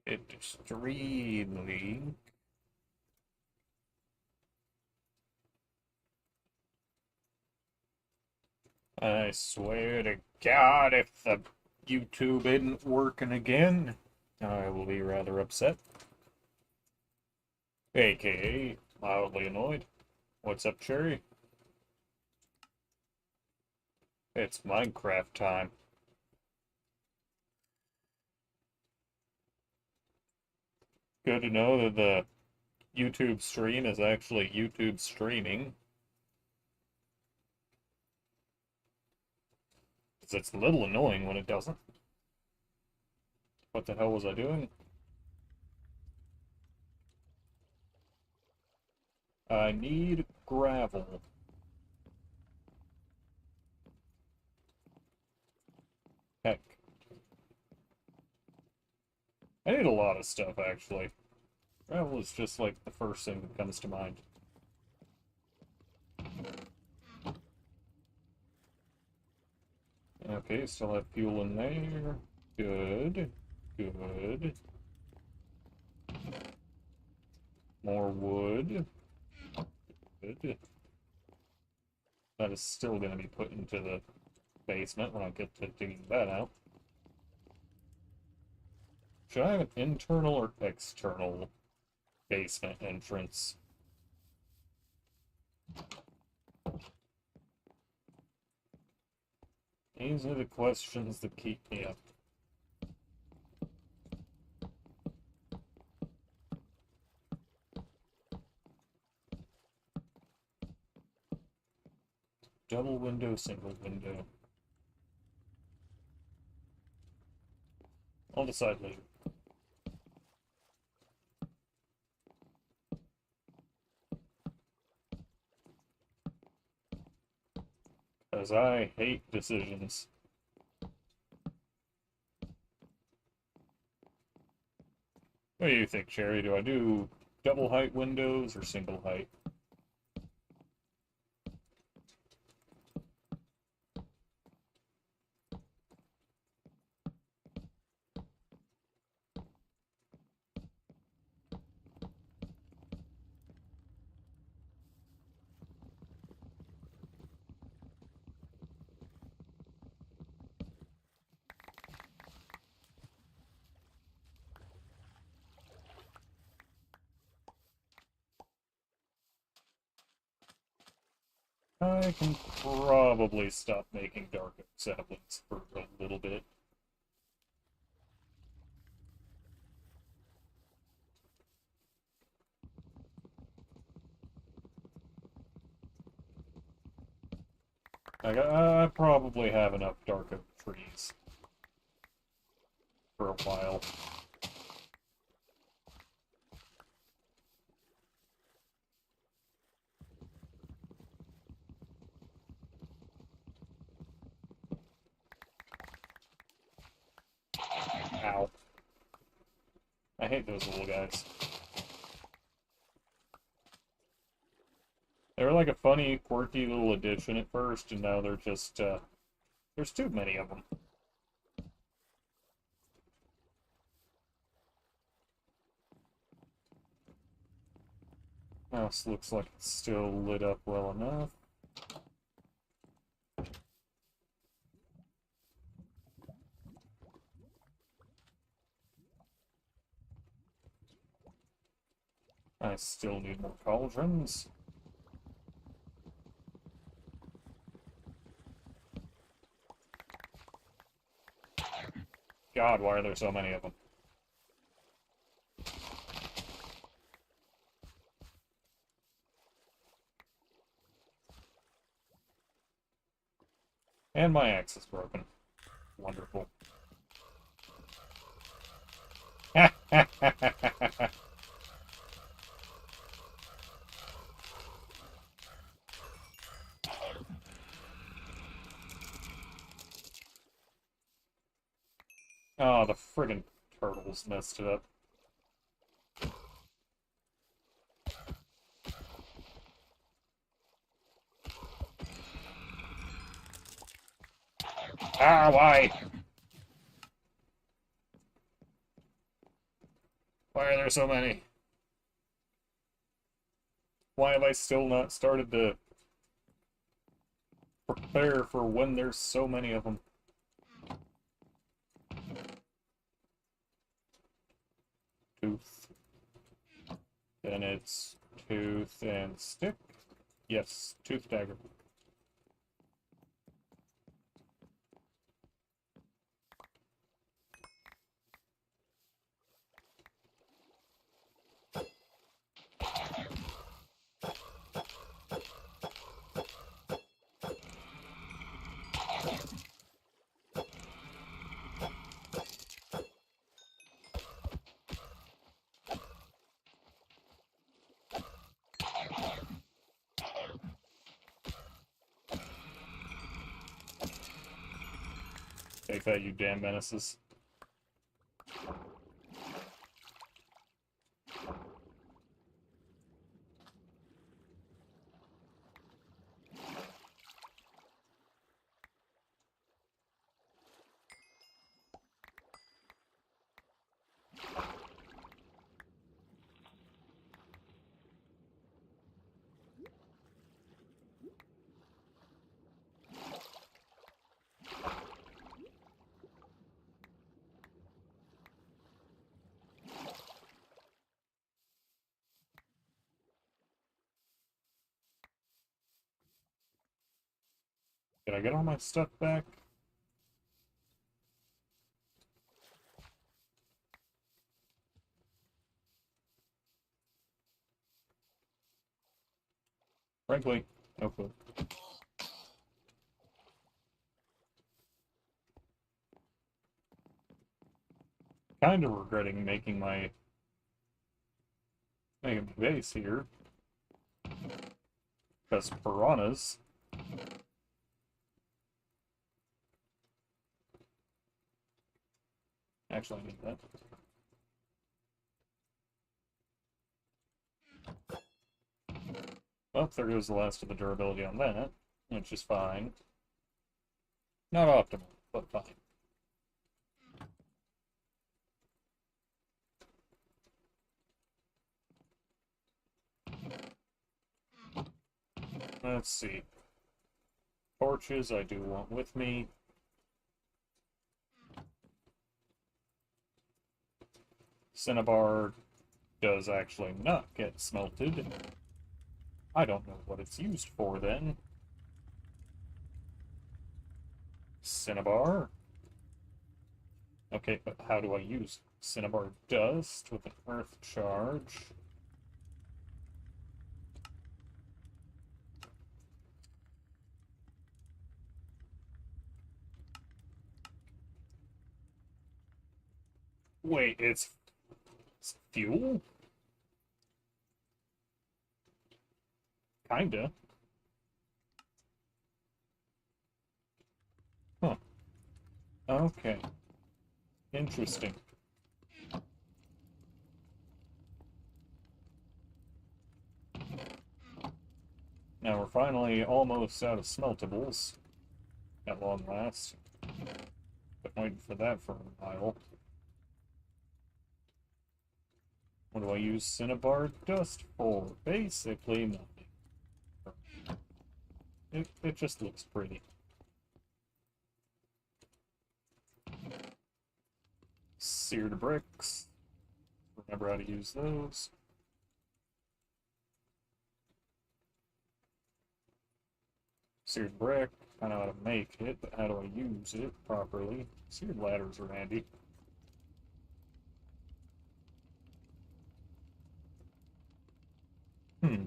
Extremely. I swear to God, if the YouTube isn't working again, I will be rather upset. AKA mildly annoyed. What's up, Cherry? It's Minecraft time. Good to know that the YouTube stream is actually YouTube streaming. Because it's a little annoying when it doesn't. What the hell was I doing? I need gravel. Heck. I need a lot of stuff, actually. Gravel is just like the first thing that comes to mind. Okay, still have fuel in there. Good. Good. More wood. Good. That is still going to be put into the basement when I get to digging that out. Should I have an internal or external basement entrance? These are the questions that keep me up. Double window, single window. I'll decide later. Because I hate decisions. What do you think, Cherry? Do I do double height windows or single height? I can probably stop making dark oak saplings for a little bit. I probably have enough dark oak trees for a while. Ow. I hate those little guys. They were like a funny, quirky little addition at first, and now they're just, there's too many of them. House looks like it's still lit up well enough. I still need more cauldrons. God, why are there so many of them? And my axe is broken. Wonderful. Oh, the friggin' turtles messed it up. Ah, why? are so many? Why have I still not started to prepare for when there's so many of them? Tooth. Then it's tooth and stick. Yes, tooth dagger. Take that, you damn menaces. Did I get all my stuff back? Frankly, no clue. Kind of regretting making my base here. Because piranhas. Actually, I need that. Well, there goes the last of the durability on that, which is fine. Not optimal, but fine. Let's see. Torches I do want with me. Cinnabar does actually not get smelted. I don't know what it's used for then. Cinnabar? Okay, but how do I use Cinnabar Dust with an Earth Charge? Wait, it's fuel? Kinda. Huh. Okay. Interesting. Now we're finally almost out of smeltables. At long last. Been waiting for that for a while. What do I use Cinnabar Dust for? Basically nothing. It just looks pretty. Seared bricks. Remember how to use those. Seared brick. I know how to make it, but how do I use it properly? Seared ladders are handy. Hmm.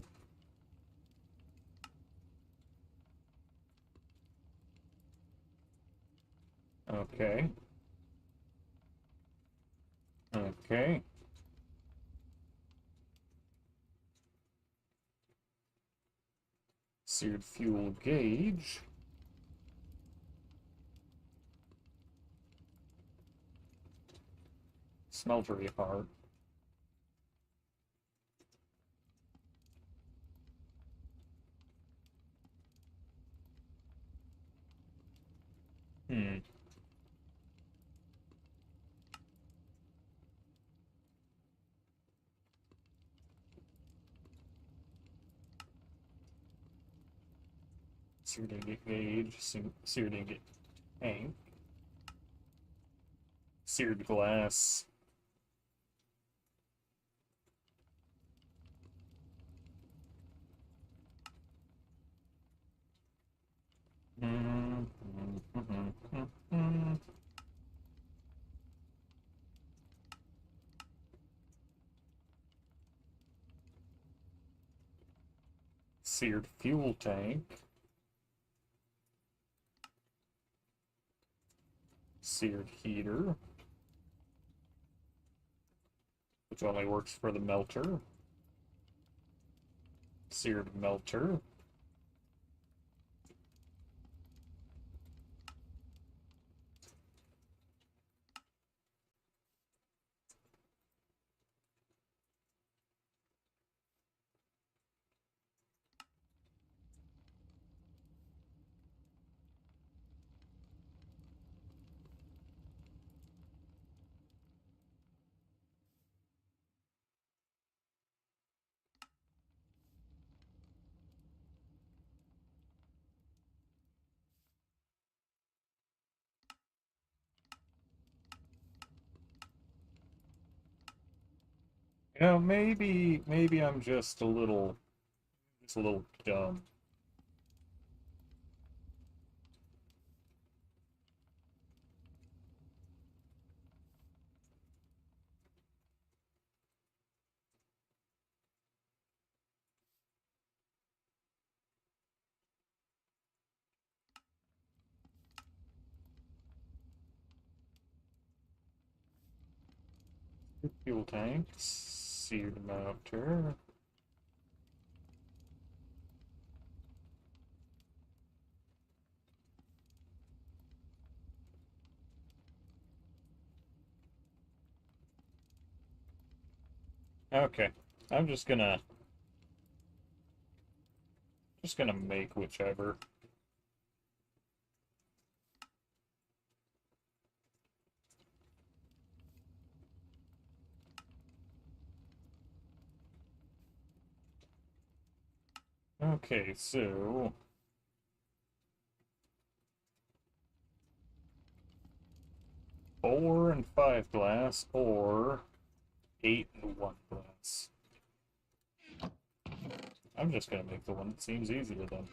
Okay. Okay. Seared fuel gauge. Smeltery heart. Hmm. Seared ingot gauge, seared ingot tank, seared glass. Seared fuel tank. Seared heater, which only works for the melter. Seared melter. You know, maybe I'm just a little dumb. Fuel tank, seared melter. Okay, I'm just gonna make whichever. Okay, so 4 and 5 glass, or 8 and 1 glass. I'm just gonna make the one that seems easier then.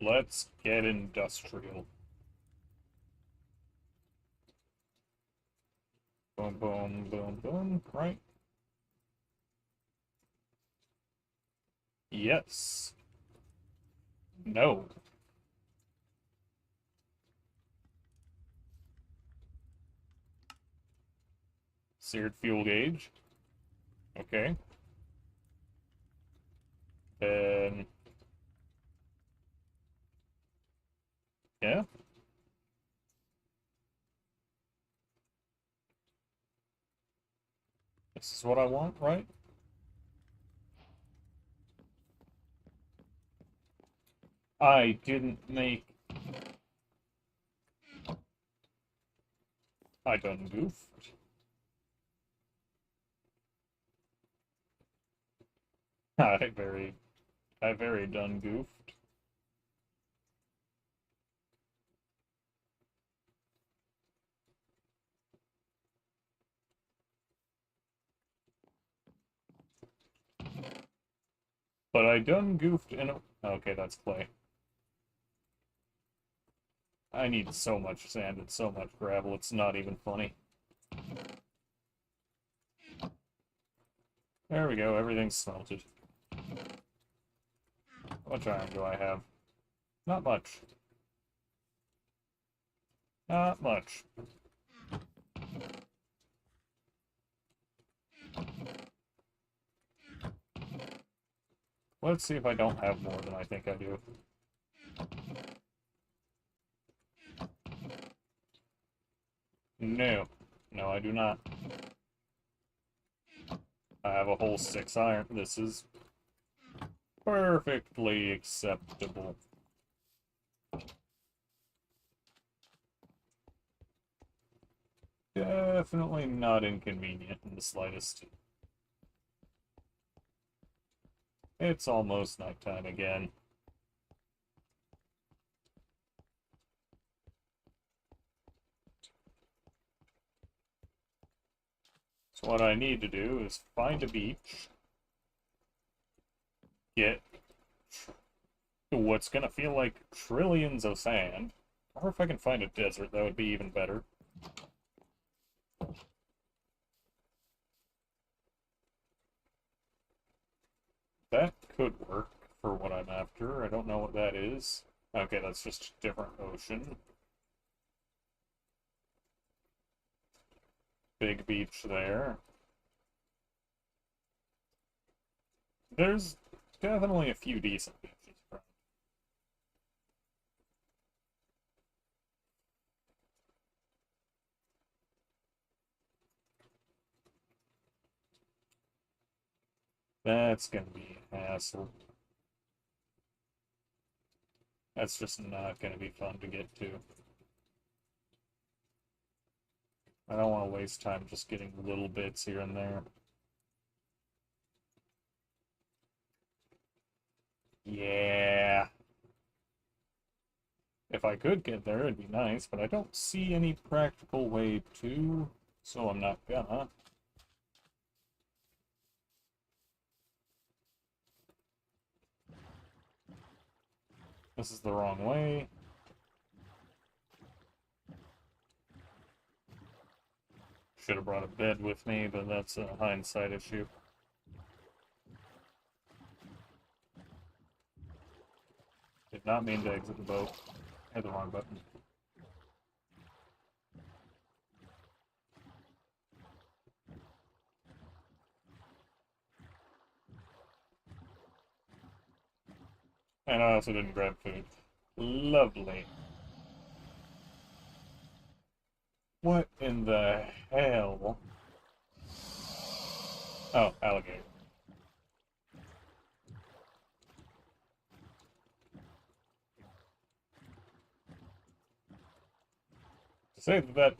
Let's get industrial. Boom, boom, boom, boom, right? Yes. No. Seared fuel gauge. Okay. Then, yeah. This is what I want, right? I didn't make... I done goofed. I very done goofed. But I done goofed in a... Okay, that's clay. I need so much sand and so much gravel, it's not even funny. There we go, everything's smelted. How much iron do I have? Not much. Not much. Let's see if I don't have more than I think I do. No. No, I do not. I have a whole 6 iron. This is perfectly acceptable. Definitely not inconvenient in the slightest. It's almost nighttime again. So what I need to do is find a beach, get what's gonna feel like trillions of sand, or if I can find a desert, that would be even better. That could work for what I'm after. I don't know what that is. Okay, that's just a different ocean. Big beach there. There's definitely a few decent beaches around. That's gonna be a hassle. That's just not gonna be fun to get to. I don't want to waste time just getting little bits here and there. Yeah. If I could get there, it'd be nice, but I don't see any practical way to, so I'm not gonna. This is the wrong way. Should have brought a bed with me, but that's a hindsight issue. Did not mean to exit the boat. Hit the wrong button. And I also didn't grab food. Lovely. What in the hell? Oh, alligator. To say that that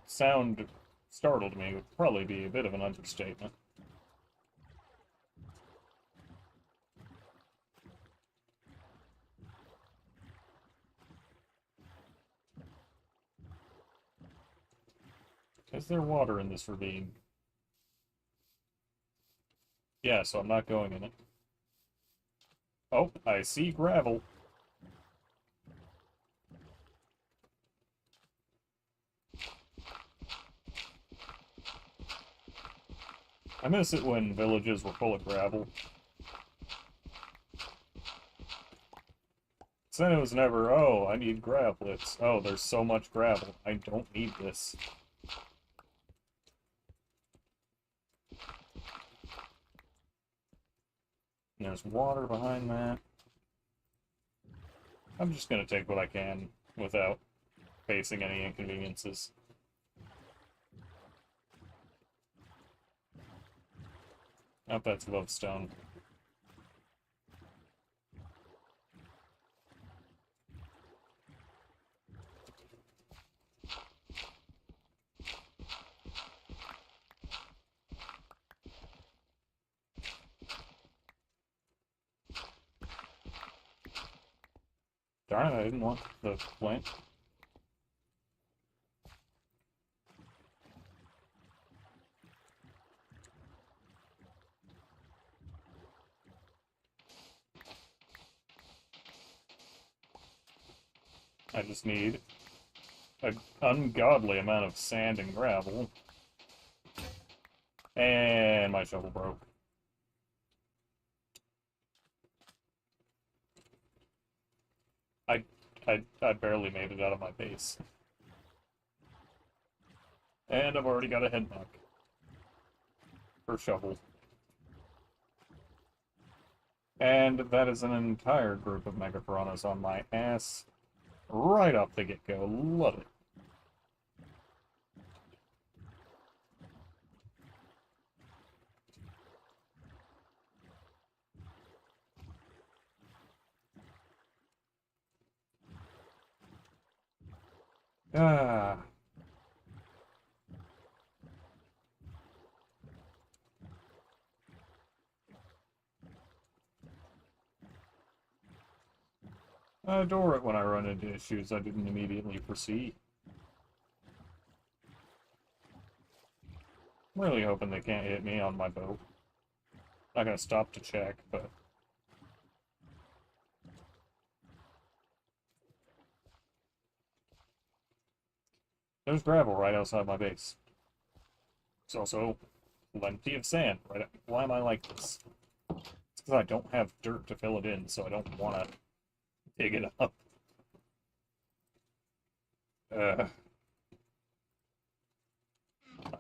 sound startled me would probably be a bit of an understatement. Is there water in this ravine? Yeah, so I'm not going in it. Oh, I see gravel. I miss it when villages were full of gravel. Then it was never, oh, I need gravel. It's, oh, there's so much gravel. I don't need this. And there's water behind that. I'm just gonna take what I can without facing any inconveniences. Oh, that's Lovestone. Darn it, I didn't want the flint. I just need an ungodly amount of sand and gravel. And my shovel broke. I, I barely made it out of my base. And I've already got a head knock. For shovel. And that is an entire group of Megapiranhas on my ass. Right off the get-go. Love it. Ah. I adore it when I run into issues I didn't immediately foresee. I'm really hoping they can't hit me on my boat. Not gonna stop to check, but... There's gravel right outside my base. There's also plenty of sand. Right? Why am I like this? It's because I don't have dirt to fill it in, so I don't want to dig it up. I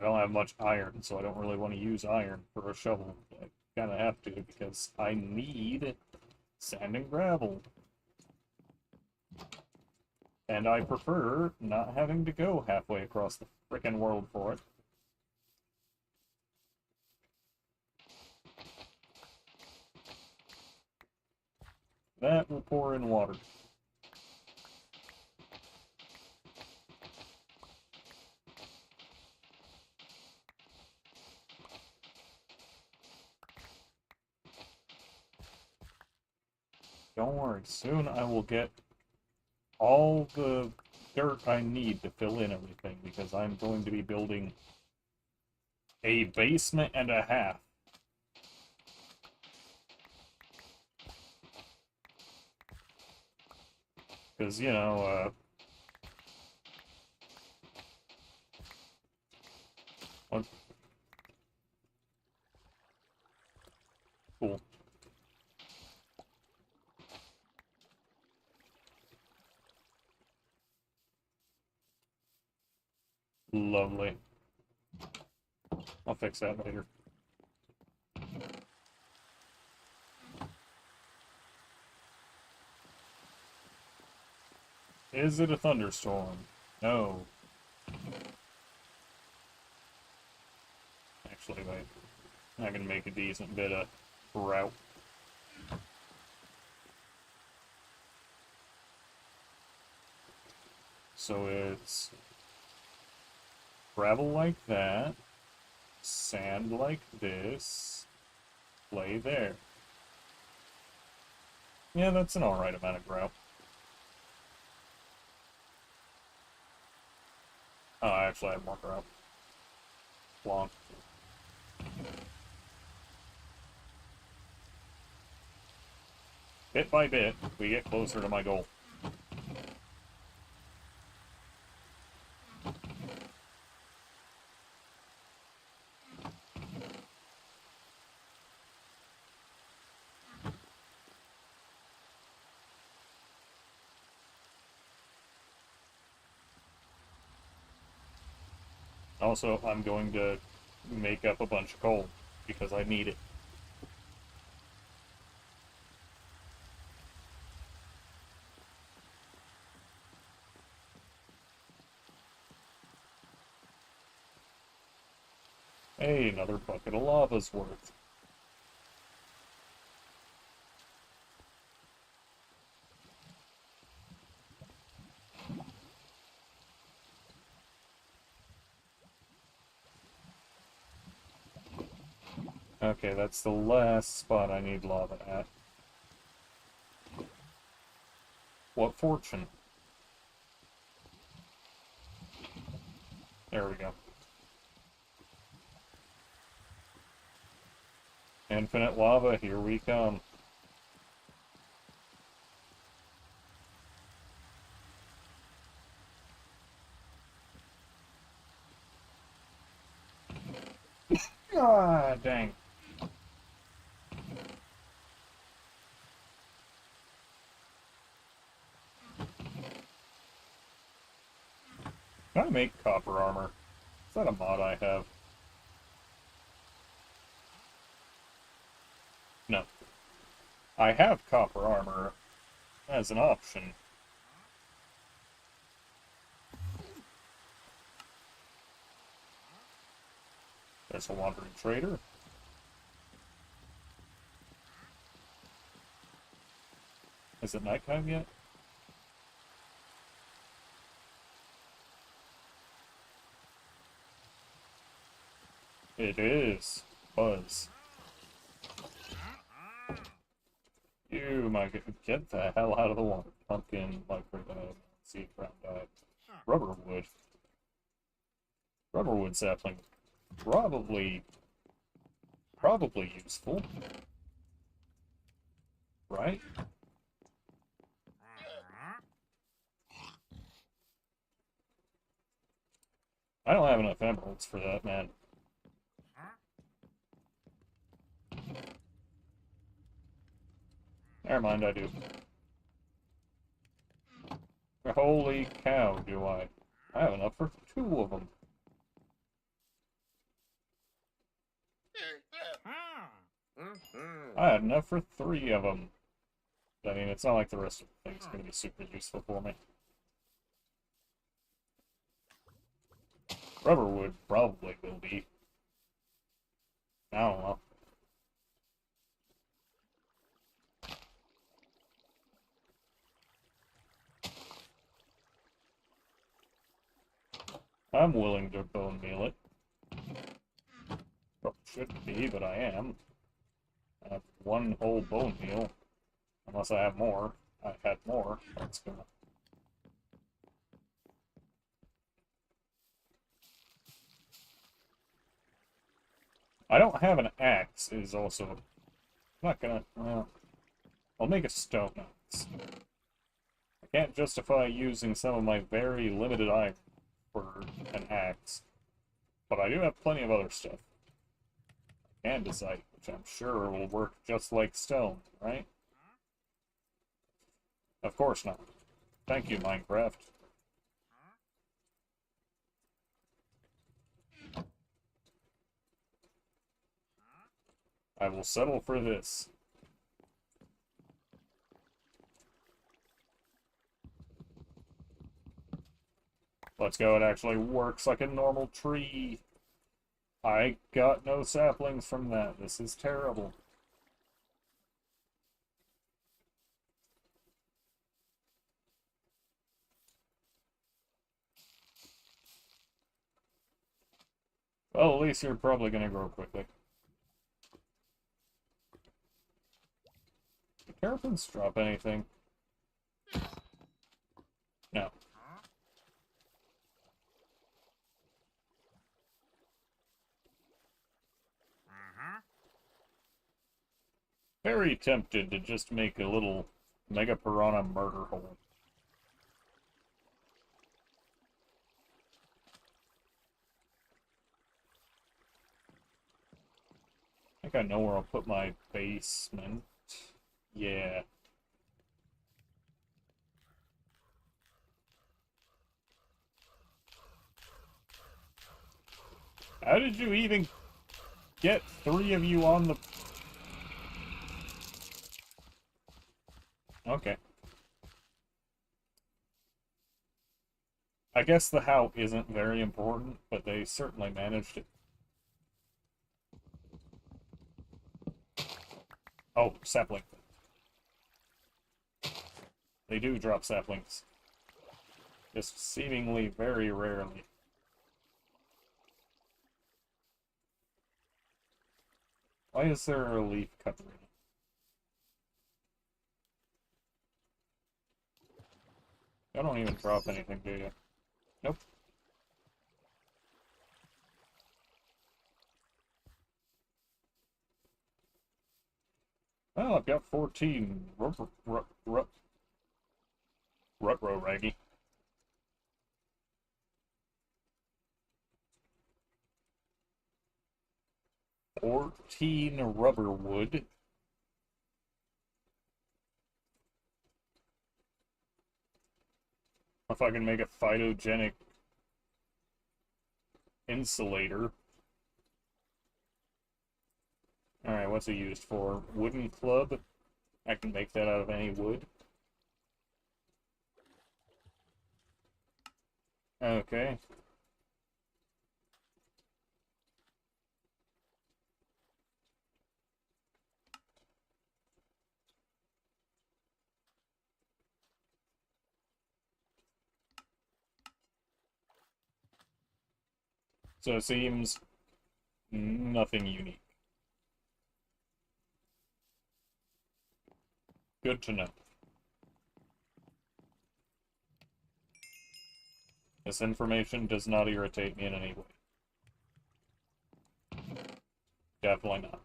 don't have much iron, so I don't really want to use iron for a shovel. I kind of have to because I need sand and gravel. And I prefer not having to go halfway across the frickin' world for it. That will pour in water. Don't worry, soon I will get all the dirt I need to fill in everything, because I'm going to be building a basement and a half. Because, you know, what? Cool. Lovely. I'll fix that later. Is it a thunderstorm? No. Actually, wait. I can make a decent bit of route. So it's gravel like that, sand like this, clay there. Yeah, that's an alright amount of grout. Oh, I actually have more grout. Long. Bit by bit, we get closer to my goal. Also, I'm going to make up a bunch of coal, because I need it. Hey, another bucket of lava's worth. Okay, that's the last spot I need lava at. What fortune. There we go. Infinite lava, here we come. Ah, dang. Can I make copper armor? Is that a mod I have? No. I have copper armor as an option. There's a wandering trader. Is it nighttime yet? It is. Buzz. You might get the hell out of the water. Pumpkin, microdome, seed ground diet. Rubberwood. Rubberwood sapling. Probably useful. Right? I don't have enough emeralds for that, man. Never mind, I do. Holy cow, do I. I have enough for 2 of them. I had enough for 3 of them. I mean, it's not like the rest of the thing's going to be super useful for me. Rubberwood probably will be. I don't know. I'm willing to bone meal it. Probably shouldn't be, but I am. I have 1 whole bone meal. Unless I have more. I had more. That's gonna... I don't have an axe is also... I'm not gonna... Well, I'll make a stone axe. I can't justify using some of my very limited iron for an axe. But I do have plenty of other stuff. Andesite, which I'm sure will work just like stone, right? Of course not. Thank you, Minecraft. I will settle for this. Let's go, it actually works like a normal tree. I got no saplings from that. This is terrible. Well, at least you're probably gonna grow quickly. Do terrapins drop anything? No. Very tempted to just make a little Mega Piranha murder hole. I think I know where I'll put my basement. Yeah. How did you even get 3 of you on the... Okay. I guess the how isn't very important, but they certainly managed it. Oh, sapling. They do drop saplings. Just seemingly very rarely. Why is there a leaf covering it? I don't even drop anything, do you? Nope. Well, I've got 14 Rutro Raggy. 14 rubber wood. If I can make a phytogenic insulator. Alright, what's it used for? Wooden club? I can make that out of any wood. Okay. So it seems nothing unique. Good to know. This information does not irritate me in any way. Definitely not.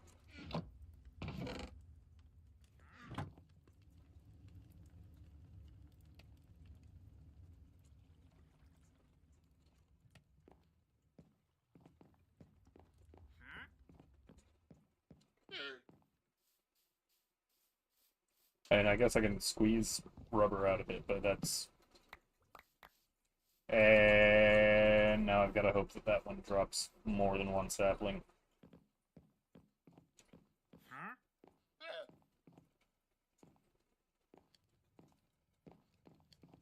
And I guess I can squeeze rubber out of it, but that's... And now I've got to hope that that one drops more than one sapling.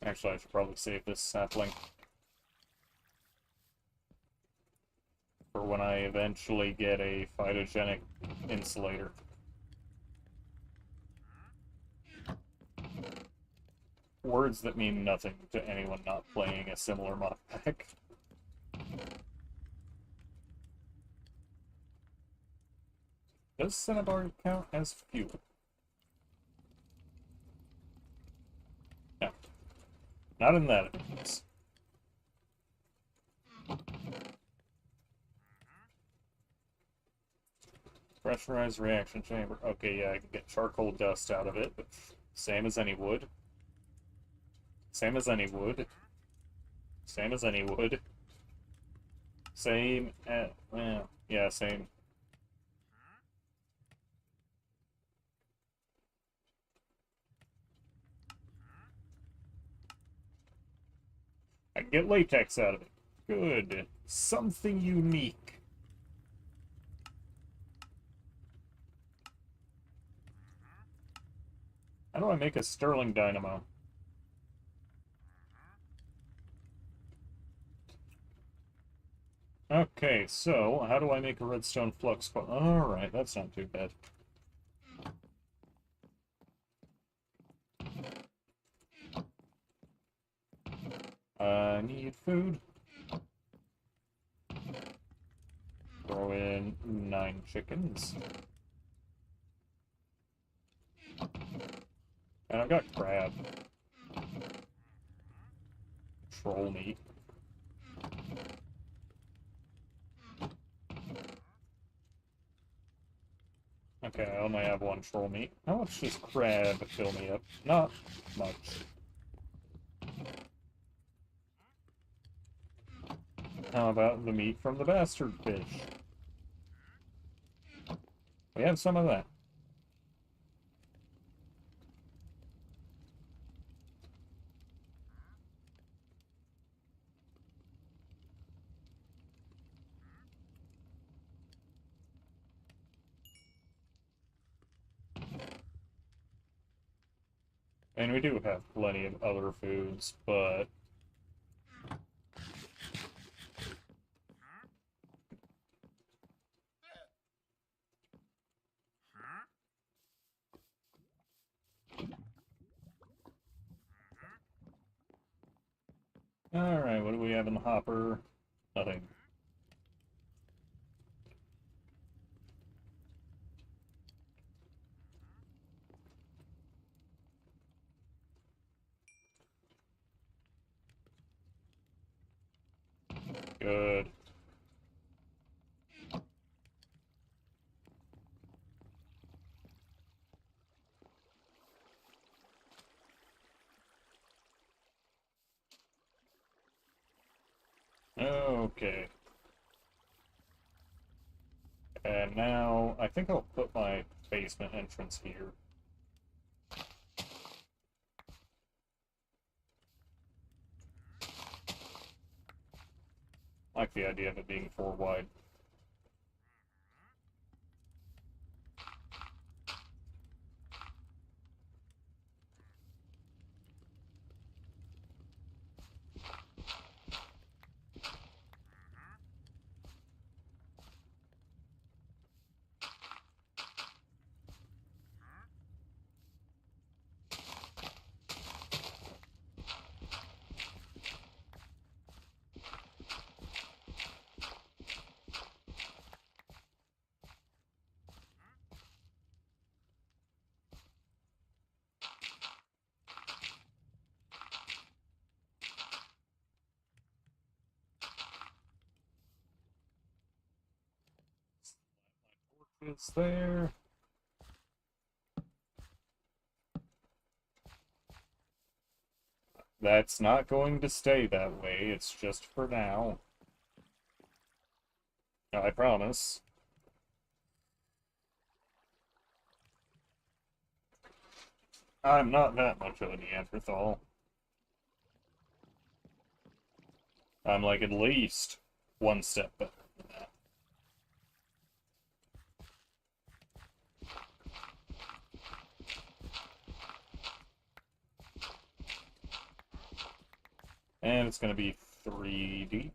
Actually, I should probably save this sapling for when I eventually get a phytogenic insulator. Words that mean nothing to anyone not playing a similar mod pack. Does Cinnabar count as fuel? No. Not in that instance. Pressurized reaction chamber. Okay, yeah, I can get charcoal dust out of it, but same as any wood. Same as any wood. Same as any wood. Same as... well, yeah, same. I can get latex out of it. Good. Something unique. How do I make a Stirling dynamo? Okay, so how do I make a redstone flux coil? Alright, that's not too bad. I need food. Throw in 9 chickens. And I've got crab. Troll meat. Okay, I only have 1 troll meat. How much does crab fill me up? Not much. How about the meat from the bastard fish? We have some of that. And we do have plenty of other foods, but... Alright, what do we have in the hopper? Nothing. Good. Okay. And now, I think I'll put my basement entrance here. I like the idea of it being 4 wide. is there. That's not going to stay that way, it's just for now. I promise. I'm not that much of a Neanderthal. I'm like at least one step better than that. And it's going to be 3 deep.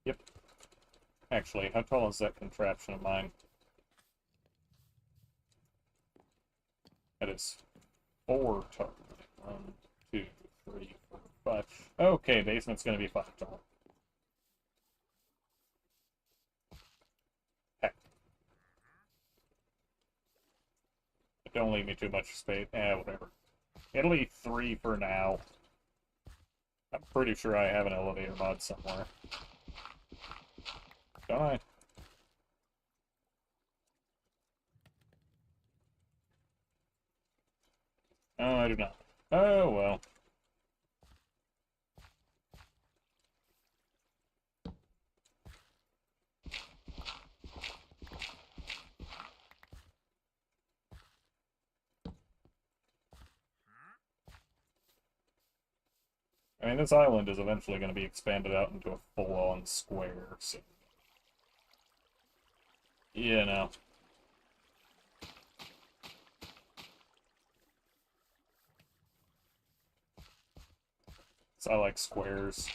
Yep. Actually, how tall is that contraption of mine? That is 4 tall. 1, 2, 3, 4, 5. Okay, basement's going to be 5 tall. Heck. Don't leave me too much space. Whatever. It'll be 3 for now. I'm pretty sure I have an elevator mod somewhere. Don't I? No, I do not. Oh, well. I mean, this island is eventually going to be expanded out into a full-on square, so... You know. So I like squares.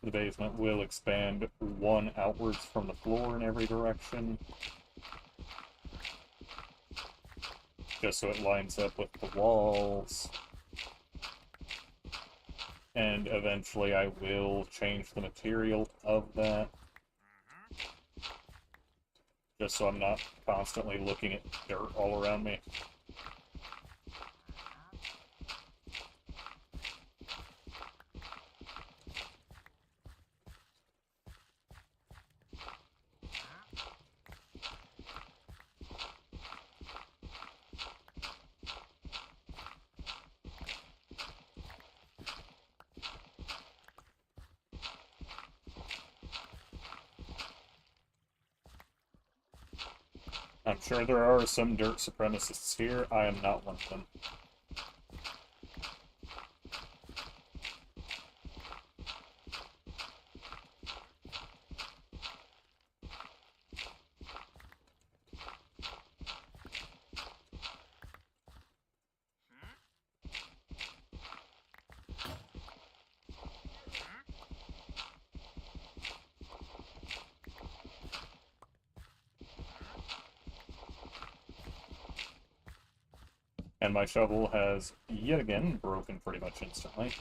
The basement will expand 1 outwards from the floor in every direction. Just so it lines up with the walls. And eventually I will change the material of that. Just so I'm not constantly looking at dirt all around me. I'm sure there are some dirt supremacists here. I am not one of them. And my shovel has, yet again, broken pretty much instantly.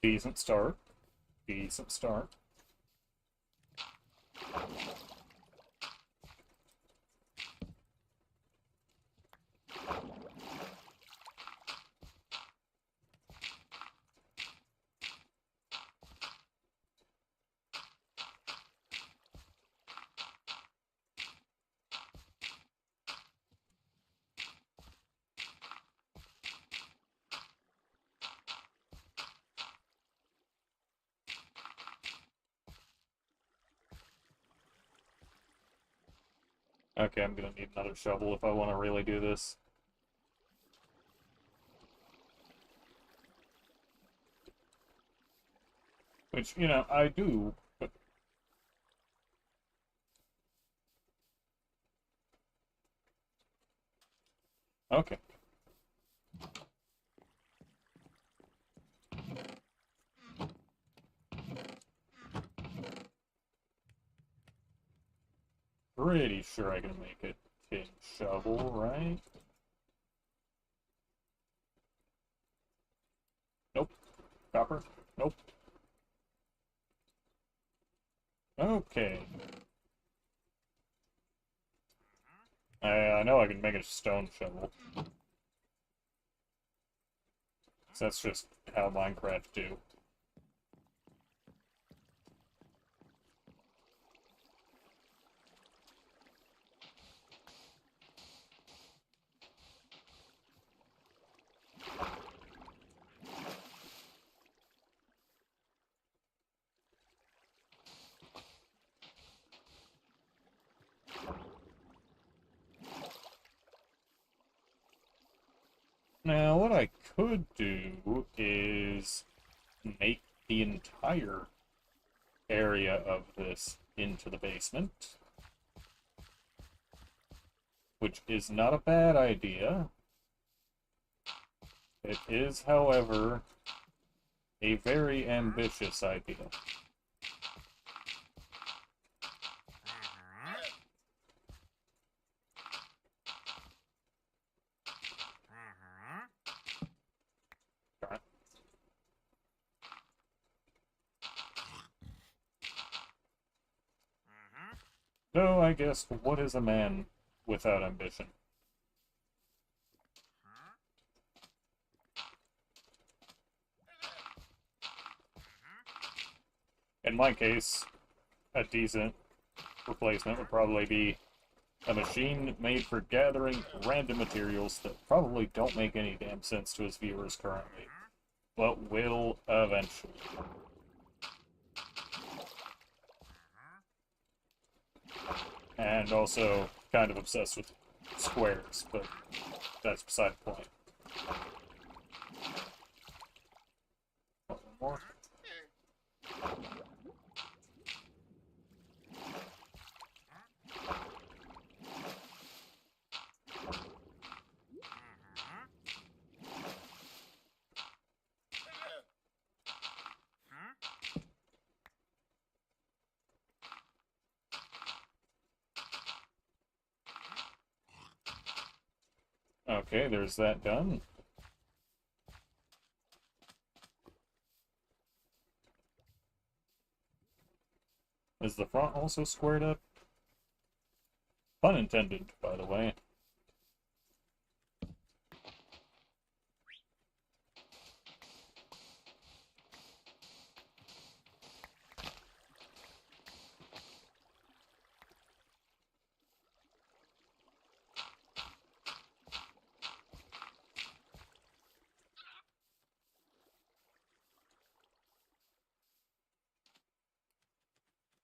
Decent start. Decent start. Okay, I'm gonna need another shovel if I want to really do this. Which, you know, I do, but... Okay. Pretty sure I can make a tin shovel, right? Nope. Copper? Nope. Okay. I know I can make a stone shovel. So that's just how Minecraft do. Now, what I could do is make the entire area of this into the basement, which is not a bad idea. It is, however, a very ambitious idea. Okay. So, I guess, what is a man without ambition? In my case, a decent replacement would probably be a machine made for gathering random materials that probably don't make any damn sense to his viewers currently, but will eventually. And also kind of obsessed with squares, but that's beside the point. One more. Okay, there's that done. Is the front also squared up? Pun intended, by the way.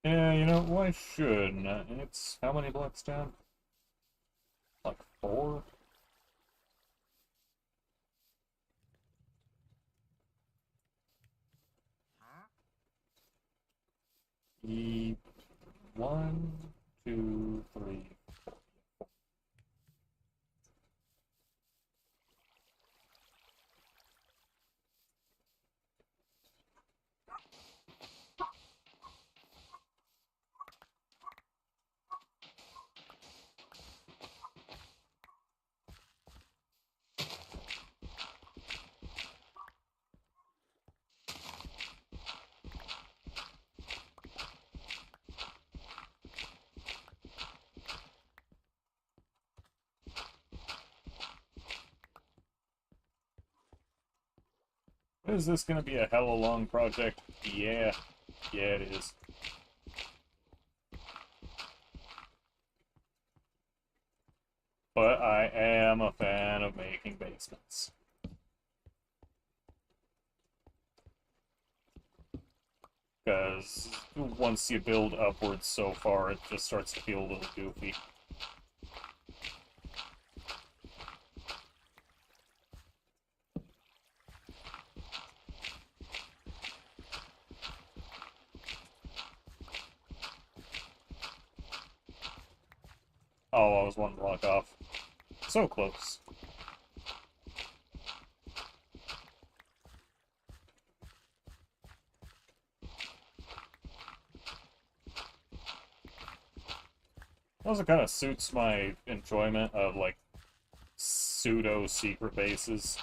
Yeah, you know, why shouldn't I? It's how many blocks down? Like 4? E 1, 2, 3. Is this gonna be a hella long project? Yeah. Yeah, it is. But I am a fan of making basements. Because once you build upwards so far, it just starts to feel a little goofy. Oh, I was one block off. So close. Also kind of suits my enjoyment of, like, pseudo-secret bases.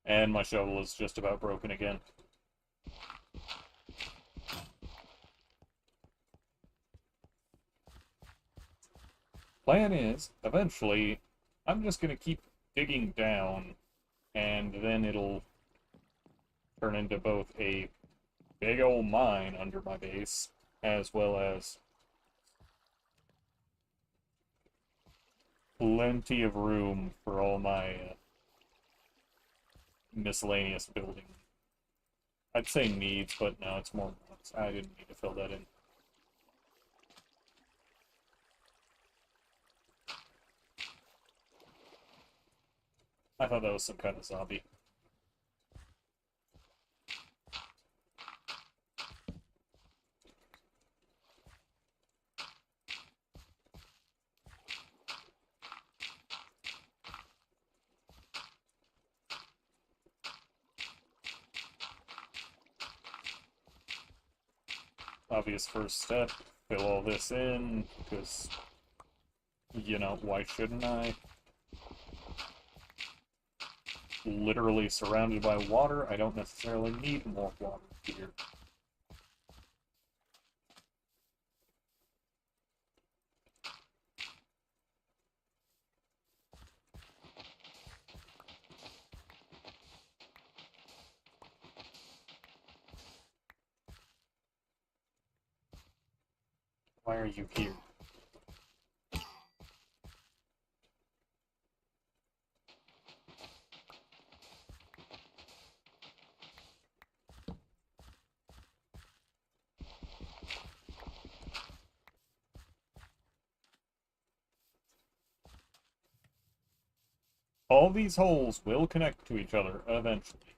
And my shovel is just about broken again. Plan is, eventually, I'm just gonna keep digging down, and then it'll turn into both a big old mine under my base, as well as plenty of room for all my miscellaneous building. I'd say needs, but no, it's more wants. I didn't need to fill that in. I thought that was some kind of zombie. Obvious first step, fill all this in, because, you know, why shouldn't I? Literally surrounded by water, I don't necessarily need more water here. Why are you here? All these holes will connect to each other eventually.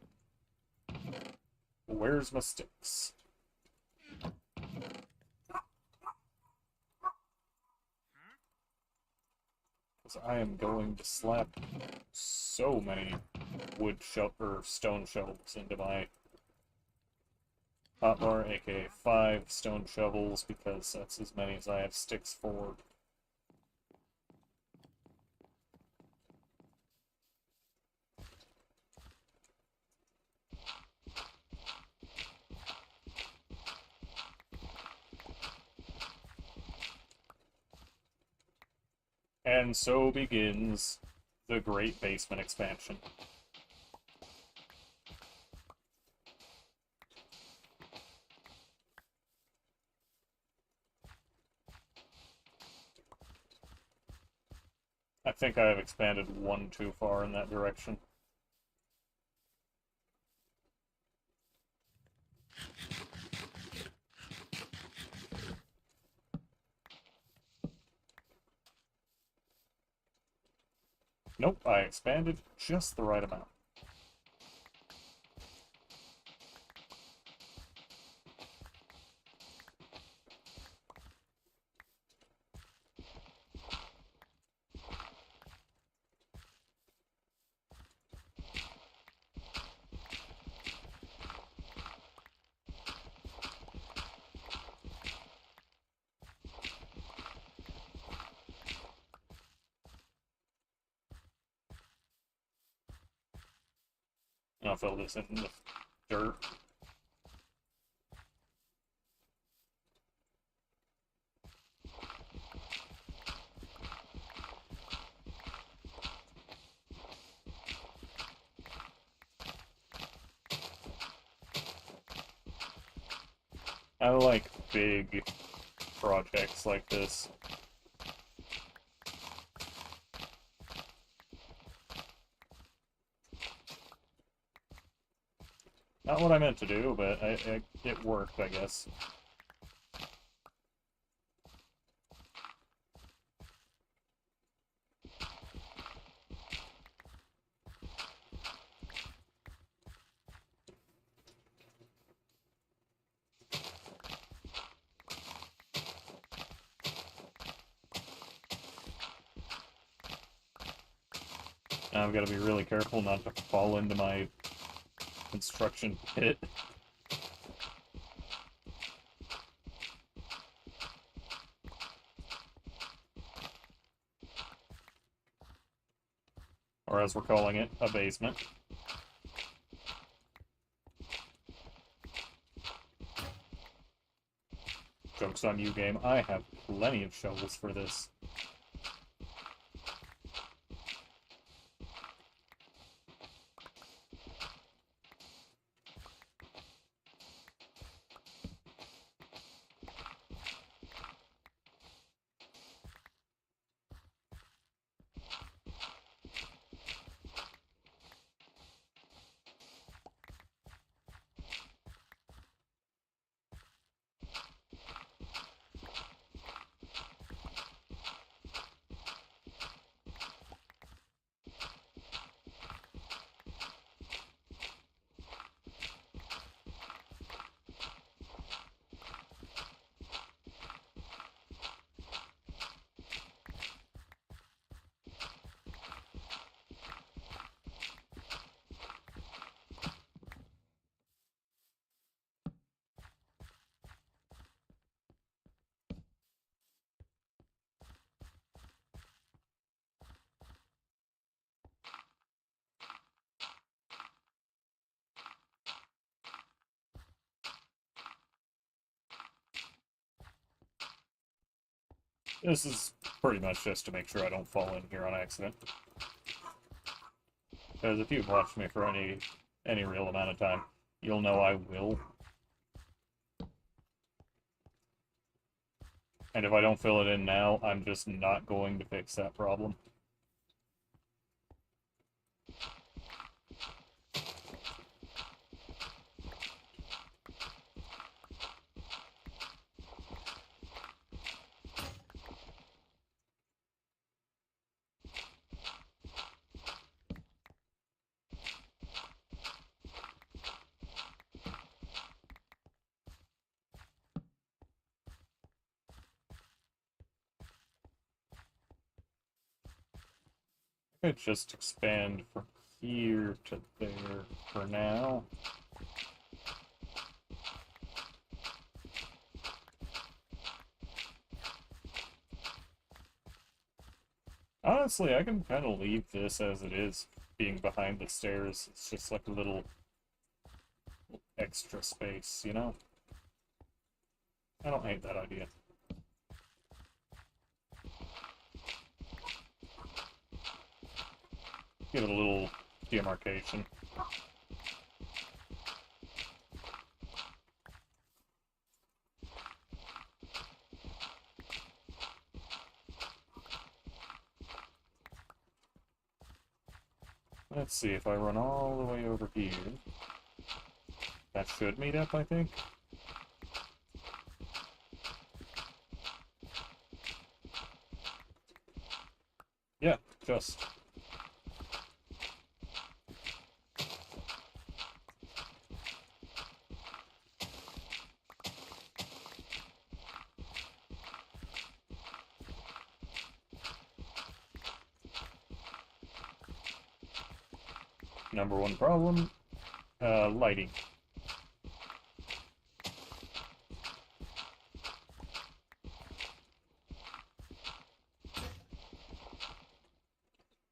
Where's my sticks? Because I am going to slap so many wood or stone shovels into my hotbar, aka 5 stone shovels, because that's as many as I have sticks for. And so begins the Great Basement Expansion. I think I have expanded one too far in that direction. Nope, I expanded just the right amount. I'll fill this in with dirt. I like big projects like this. Not what I meant to do, but it worked, I guess. Now I've got to be really careful not to fall into my construction pit. Or as we're calling it, a basement. Joke's on you, game. I have plenty of shovels for this. This is pretty much just to make sure I don't fall in here on accident. Because if you've watched me for any real amount of time, you'll know I will. And if I don't fill it in now, I'm just not going to fix that problem. Could just expand from here to there for now. Honestly, I can kind of leave this as it is, being behind the stairs. It's just like a little extra space, you know? I don't hate that idea. Give it a little demarcation. Let's see, if I run all the way over here, that should meet up, I think. Yeah, just. Number one problem, lighting.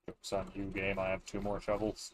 Joke's on you, game. I have 2 more shovels.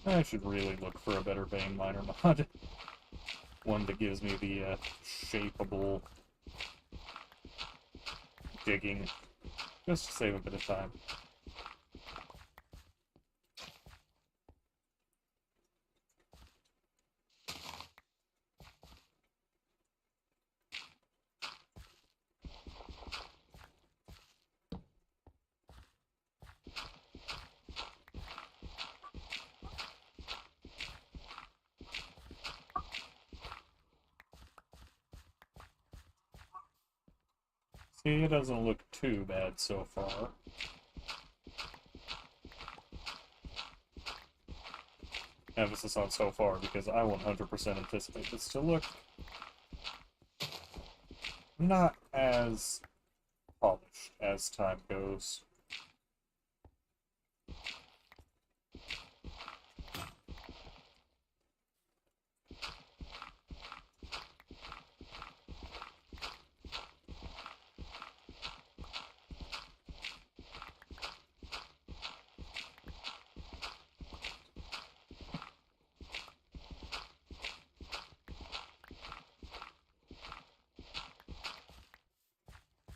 I should really look for a better vein miner mod. One that gives me the shapeable digging Just to save a bit of time. See, it doesn't look too bad so far. Emphasis on so far, because I 100% anticipate this to look not as polished as time goes.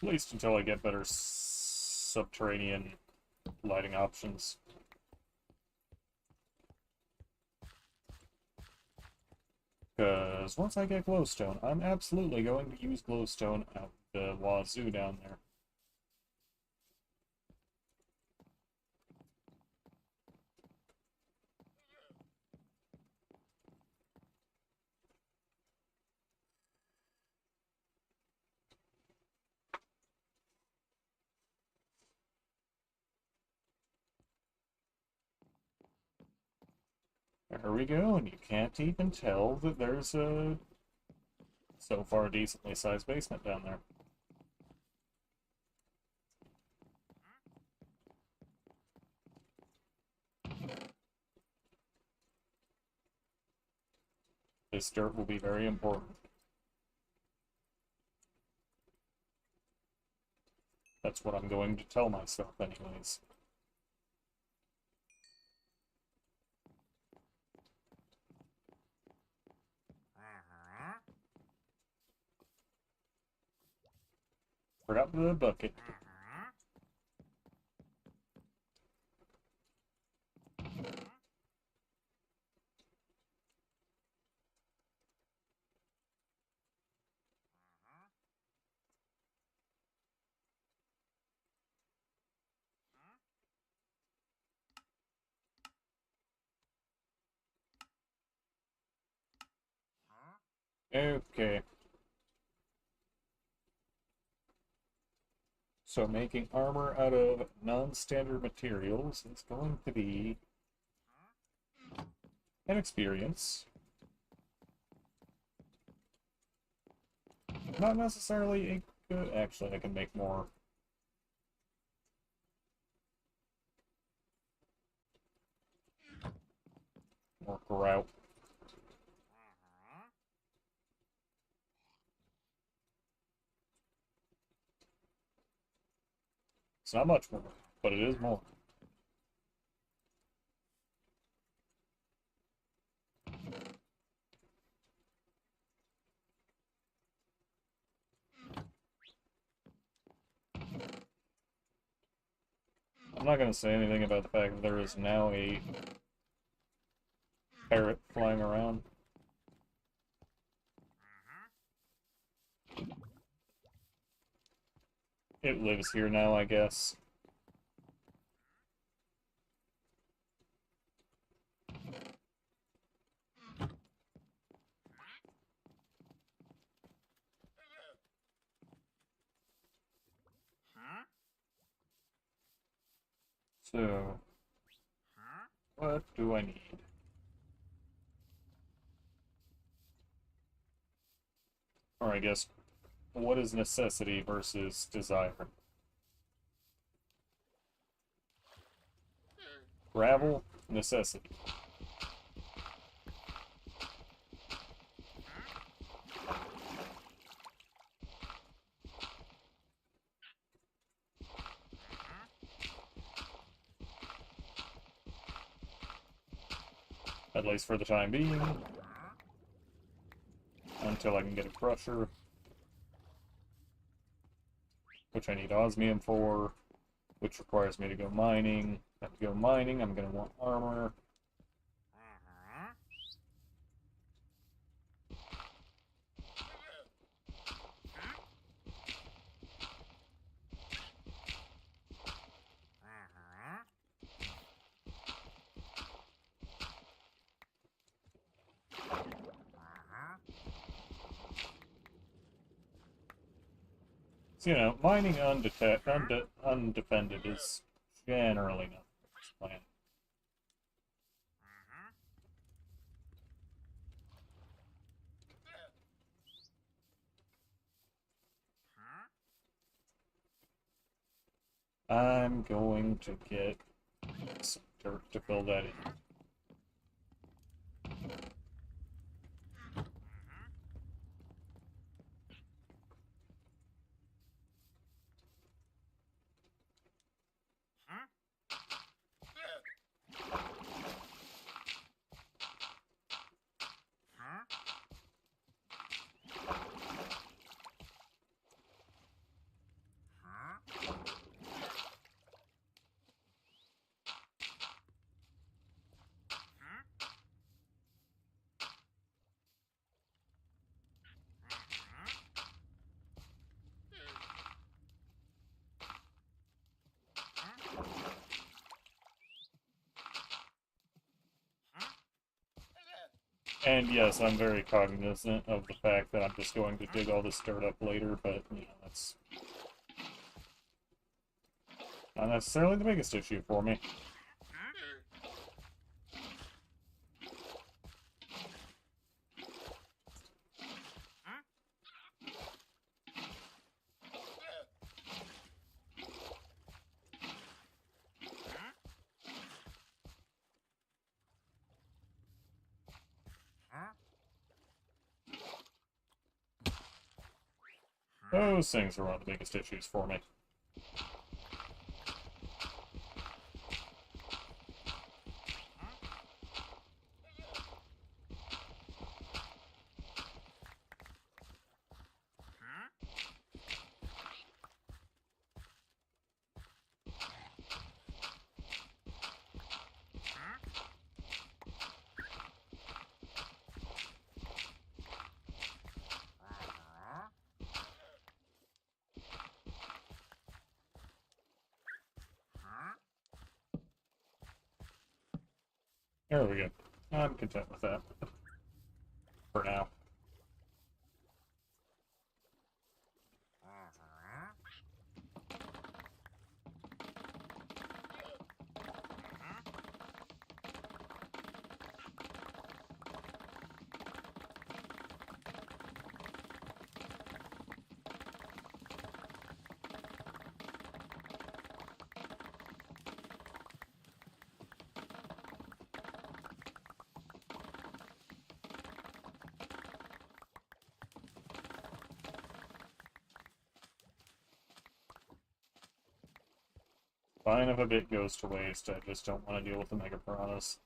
At least until I get better subterranean lighting options. Because once I get glowstone, I'm absolutely going to use glowstone out the wazoo down there. There we go, and you can't even tell that there's a so far decently sized basement down there. This dirt will be very important. That's what I'm going to tell myself anyways. Forgot the bucket. Okay. So making armor out of non-standard materials is going to be an experience. Not necessarily a good... Actually, I can make more. More grout. It's not much more, but it is more. I'm not going to say anything about the fact that there is now a parrot flying around. It lives here now, I guess. So, what do I need? Or I guess, what is necessity versus desire? Gravel, necessity. At least for the time being. Until I can get a crusher. Which I need osmium for. which requires me to go mining. Have to go mining, I'm gonna want armor. So, you know, mining undefended is generally not the best plan. I'm going to get some dirt to fill that in. And yes, I'm very cognizant of the fact that I'm just going to dig all this dirt up later, but, you know, that's not necessarily the biggest issue for me. Those things are one of the biggest issues for me. There we go. I'm content with that. For now. Fine if a bit goes to waste, I just don't want to deal with the Mega Piranhas.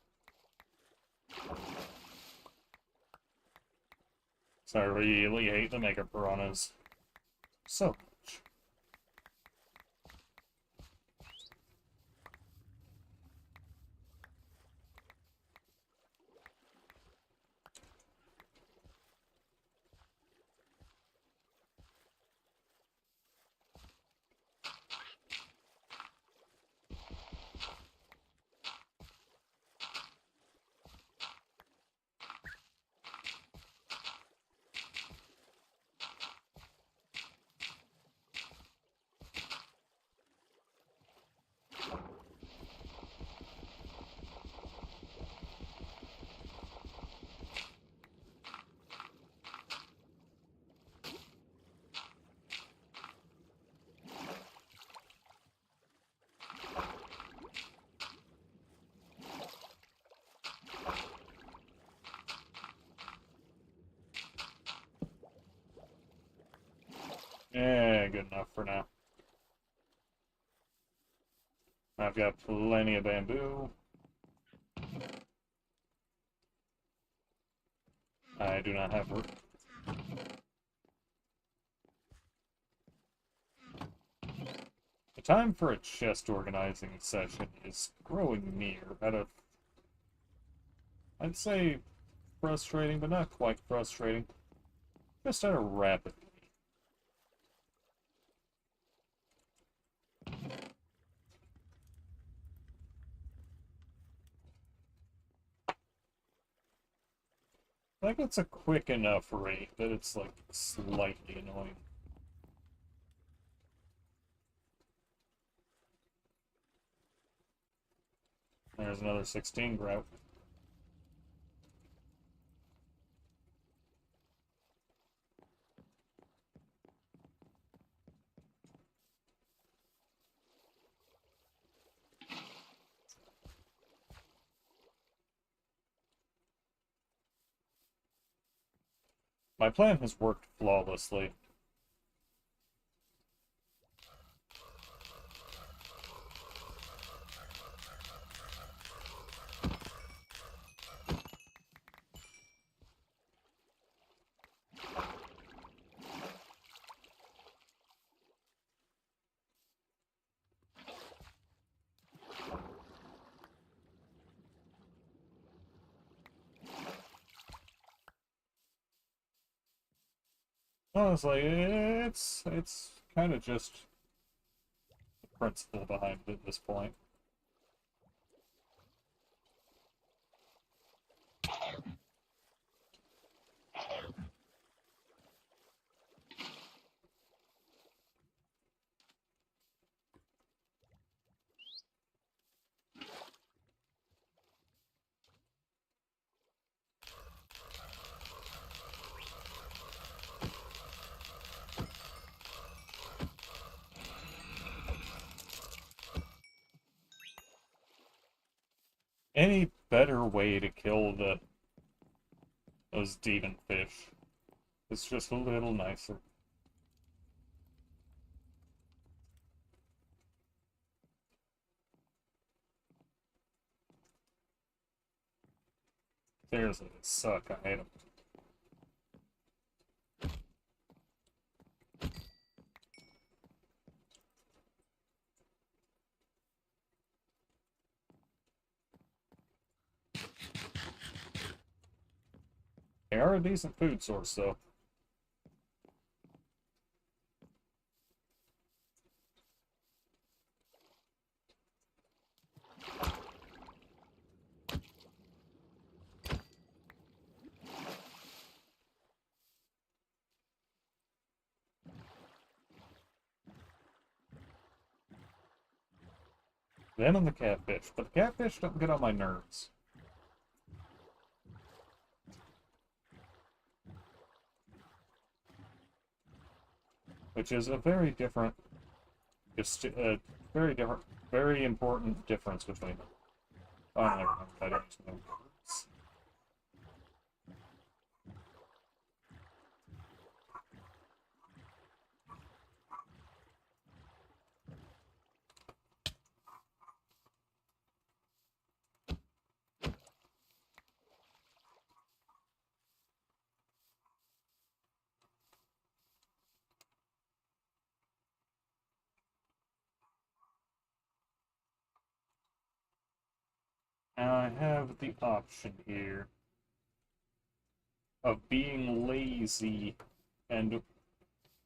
So I really hate the Mega Piranhas. So much. Yeah, good enough for now. I've got plenty of bamboo. I do not have room. The time for a chest organizing session is growing near at a, I'd say, frustrating, but not quite frustrating. Just at a rapid. Like, it's a quick enough rate that it's, like, slightly annoying. There's another 16 grout. My plan has worked flawlessly. Honestly, it's kind of just the principle behind it at this point. Any better way to kill those demon fish? It's just a little nicer. Seriously, they suck. I hate them. They are a decent food source, though. Them and the catfish, but the catfish don't get on my nerves. Which is a very different, just very different, very important difference between them. Oh, never mind. I don't know. Now I have the option here of being lazy and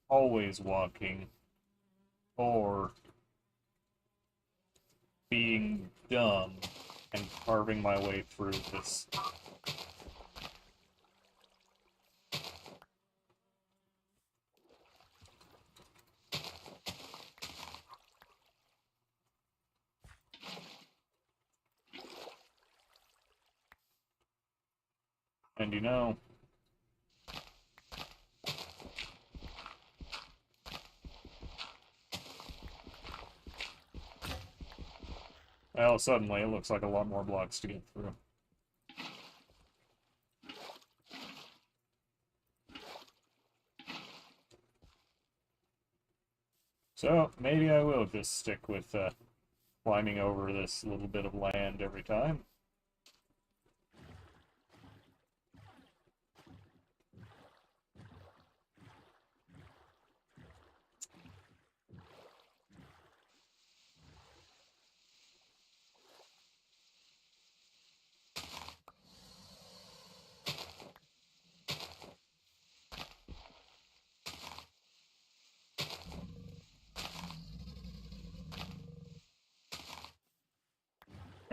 always walking, or being dumb and carving my way through this. And you know, well, suddenly it looks like a lot more blocks to get through. So, maybe I will just stick with climbing over this little bit of land every time.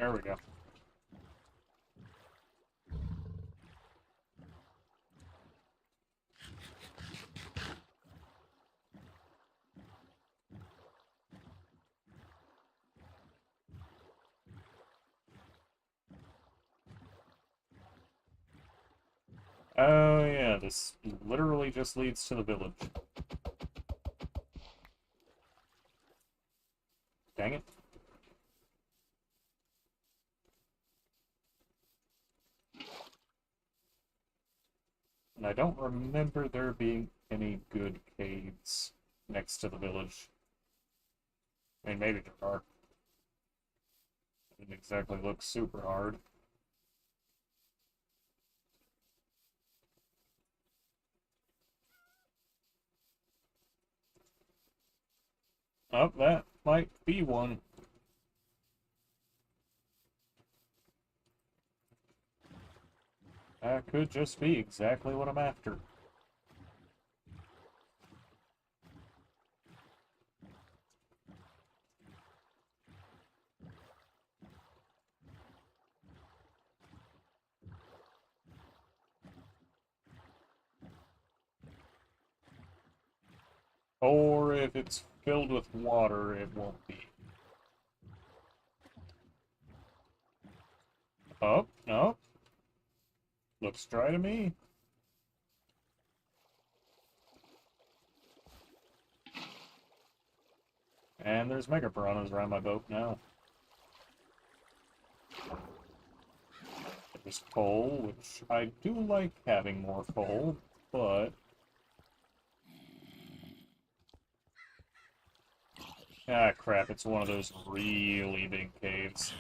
There we go. Oh yeah, this literally just leads to the village. Dang it. And I don't remember there being any good caves next to the village. I mean, maybe there are. It didn't exactly look super hard. Oh, that might be one. That could just be exactly what I'm after. Or if it's filled with water, it won't be. Oh, no. Looks dry to me. And there's mega piranhas around my boat now. There's coal, which I do like having more coal, but... Ah, crap, it's one of those really big caves.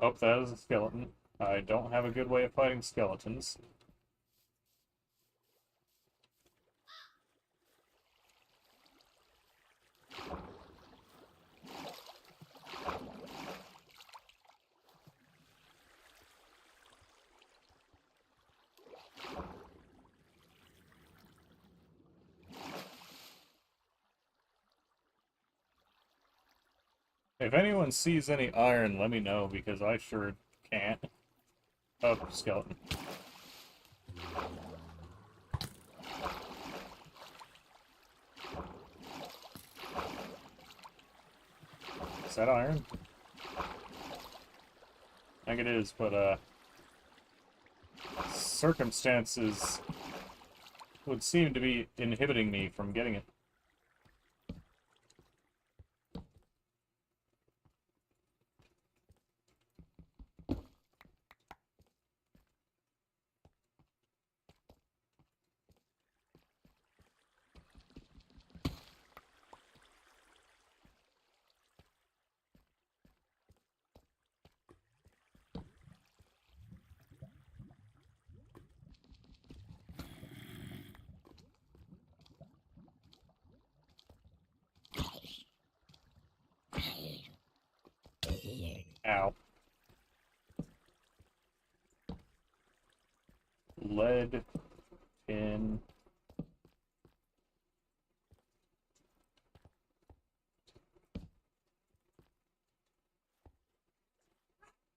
Oh, that is a skeleton. I don't have a good way of fighting skeletons. If anyone sees any iron, let me know, because I sure can't. Oh, skeleton. Is that iron? I think it is, but, circumstances would seem to be inhibiting me from getting it. Ow. Lead, tin.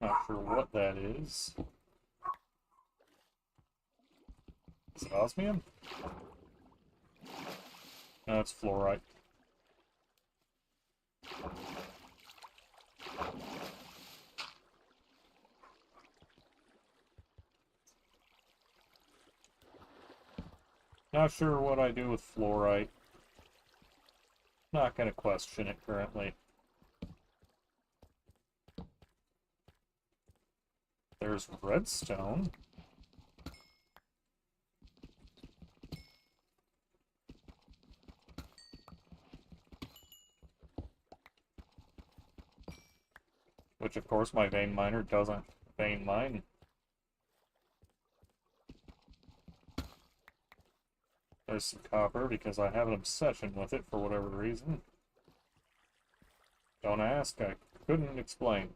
Not sure what that is. Is it osmium? No, it's fluorite. Not sure what I do with fluorite. Not gonna question it currently. There's redstone. Which, of course, my vein miner doesn't vein mine. There's some copper because I have an obsession with it for whatever reason. Don't ask, I couldn't explain.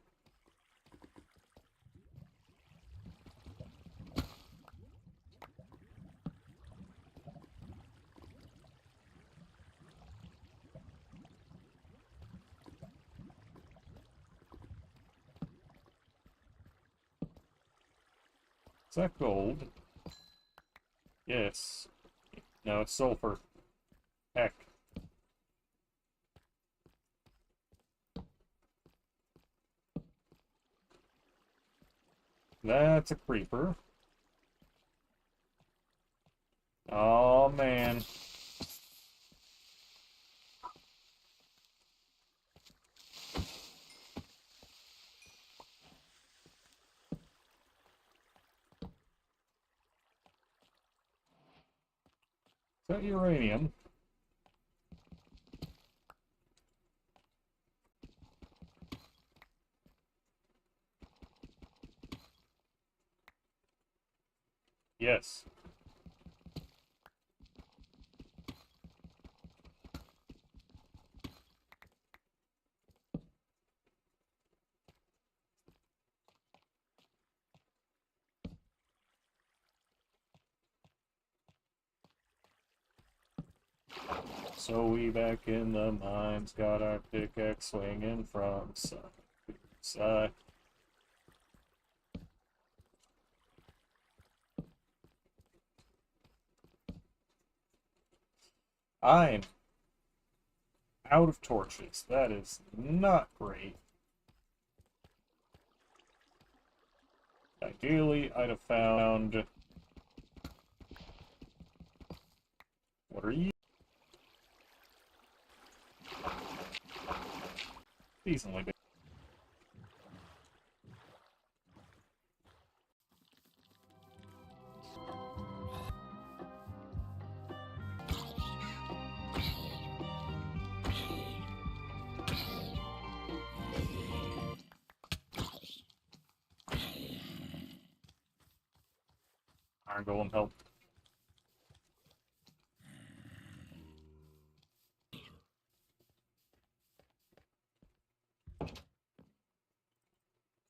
that gold? Yes. No, it's sulfur. Heck. That's a creeper. Oh, man. Is that uranium? Yes. So we back in the mines, got our pickaxe swinging from side to side. I'm out of torches. That is not great. Ideally, I'd have found... What are you? Decently big. Iron Golem help.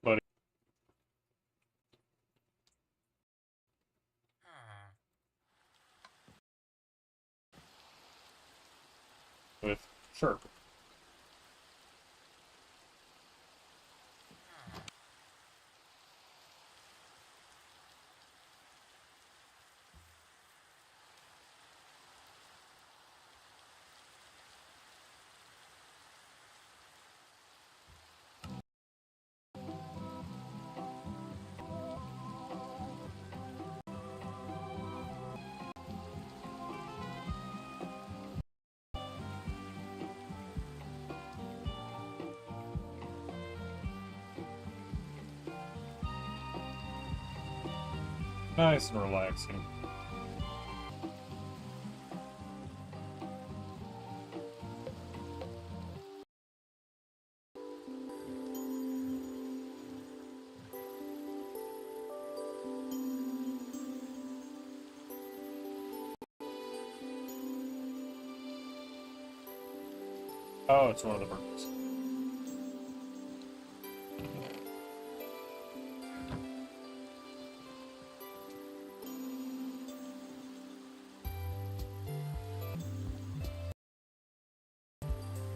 But with sure. Nice and relaxing. Oh, it's one of the birds.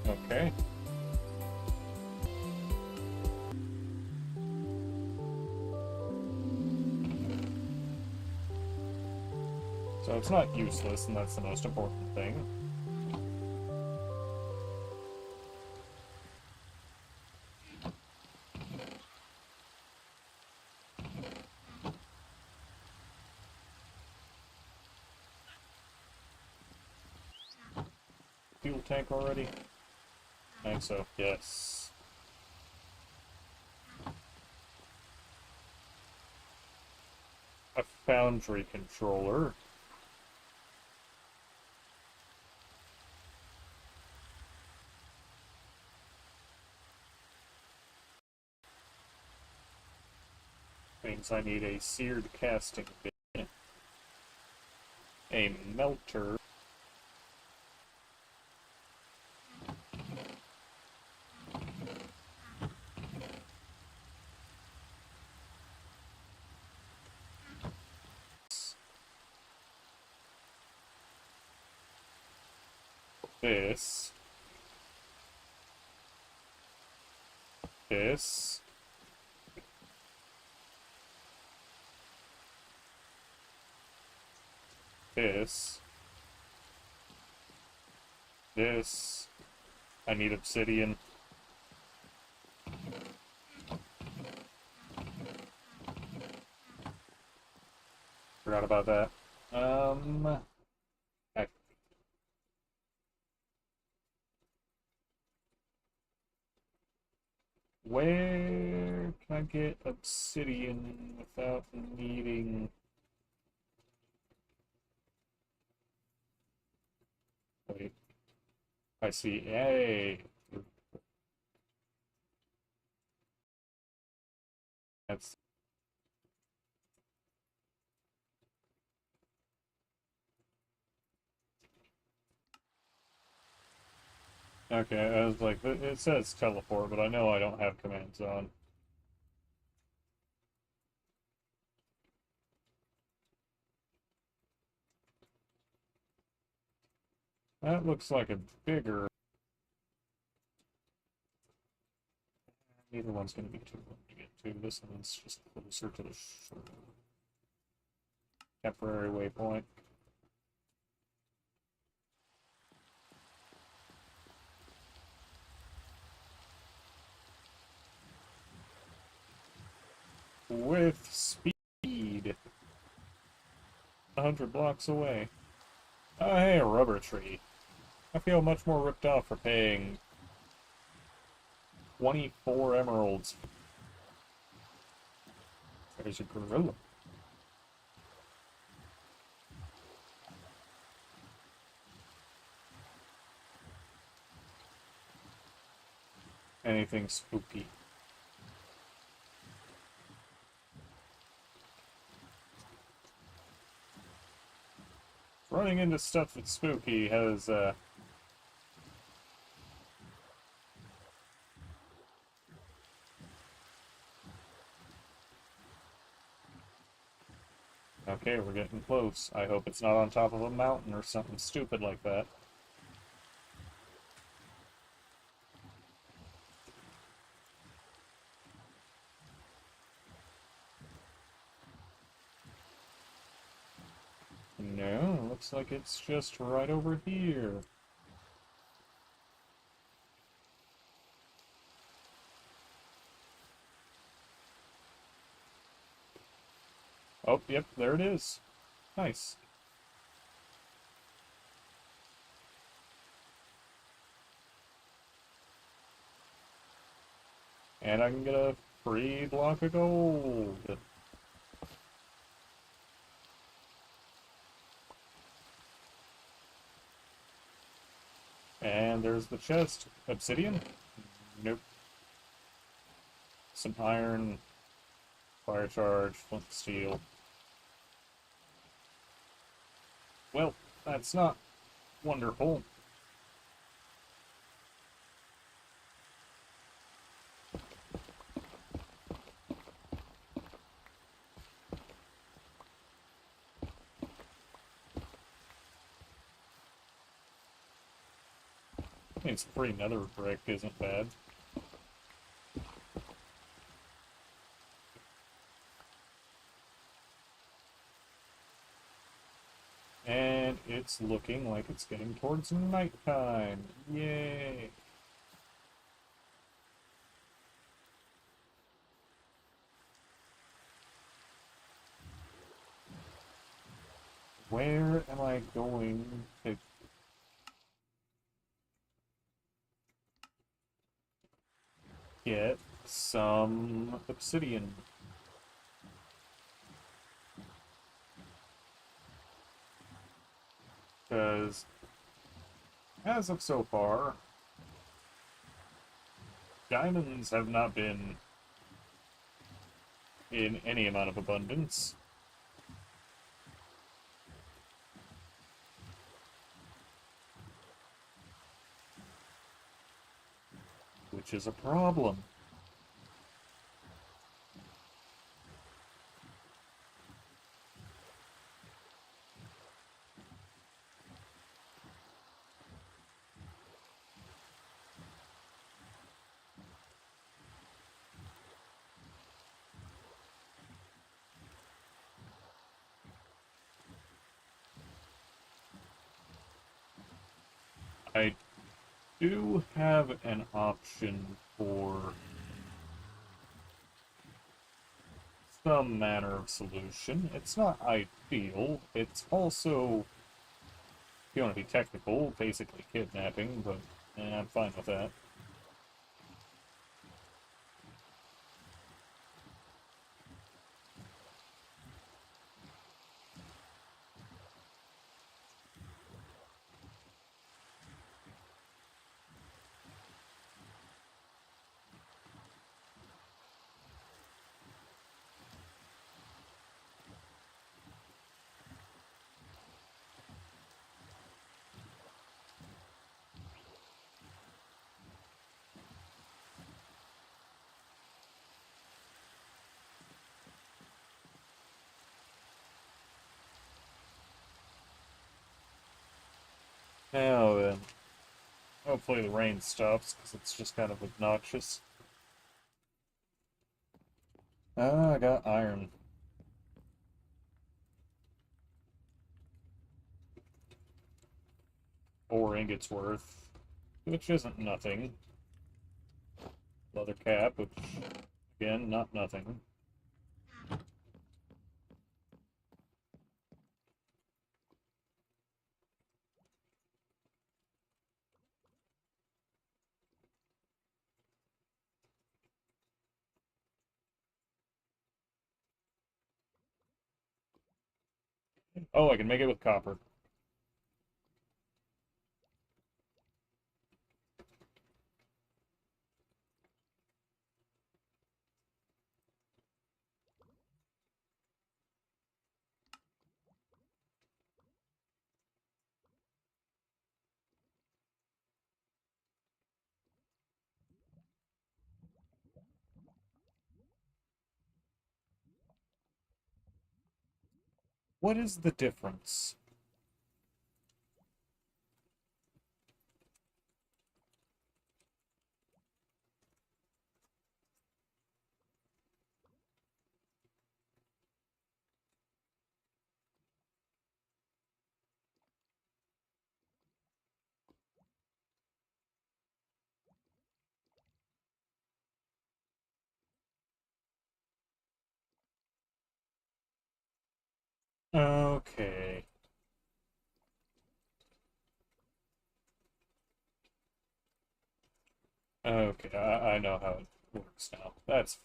Okay. So it's not useless, and that's the most important thing. Fuel tank already? I think so, yes. A foundry controller. Means I need a seared casting bin. A melter. This. This. this. This. I need obsidian. Forgot about that. I- where can I get obsidian without needing... Wait. I see. Hey! That's... Okay, I was like, it says teleport, but I know I don't have commands on. That looks like a bigger... Neither one's going to be too hard to get to. This one's just closer to the shore. Temporary waypoint. With speed. 100 blocks away. Oh, hey, a rubber tree. I feel much more ripped off for paying 24 emeralds. There's a gorilla. Anything spooky. Running into stuff that's spooky has, Okay, we're getting close. I hope it's not on top of a mountain or something stupid like that. No, looks like it's just right over here. Oh, yep, there it is. Nice. And I can get a free block of gold. And there's the chest. Obsidian? Nope. Some iron, fire charge, flint steel. Well, that's not wonderful. I mean, it's free nether brick isn't bad. And it's looking like it's getting towards nighttime. Yay! Where am I going to get some obsidian? Because as of so far, diamonds have not been in any amount of abundance. Which is a problem. I do have an option for some manner of solution. It's not ideal. It's also, if you want to be technical, basically kidnapping, but I'm fine with that. Now then, hopefully the rain stops, because it's just kind of obnoxious. Ah, I got iron. 4 ingots worth, which isn't nothing. Leather cap, which, again, not nothing. Oh, I can make it with copper. What is the difference? Okay. Okay, I know how it works now. That's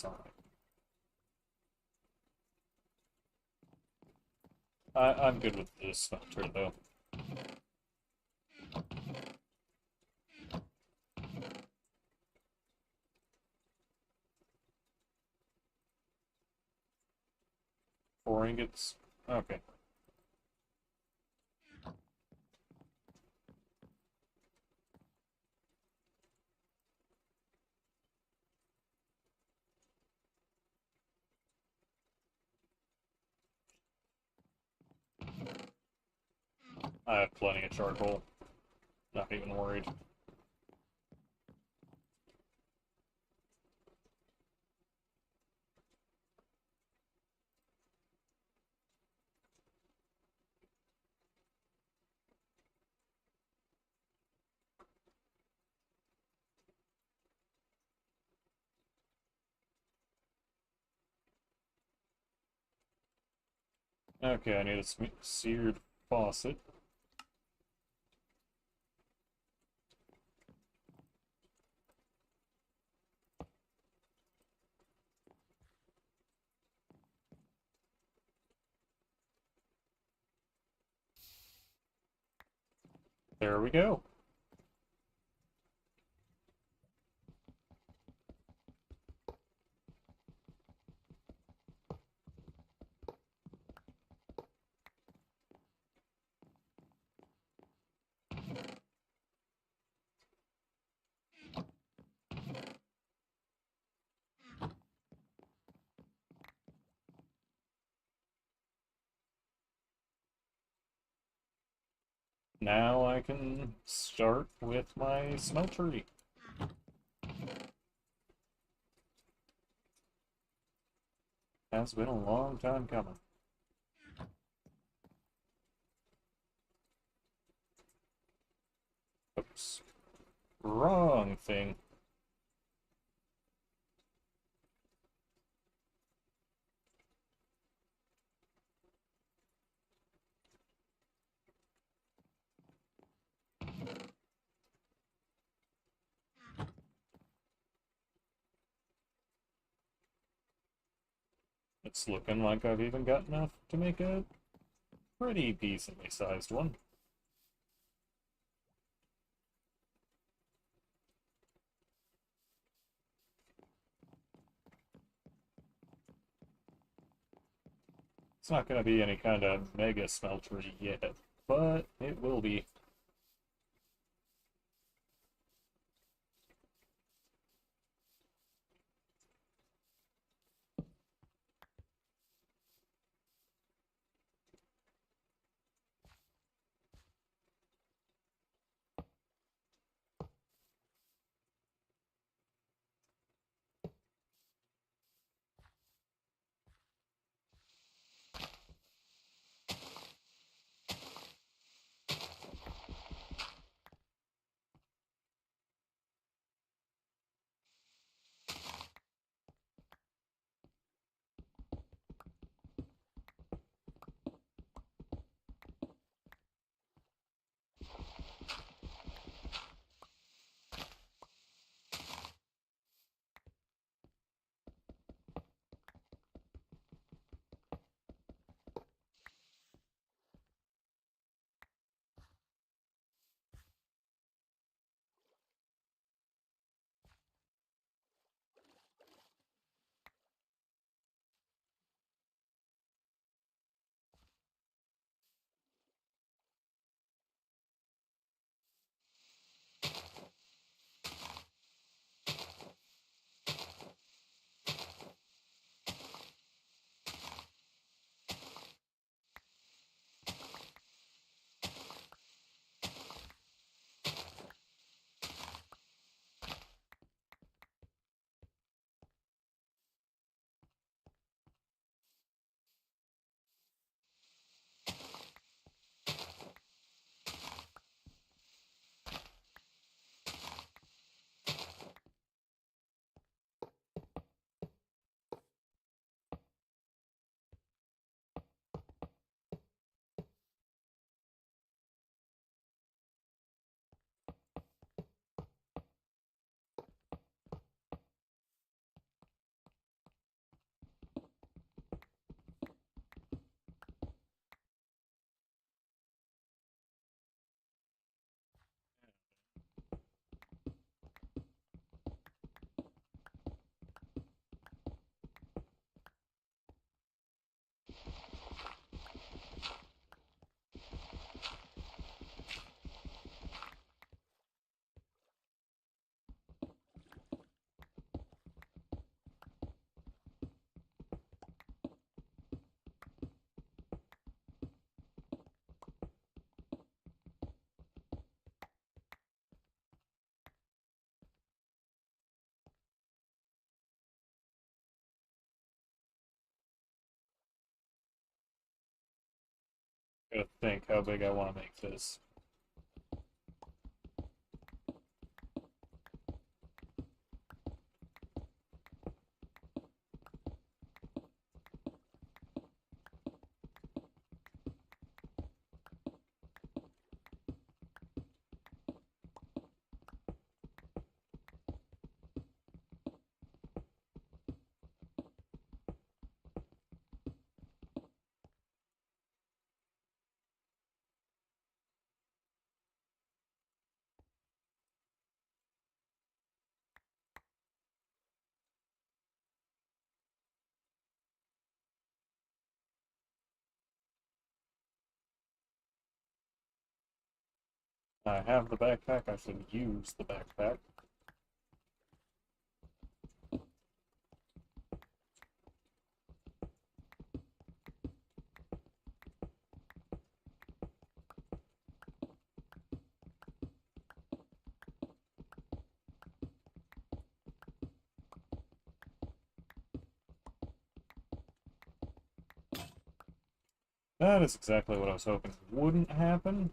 alright. I'm good with this smelter, though. 4 ingots? Okay. I have plenty of charcoal. Not even worried. Okay, I need a seared faucet. There we go. Now I can start with my smeltery. Has been a long time coming. Oops. Wrong thing. It's looking like I've even got enough to make a pretty decently sized one. It's not going to be any kind of mega smelter yet, but it will be. Gotta think how big I want to make this. I have the backpack, I should use the backpack. That is exactly what I was hoping wouldn't happen.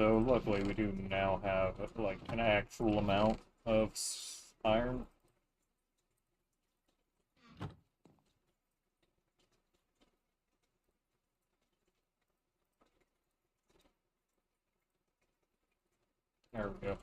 Though luckily we do now have like an actual amount of iron. There we go.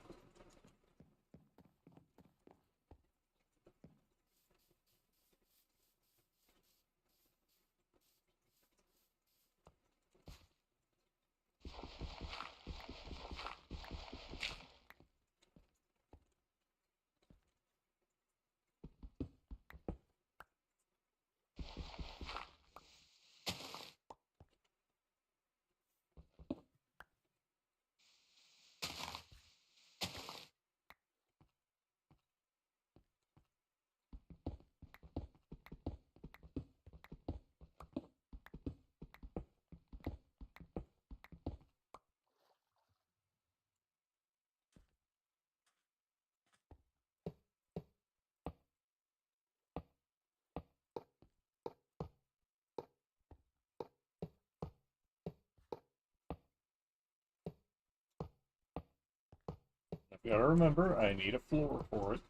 I've got to remember I need a floor for it.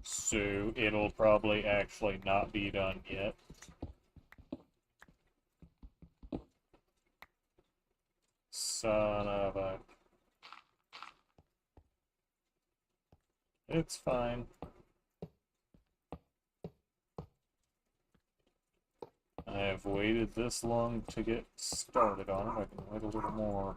So it'll probably actually not be done yet. Son of a... It's fine. I have waited this long to get started on it. I can wait a little more.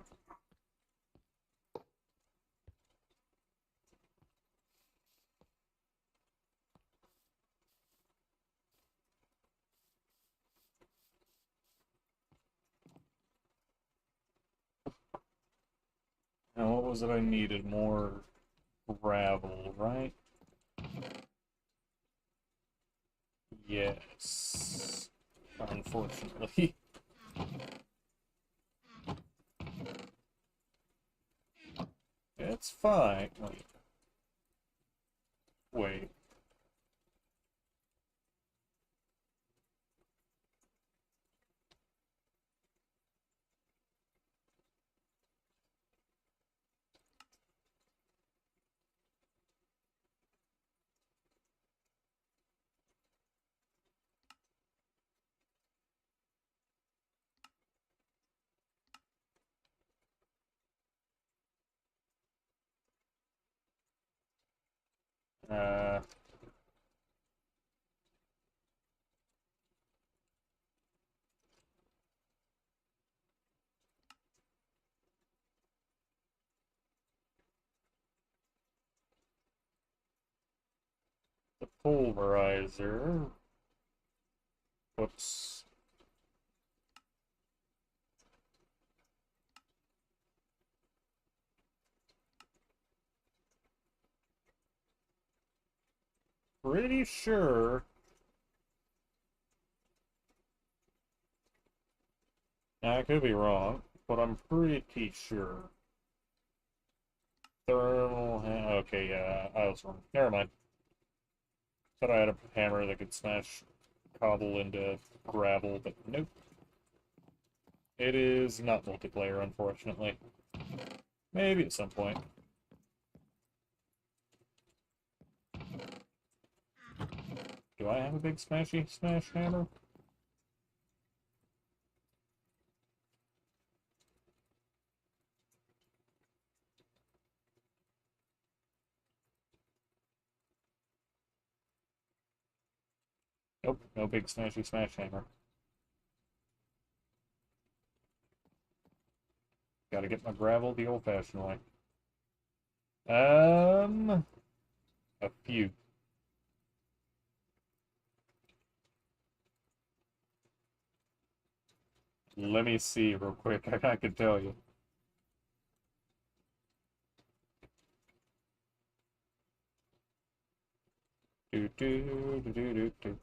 Now, what was it I needed? More gravel, right? Yes. Unfortunately. It's fine. Wait. Wait. Uh... The pulverizer. Whoops. Pretty sure. Now, I could be wrong, but I'm pretty sure. Thermal. Okay, yeah, I was wrong. Never mind. Thought I had a hammer that could smash cobble into gravel, but nope. It is not multiplayer, unfortunately. Maybe at some point. Do I have a big smashy smash hammer? Nope, no big smashy smash hammer. Gotta get my gravel the old-fashioned way. A few. Let me see real quick. I can tell you. Do do do do do do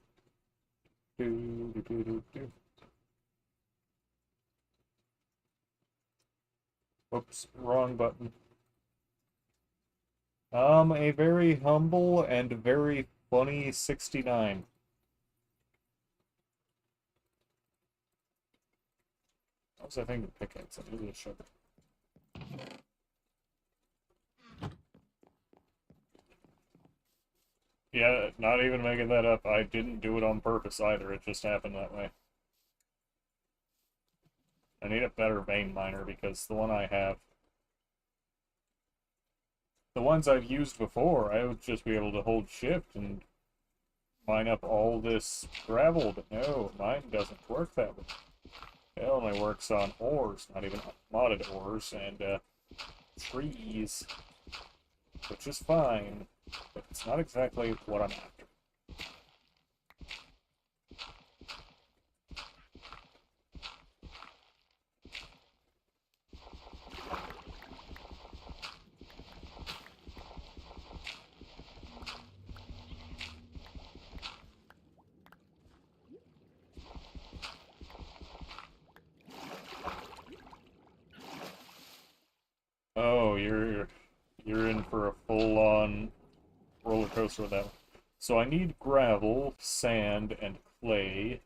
do do do do do. Whoops, wrong button. A very humble and very funny 69. What was I thinking? Pickaxe. I needed a shovel. Yeah, not even making that up. I didn't do it on purpose either. It just happened that way. I need a better vein miner because the one I have, the ones I've used before, I would just be able to hold shift and mine up all this gravel, but no, mine doesn't work that way. It only works on ores, not even modded ores, and trees, which is fine, but it's not exactly what I'm after. Oh, you're in for a full-on roller coaster with that one. So I need gravel, sand, and clay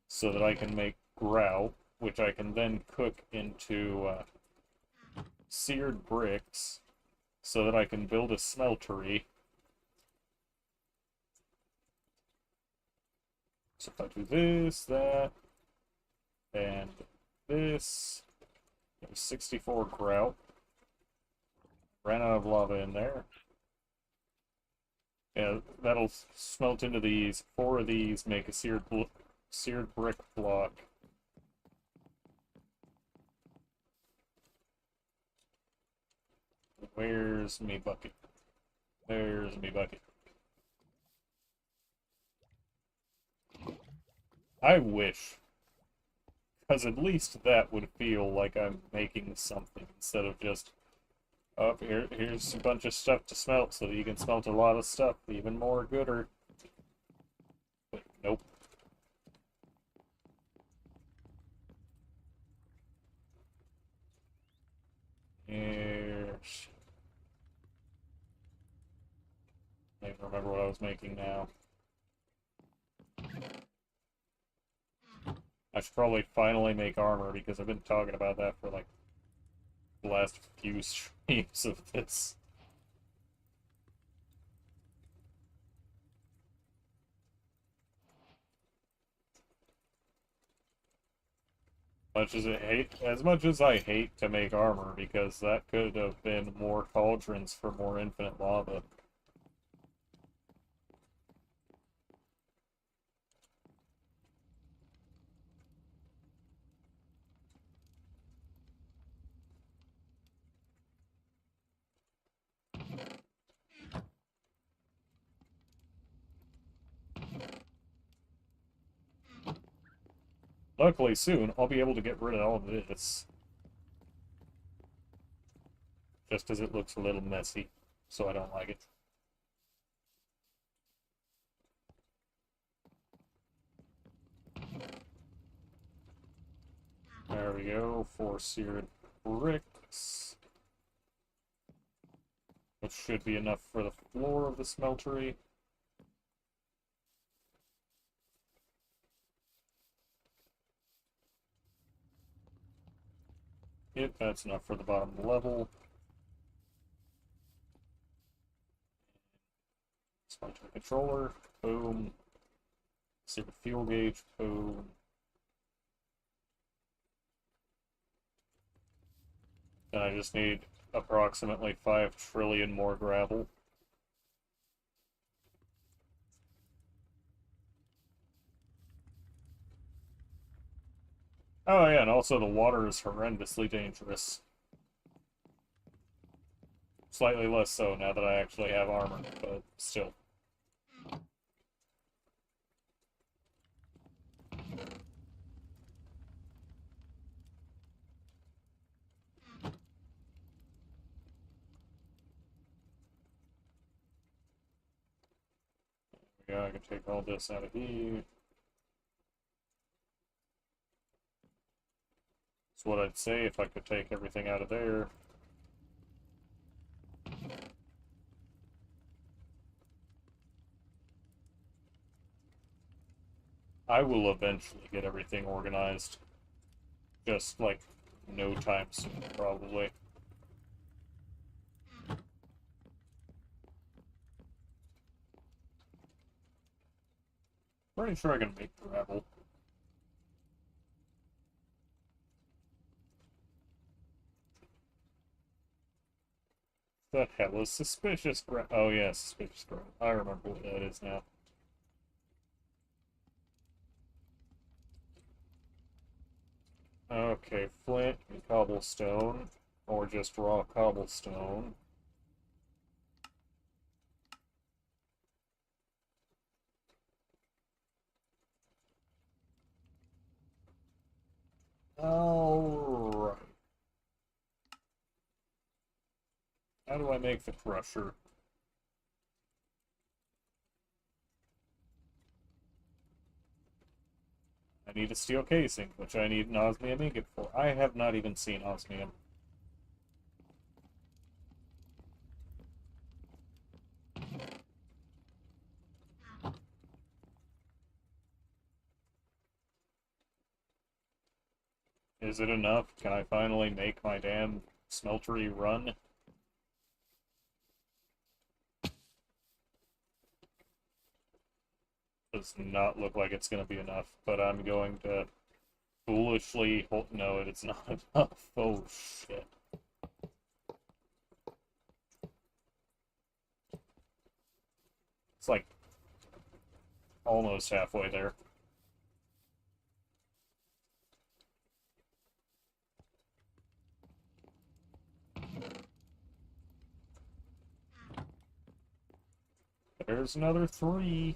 so that I can make grout, which I can then cook into seared bricks so that I can build a smeltery. So if I do this, that, and this, there's 64 grout. Ran out of lava in there. Yeah, that'll smelt into these. 4 of these make a seared brick block. Where's me bucket? There's me bucket. I wish, because at least that would feel like I'm making something instead of just, oh, here's a bunch of stuff to smelt so that you can smelt a lot of stuff, even more gooder. But nope. Here's... I don't remember what I was making now. I should probably finally make armor because I've been talking about that for like the last few streams of this. As much as I hate to make armor because that could have been more cauldrons for more infinite lava. Luckily soon I'll be able to get rid of all of this. Just as it looks a little messy, so I don't like it. There we go, 4 seared bricks. Which should be enough for the floor of the smeltery. Yep, that's enough for the bottom level. Smeltery controller, boom. Secret fuel gauge, boom. And I just need approximately 5 trillion more gravel. Oh yeah, and also the water is horrendously dangerous. Slightly less so now that I actually have armor, but still. Yeah, I can take all this out of here. That's what I'd say if I could take everything out of there. I will eventually get everything organized. Just, like, no time soon, probably. Pretty sure I can make gravel. The hell is suspicious gravel? Oh yeah, suspicious gravel. I remember what that is now. Okay, flint and cobblestone, or just raw cobblestone. Alright. How do I make the crusher? I need a steel casing, which I need an osmium ingot for. I have not even seen osmium. Is it enough? Can I finally make my damn smeltery run? Does not look like it's going to be enough, but I'm going to foolishly hold... No, it's not enough. Oh, shit. It's like almost halfway there. There's another 3.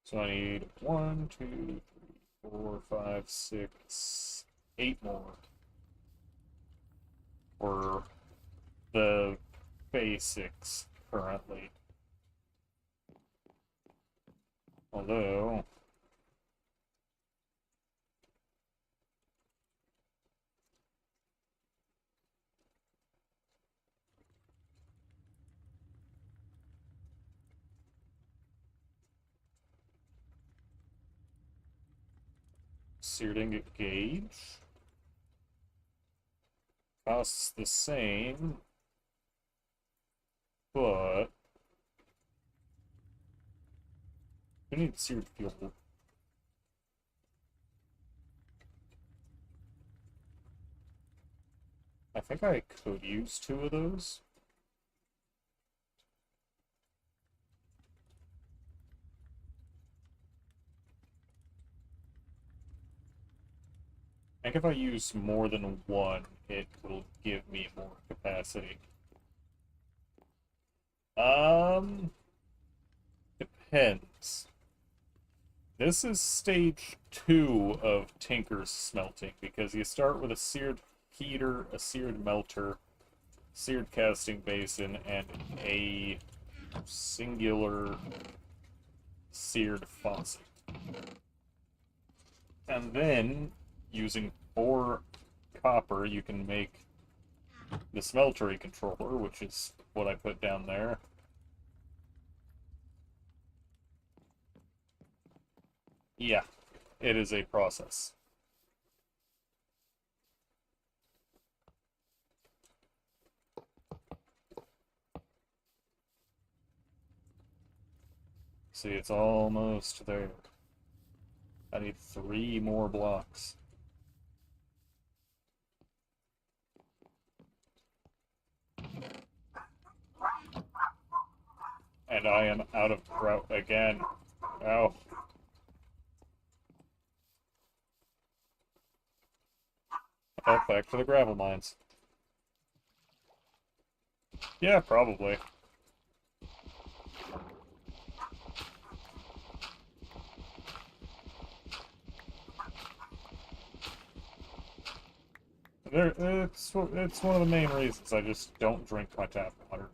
So I need 1, 2, 3, 4, 5, 6, 8 more. For the basics currently. Although... Seared ingot gauge costs the same, but we need seared fuel. I think I could use 2 of those. I think if I use more than 1, it will give me more capacity. Depends. This is stage 2 of Tinker's smelting, because you start with a seared heater, a seared melter, seared casting basin, and a singular seared faucet. And then, using 4 copper, you can make the smeltery controller, which is what I put down there. Yeah, it is a process. See, it's almost there. I need 3 more blocks. And I am out of grout again. Oh. Oh, back to the gravel mines. Yeah, probably. It's one of the main reasons I just don't drink my tap water.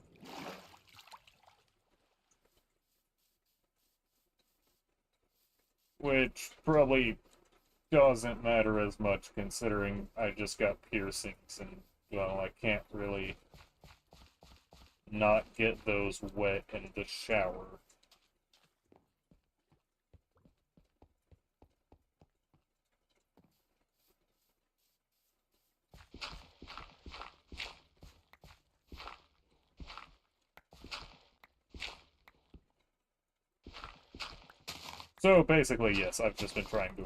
Which probably doesn't matter as much considering I just got piercings and, well, I can't really not get those wet in the shower. So basically, yes, I've just been trying to.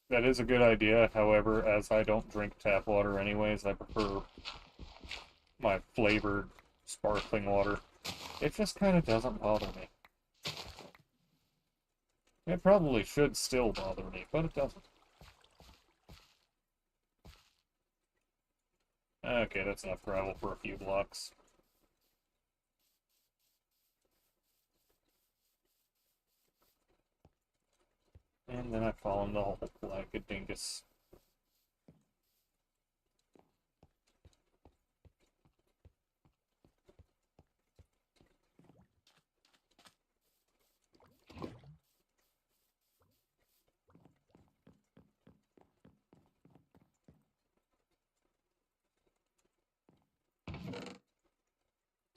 That is a good idea, however, as I don't drink tap water anyways, I prefer my flavored sparkling water. It just kind of doesn't bother me. It probably should still bother me, but it doesn't. Okay, that's enough gravel for a few blocks. And then I fall in the hole like a dingus.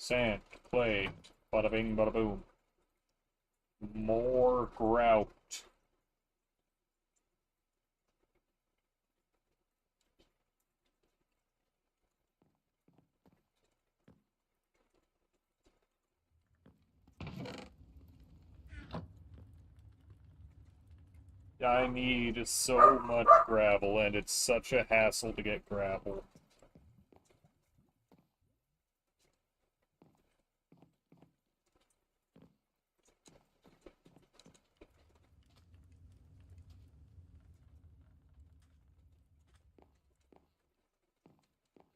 Sand, clay, bada bing, bada boom. More grout. I need so much gravel, and it's such a hassle to get gravel.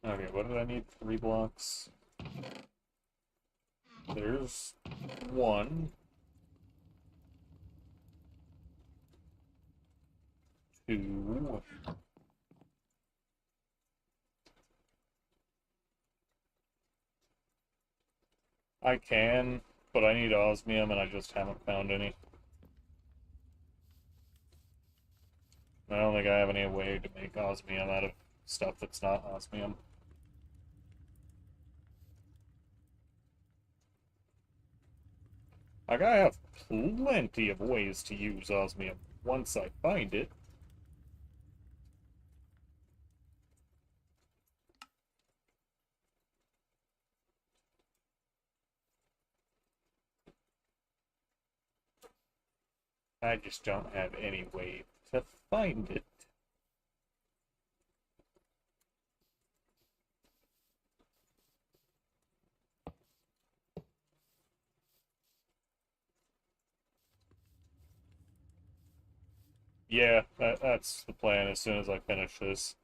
Okay, what did I need? 3 blocks. There's 1, 2. I can, but I need osmium, and I just haven't found any. I don't think I have any way to make osmium out of stuff that's not osmium. Like, I have plenty of ways to use osmium once I find it. I just don't have any way to find it. Yeah, that's the plan as soon as I finish this.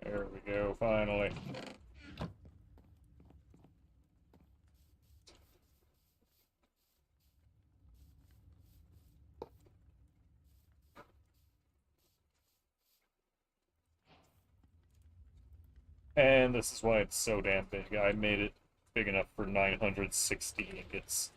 There we go, finally. And this is why it's so damn big. I made it big enough for 960 ingots.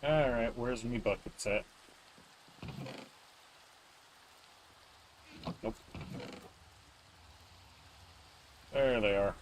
Alright, where's me buckets at? Nope. There they are.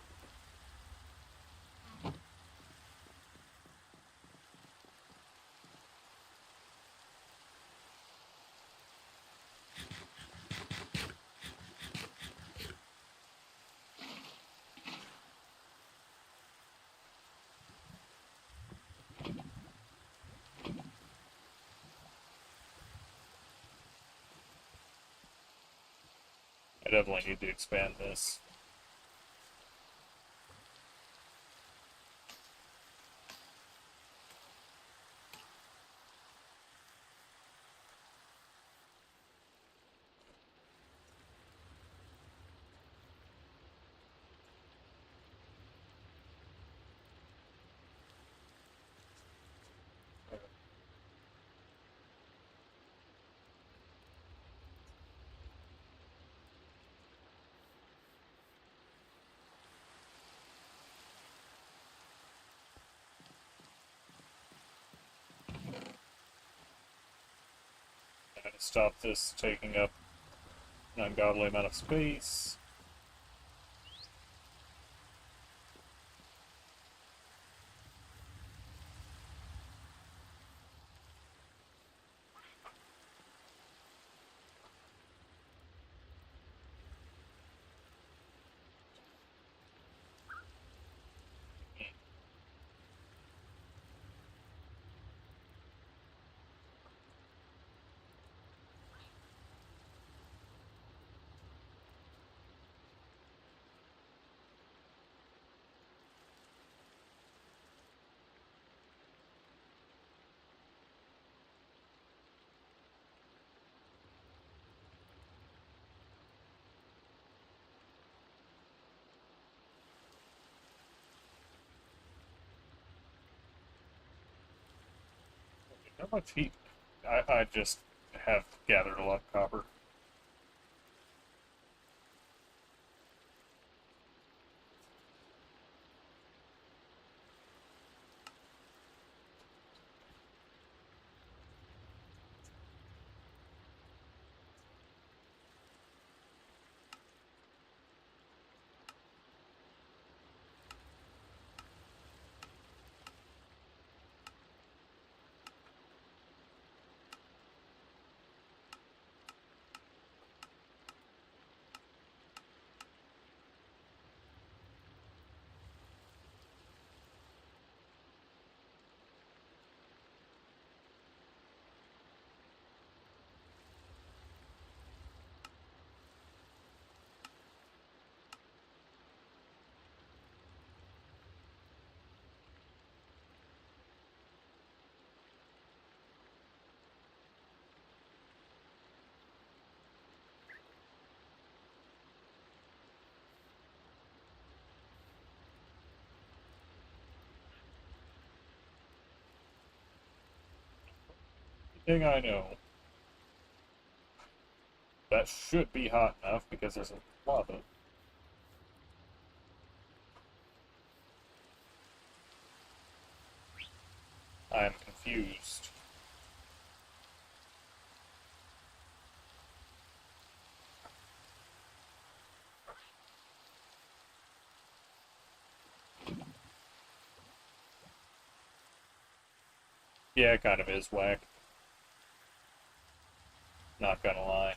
I definitely need to expand this. And stop this taking up an ungodly amount of space. How much heat? I just have gathered a lot of copper. Thing I know. That should be hot enough because there's a lava. I'm confused. Yeah, it kind of is whack. Not gonna lie.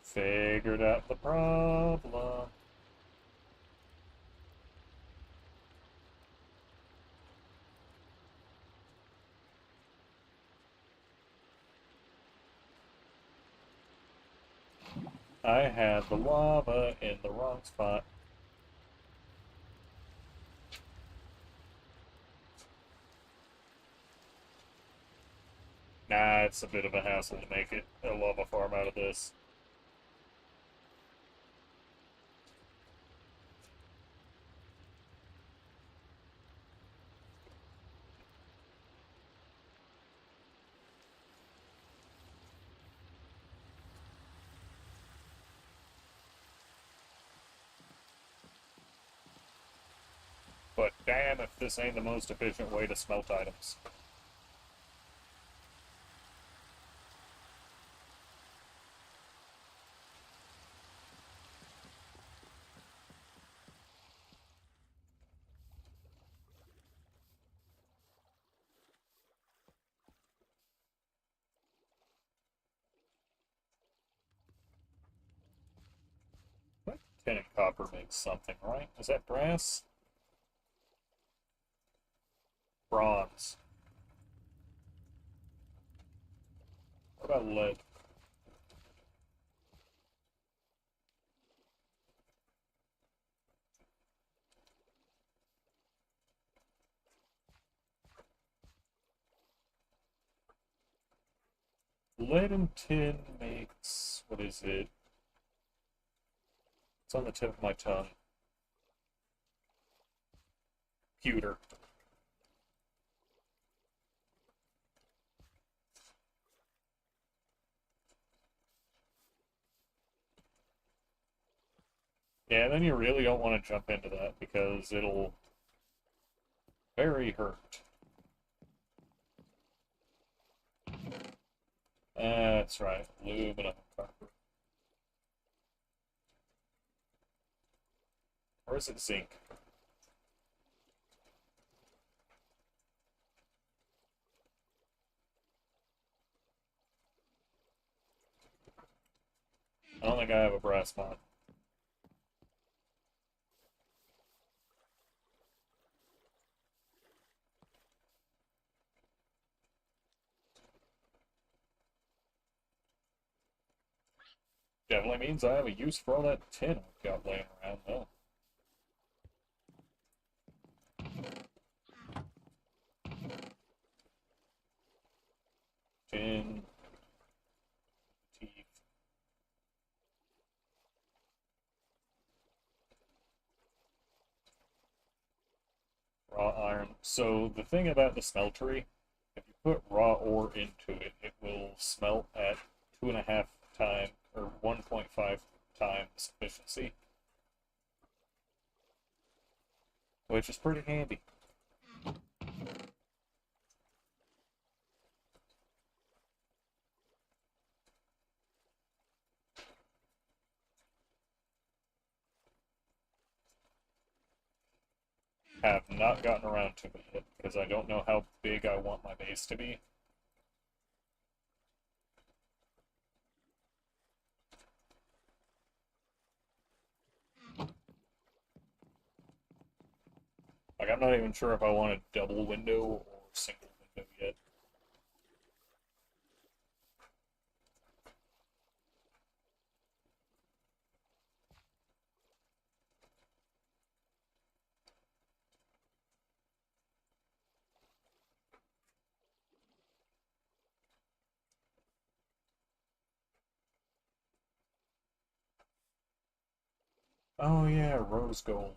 Figured out the problem. I had the lava in the wrong spot. Nah, it's a bit of a hassle to make it a lava farm out of this. damn if this ain't the most efficient way to smelt items. Tin and copper makes something, right? Is that brass? Bronze. What about lead? Lead and tin makes... what is it? It's on the tip of my tongue. Pewter. Yeah, then you really don't want to jump into that because it'll very hurt. That's right, aluminum copper. Or is it zinc? I don't think I have a brass mod. Definitely means I have a use for all that tin I've got laying around, though. Tin, teeth. Raw iron. So the thing about the smeltery, if you put raw ore into it, it will smelt at 2.5 times or 1.5 times efficiency, which is pretty handy. Have not gotten around to it yet because I don't know how big I want my base to be. Like, I'm not even sure if I want a double window or single window yet. Oh yeah, rose gold.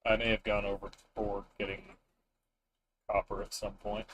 I may have gone overboard getting copper at some point.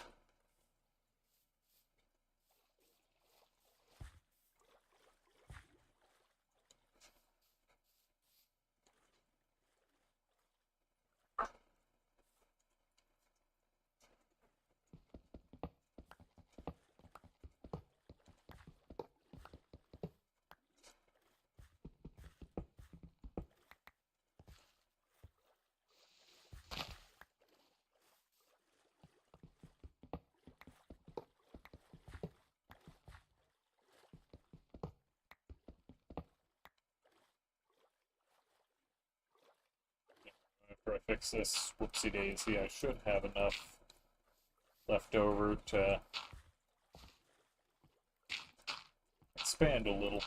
After I fix this whoopsie daisy, I should have enough left over to expand a little.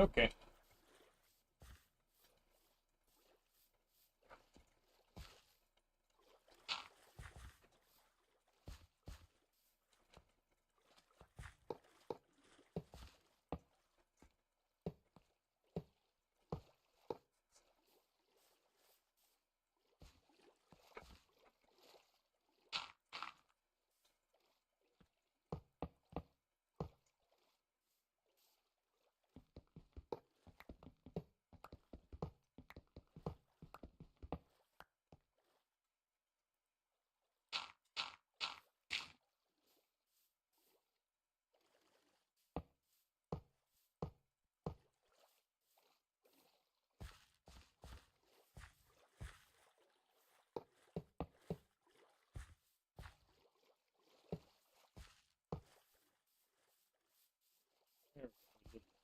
Okay.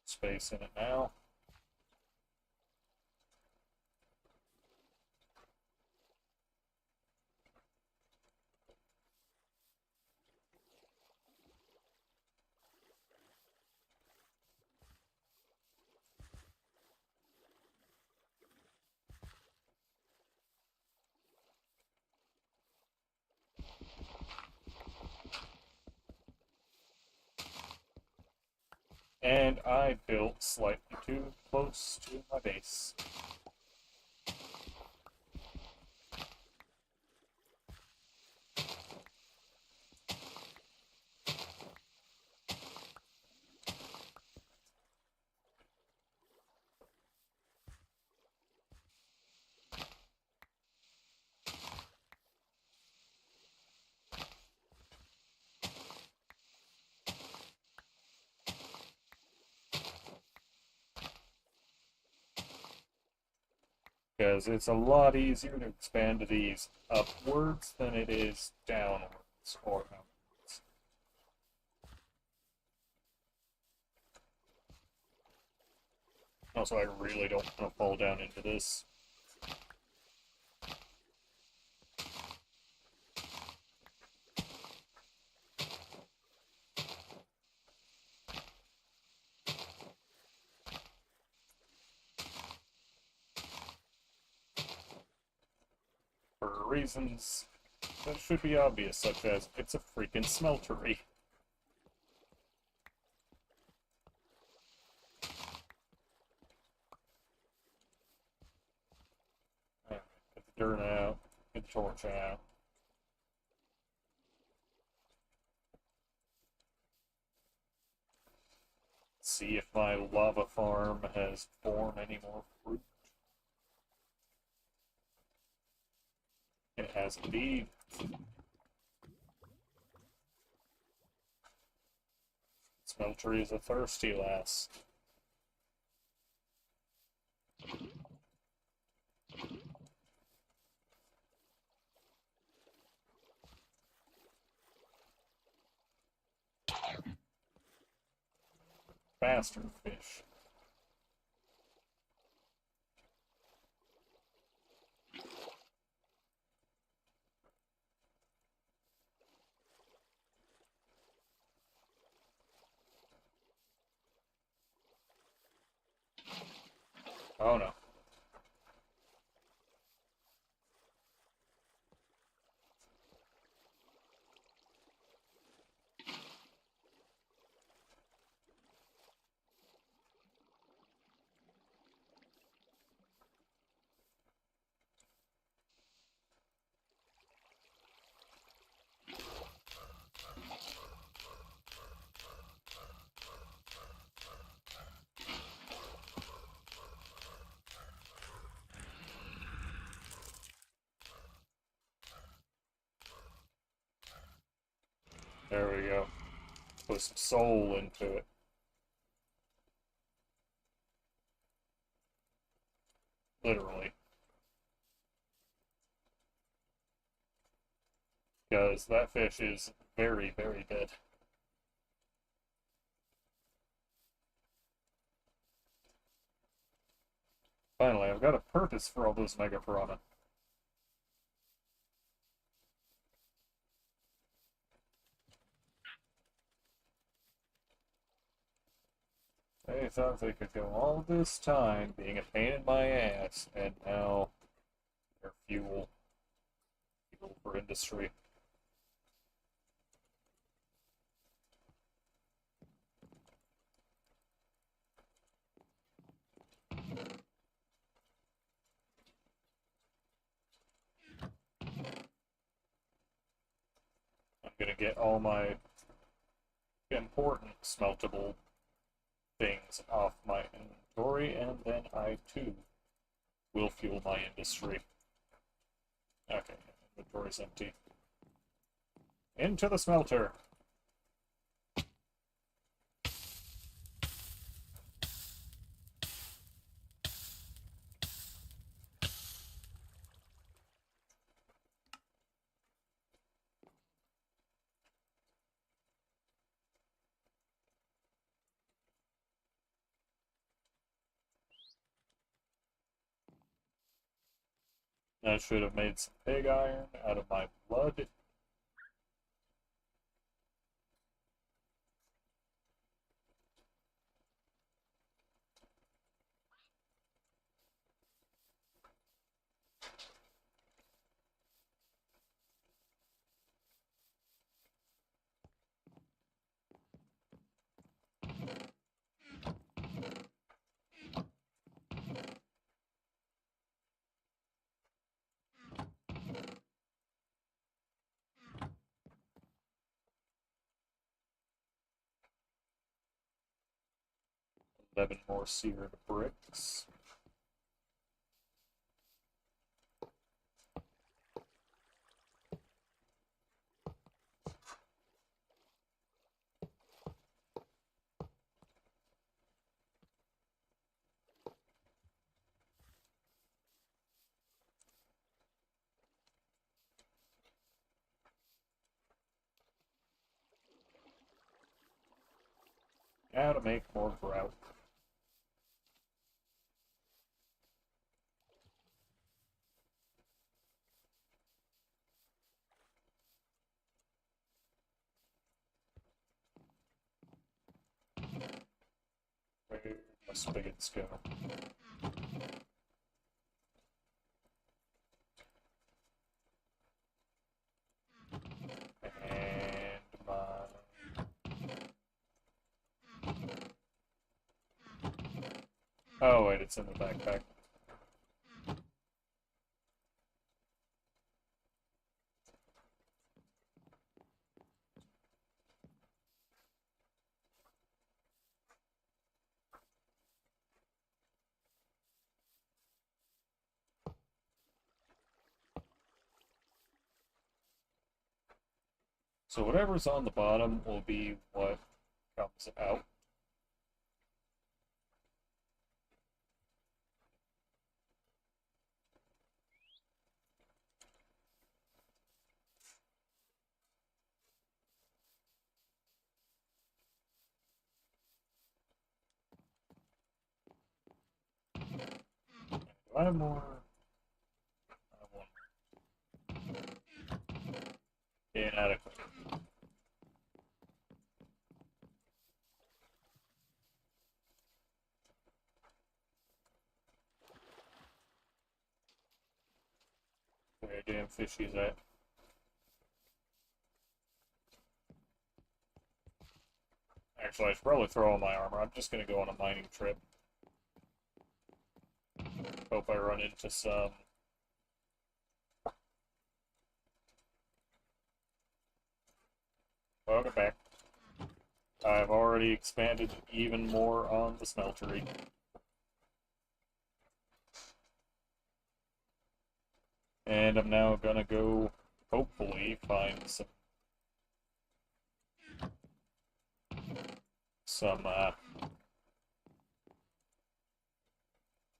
Space in it now. And I built slightly too close to my base. Because it's a lot easier to expand these upwards than it is downwards or outwards. Also, I really don't want to fall down into this. For reasons that should be obvious, such as it's a freaking smeltery. Alright, get the dirt out, get the torch out. See if my lava farm has borne any more fruit. It has indeed. Smeltery is a thirsty lass. Bastard fish. Oh no. There we go. Put some soul into it. Literally. Because that fish is very, very dead. Finally, I've got a purpose for all those mega piranha. They thought they could go all this time being a pain in my ass, and now they're fuel for industry. I'm gonna get all my important smeltable things off my inventory, and then I too will fuel my industry. Okay, inventory's empty. Into the smelter! 'I should have made some pig iron out of my blood. Eleven more seared bricks. Now to make more grout. Where my spigots go? And my... Oh wait, it's in the backpack. So whatever's on the bottom will be what comes out. Do I have more? I have one. Inadequate. Where damn fishy's at? Actually, I should probably throw all my armor. I'm just gonna go on a mining trip. Hope I run into some... Welcome back. I've already expanded even more on the smeltery. And I'm now gonna go, hopefully, find some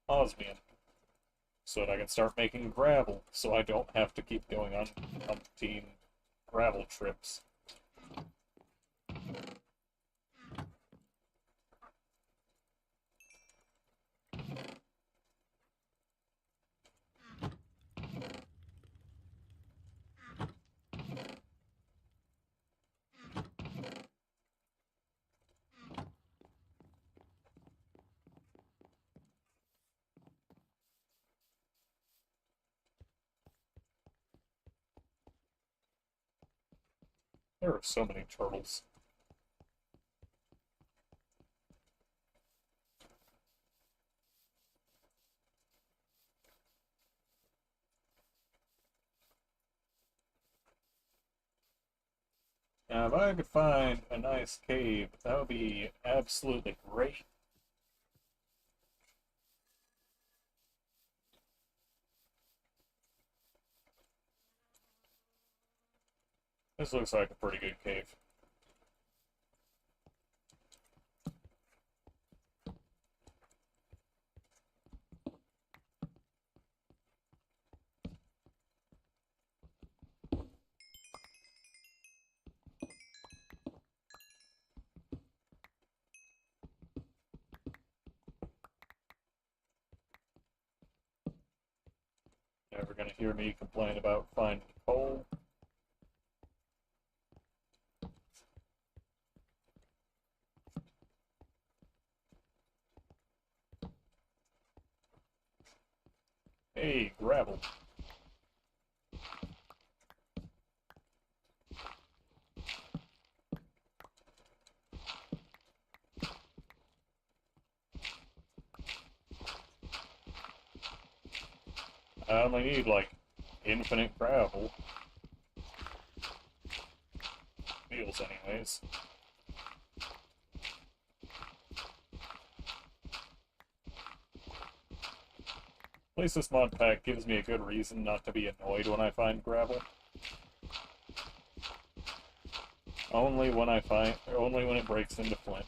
osmium, so that I can start making gravel, so I don't have to keep going on umpteen gravel trips. There are so many turtles. Now, if I could find a nice cave, that would be absolutely great. This looks like a pretty good cave. Never gonna hear me complain about finding coal. Hey, gravel. I only need, like, infinite gravel. Feels anyways. At least this mod pack gives me a good reason not to be annoyed when I find gravel. Only when it breaks into flint.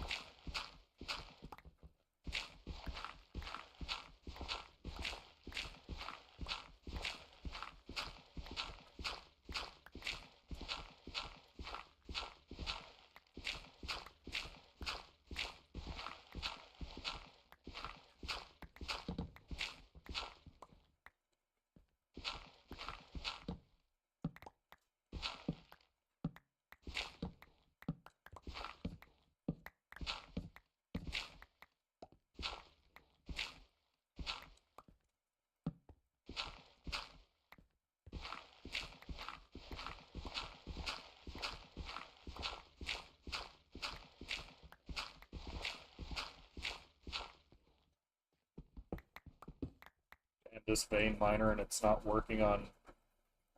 And this vein miner and it's not working on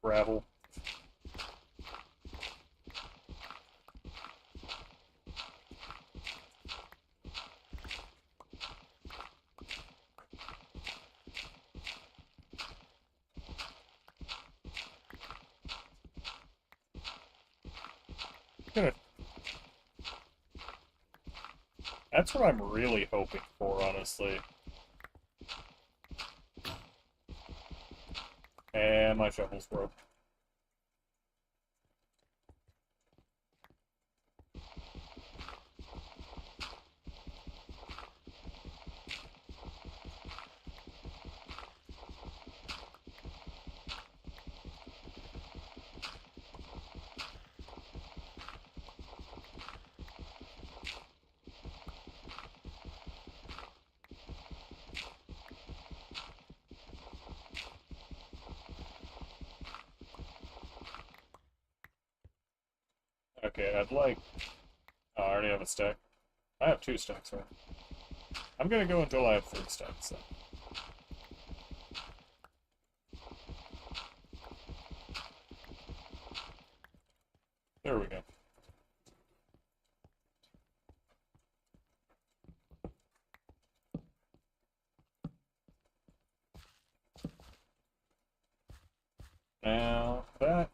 gravel. Good. That's what I'm really hoping for, honestly. And my shovel's broke. Okay, I'd like... Oh, I already have a stack. I have 2 stacks, right? I'm gonna go until I have 3 stacks, then. There we go. Now, that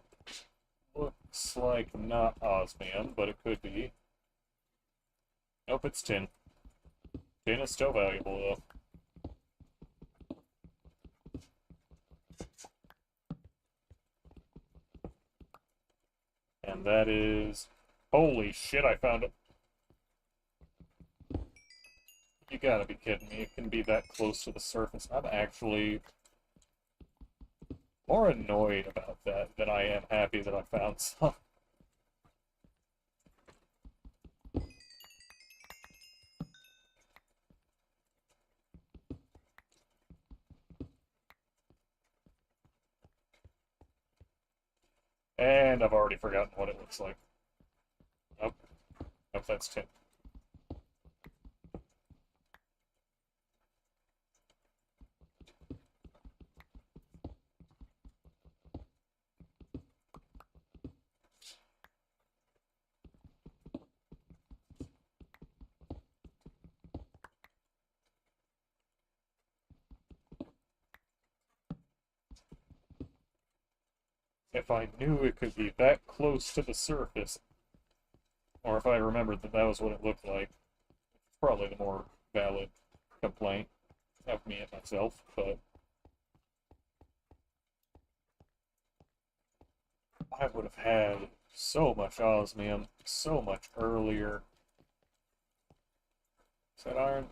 looks like not osmium, but it could be. Nope, it's tin. Tin is still valuable, though. And that is... Holy shit, I found it. You gotta be kidding me. It can be that close to the surface. I'm actually more annoyed about that than I am happy that I found some. And I've already forgotten what it looks like. if that's 10. If I knew it could be that close to the surface, or if I remembered that that was what it looked like, probably the more valid complaint of me and myself, but I would have had so much osmium so much earlier. Is that iron?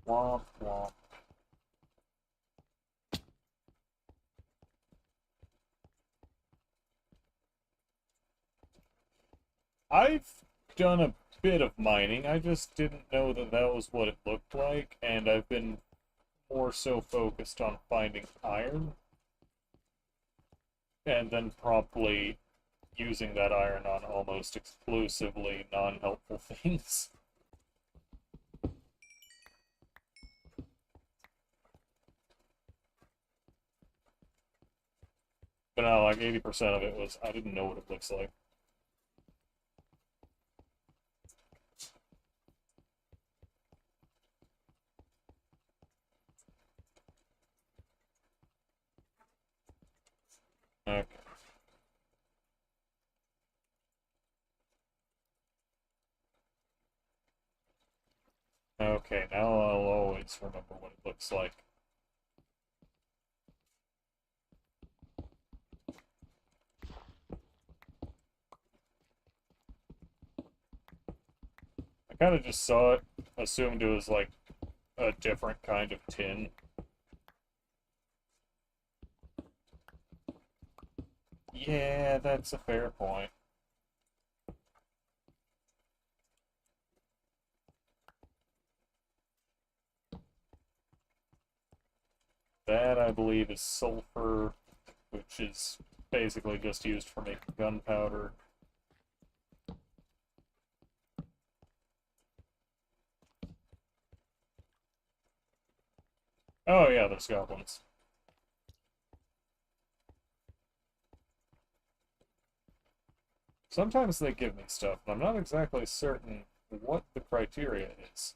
Womp womp. I've done a bit of mining. I just didn't know that that was what it looked like, and I've been more so focused on finding iron, and then promptly using that iron on almost exclusively non-helpful things. But no, like 80% of it was I didn't know what it looks like. Okay. Okay, now I'll always remember what it looks like. I kind of just saw it, assumed it was like a different kind of tin. Yeah, that's a fair point. That, I believe, is sulfur, which is basically just used for making gunpowder. Oh yeah, there's goblins. Sometimes they give me stuff, and I'm not exactly certain what the criteria is.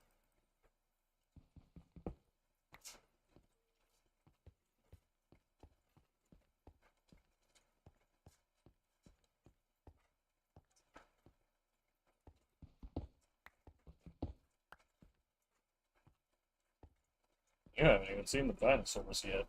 You haven't even seen the dinosaurs yet.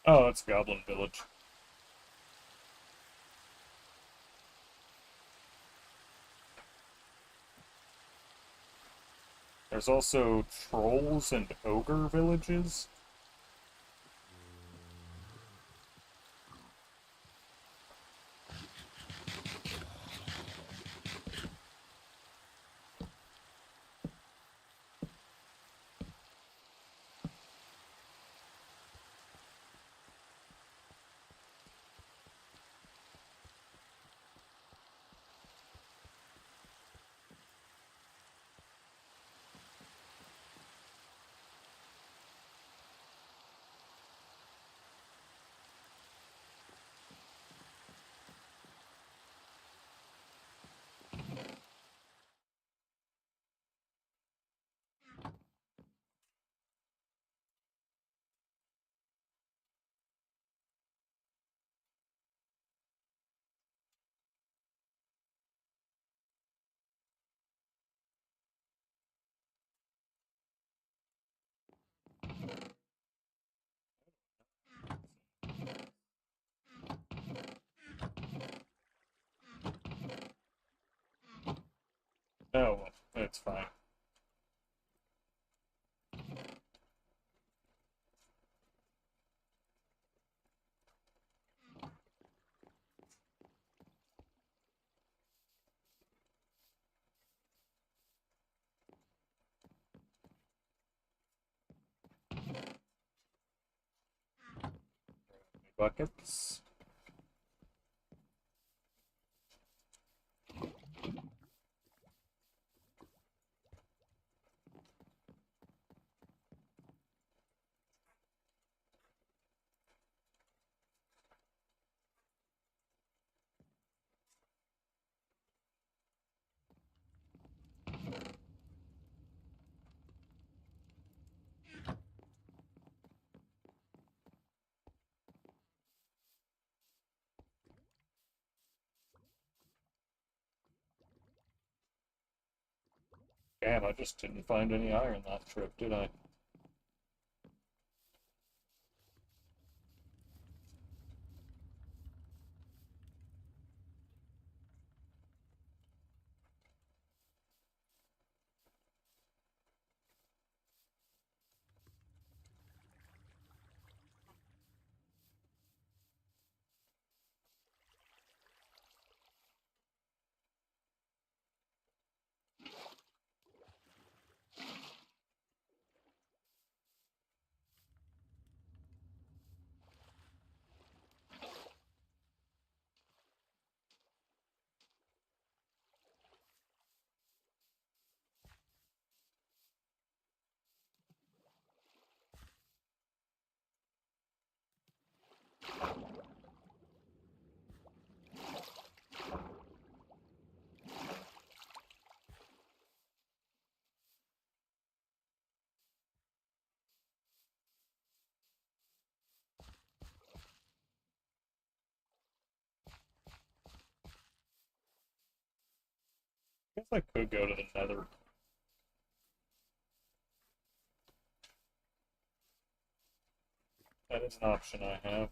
Oh, it's Goblin Village. There's also trolls and ogre villages. No, it's fine. Buckets. Damn, I just didn't find any iron that trip, did I? Guess I could go to the Nether. That is an option I have.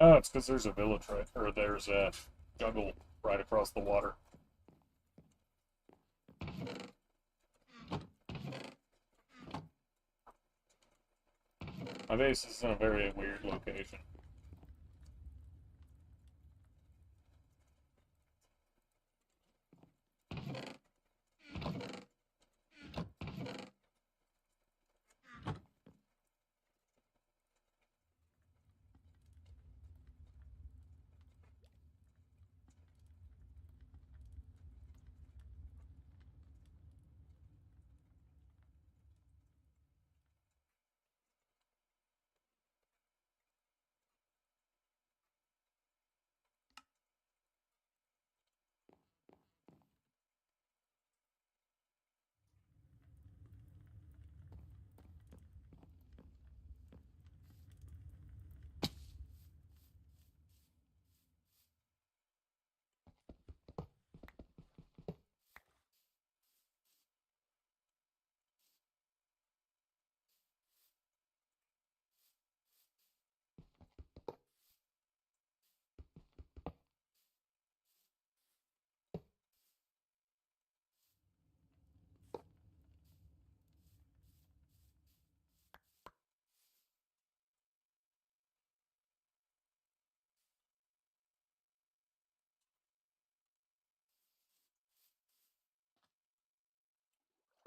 Oh, it's because there's a village right, or there's a jungle right across the water. My base is in a very weird location.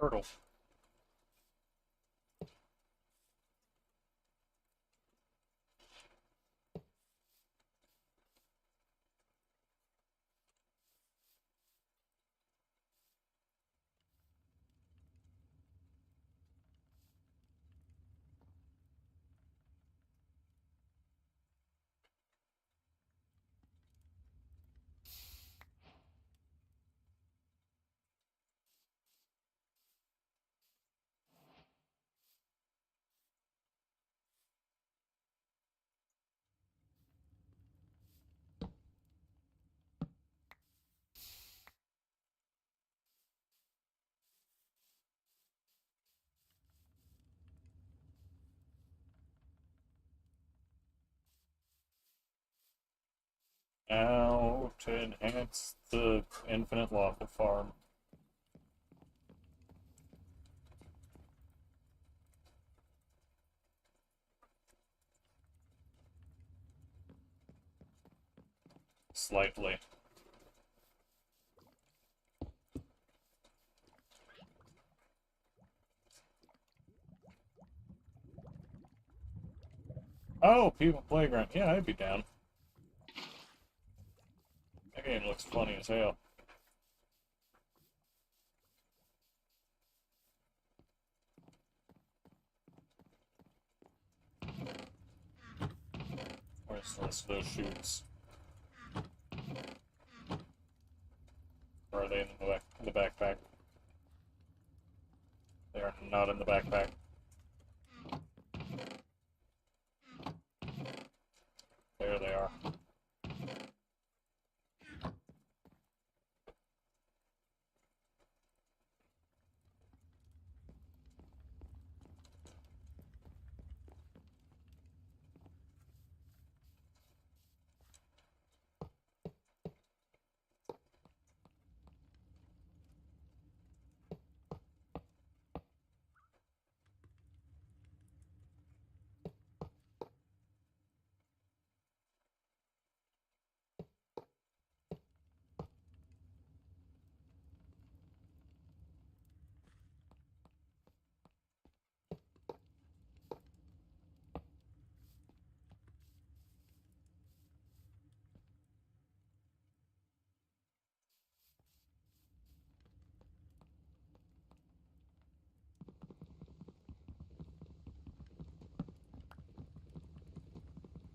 Turtle. Now to enhance the infinite lava farm. Slightly. Oh, People Playground. Yeah, I'd be down. That game looks funny as hell. Where's the rest of those shoots? Or are they in the backpack? They are not in the backpack. There they are.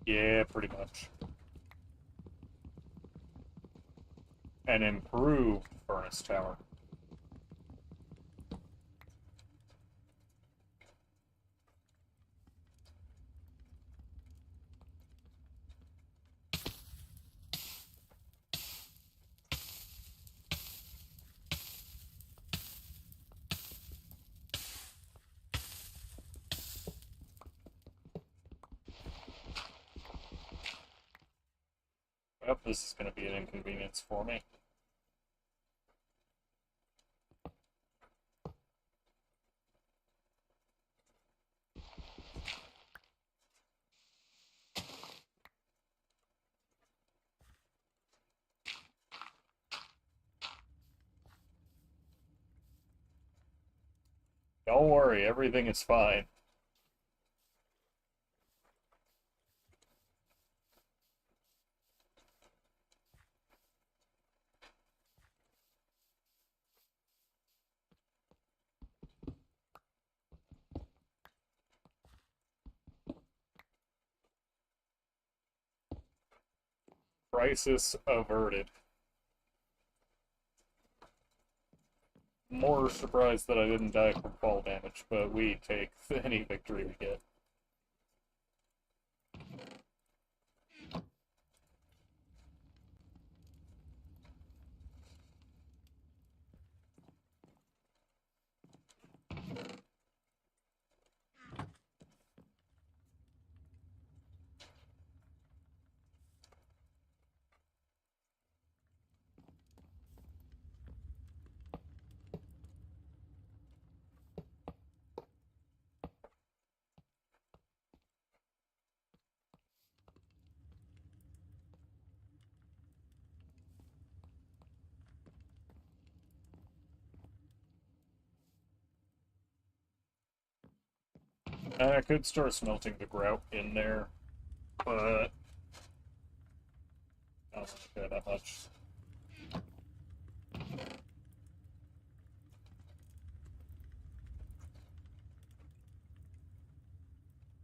Yeah, pretty much. An improved furnace tower. Well, this is going to be an inconvenience for me. Don't worry, everything is fine. Crisis averted. More surprised that I didn't die from fall damage, but we take any victory we get. I could start smelting the grout in there, but I don't really care that much.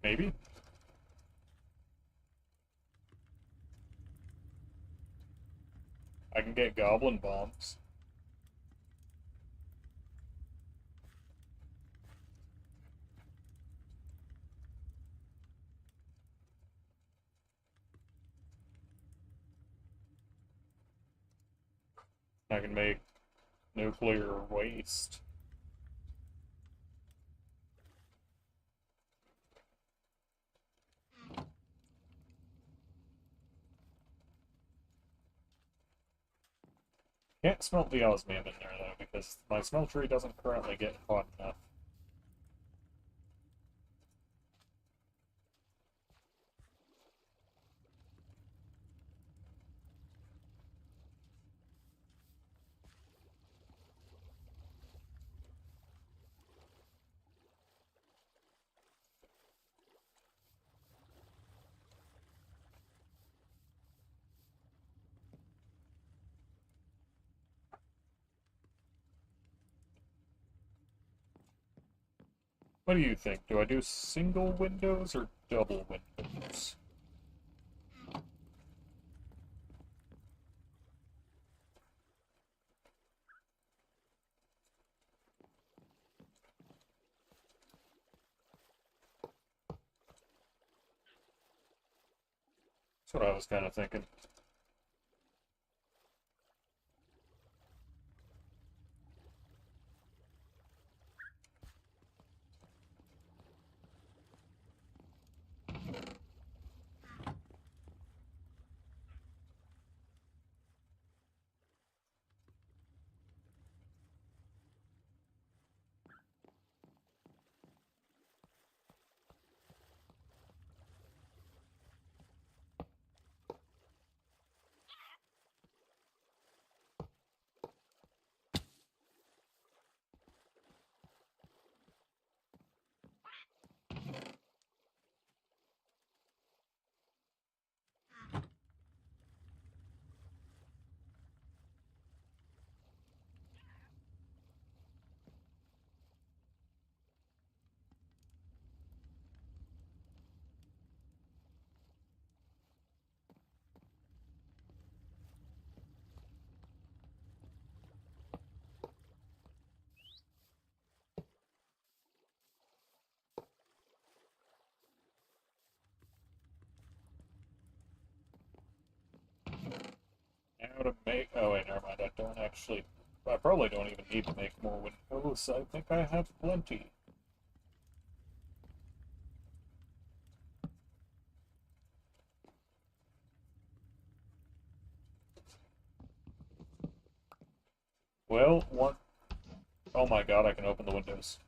Maybe? I can get goblin bombs. I can make nuclear waste. Can't smelt the osmium in there though, because my smeltery doesn't currently get hot enough. What do you think? Do I do single windows or double windows? That's what I was kind of thinking. Now to make... Oh wait, never mind. I don't actually... I probably don't even need to make more windows. I think I have plenty. Well, one... Oh my god, I can open the windows.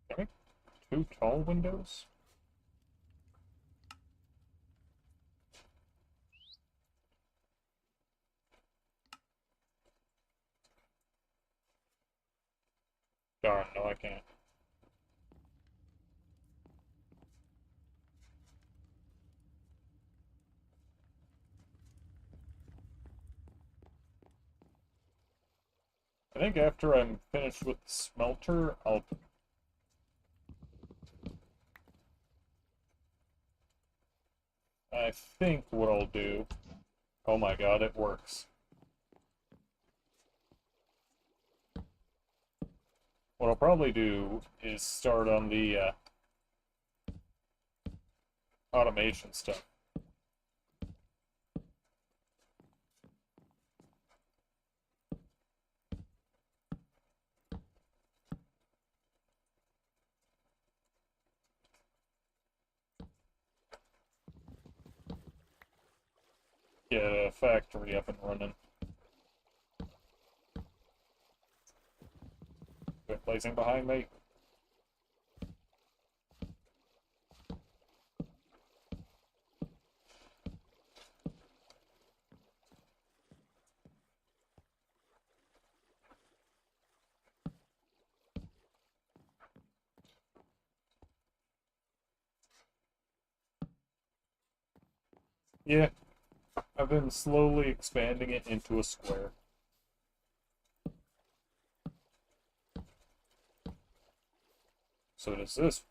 Can I make two tall windows? Darn, no I can't. I think after I'm finished with the smelter, I think what I'll do... Oh my god, it works. What I'll probably do is start on the automation stuff. get a factory up and running. Quit blazing behind me. Yeah, I've been slowly expanding it into a square. So does this.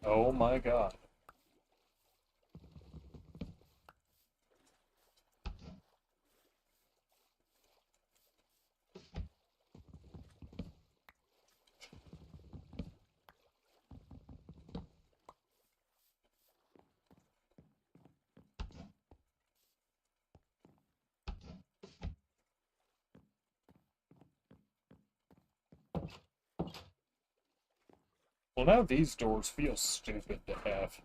Oh my god. Well, now these doors feel stupid to have.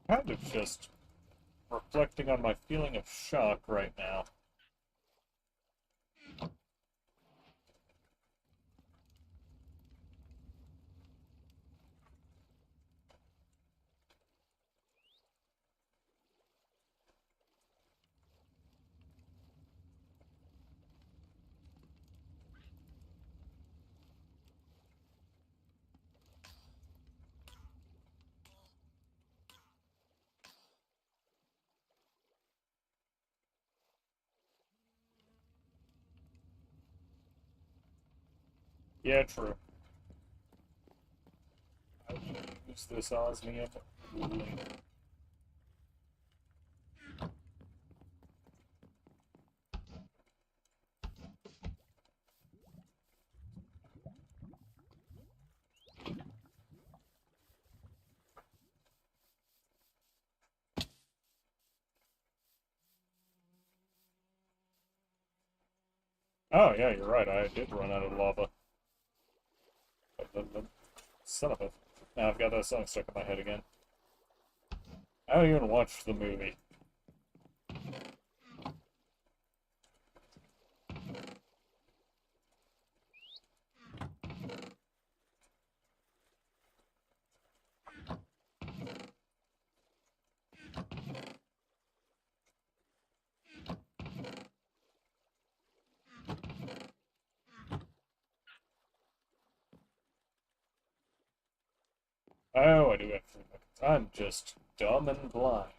Kind of just reflecting on my feeling of shock right now. Yeah, true. I will use this osmium later. Oh, yeah, you're right. I did run out of lava. Son of a... Now I've got that song stuck in my head again. I don't even watch the movie. Oh, I do have 3 buckets. I'm just dumb and blind.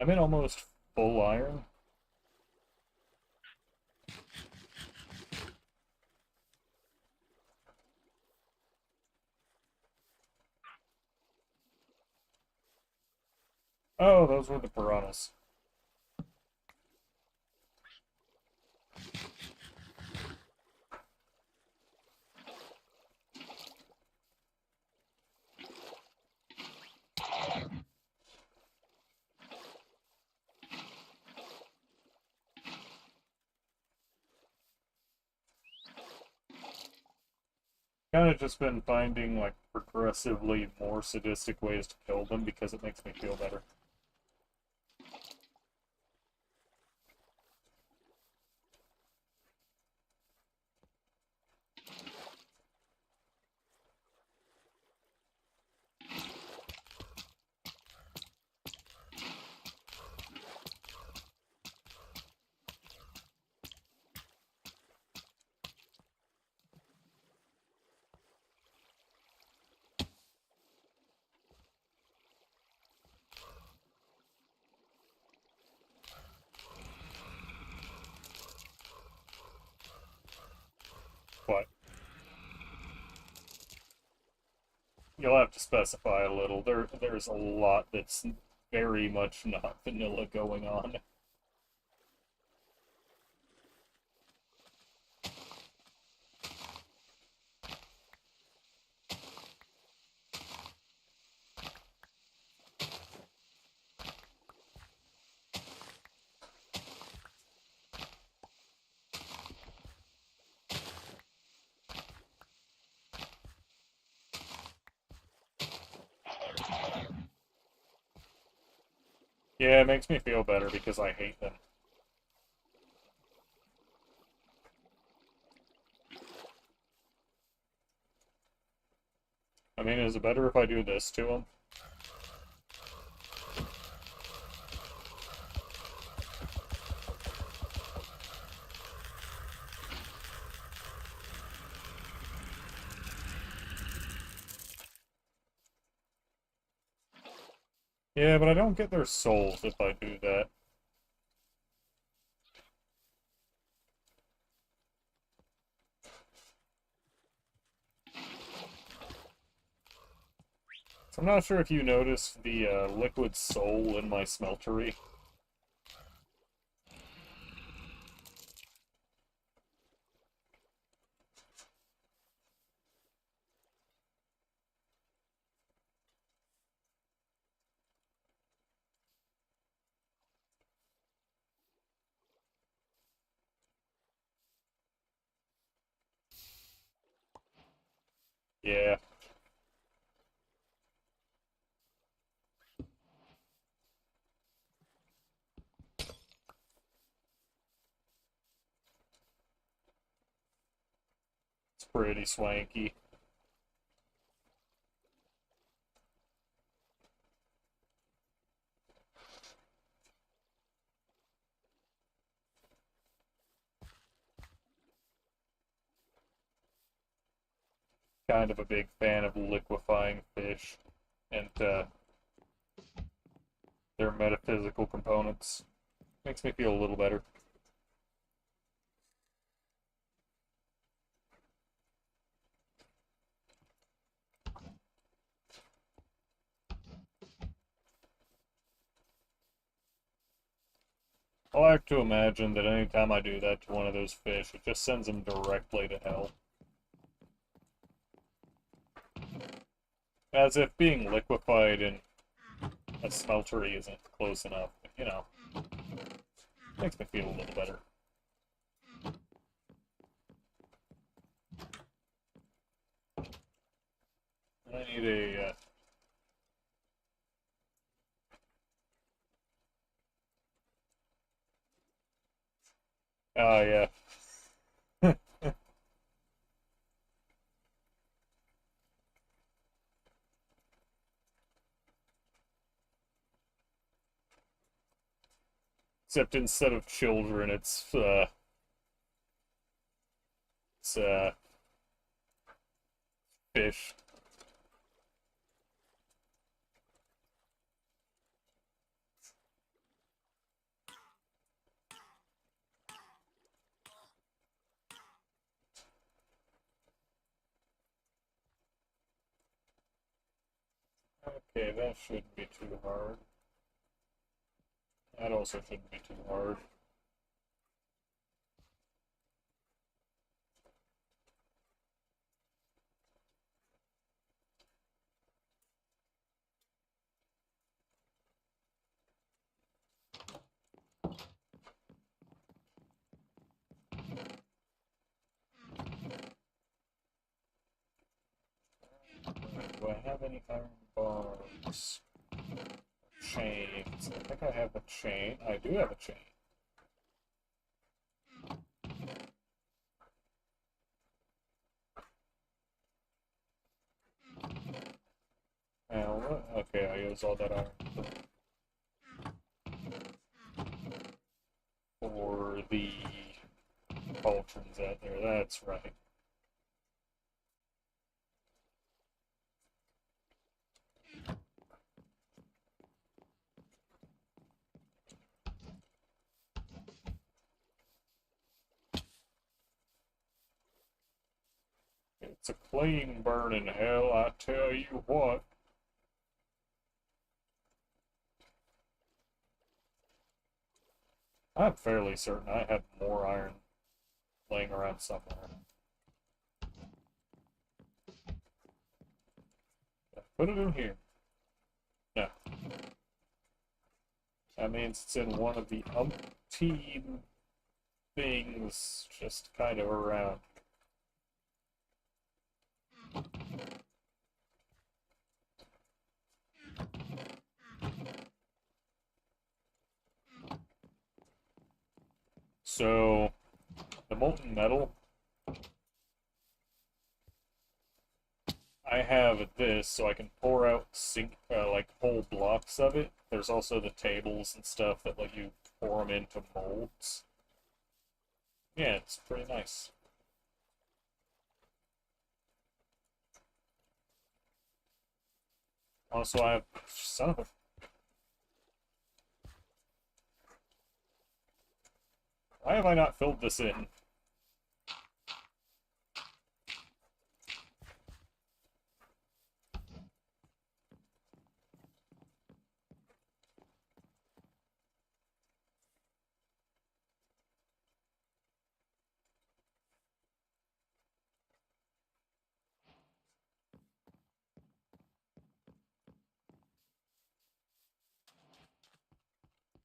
I'm in almost full iron. Oh, those were the piranhas. kind of just been finding like progressively more sadistic ways to kill them because it makes me feel better. But you'll have to specify a little. There's a lot that's very much not vanilla going on. Yeah, it makes me feel better because I hate them. I mean, is it better if I do this to them? Yeah, but I don't get their souls if I do that. So I'm not sure if you noticed the liquid soul in my smeltery. Yeah, it's pretty swanky. Kind of a big fan of liquefying fish and their metaphysical components. Makes me feel a little better. I like to imagine that anytime I do that to one of those fish, it just sends them directly to hell. As if being liquefied in a smeltery isn't close enough, you know. Makes me feel a little better. I need a oh yeah. Except instead of children, it's fish. Okay, that shouldn't be too hard. That also shouldn't be too hard. do I have any iron bars? Chains. I think I have a chain. I do have a chain. Now, what? Okay, I use all that iron for the cauldrons out there. That's right. It's a clean burning hell, I tell you what. I'm fairly certain I have more iron laying around somewhere. Put it in here. No. That means it's in one of the umpteen things just kind of around. So, the molten metal, I have this so I can pour out like whole blocks of it. There's also the tables and stuff that let you pour them into molds. Yeah, it's pretty nice. Also, I have son of a. Why have I not filled this in?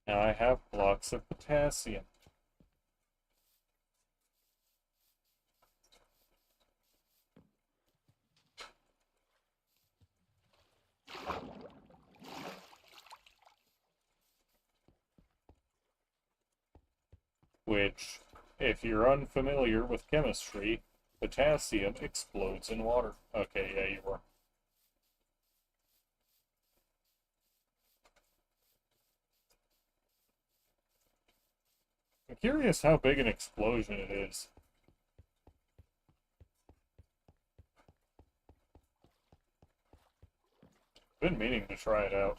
Now I have blocks of potassium. Which, if you're unfamiliar with chemistry, potassium explodes in water. Okay, yeah, you were. I'm curious how big an explosion it is. Been meaning to try it out.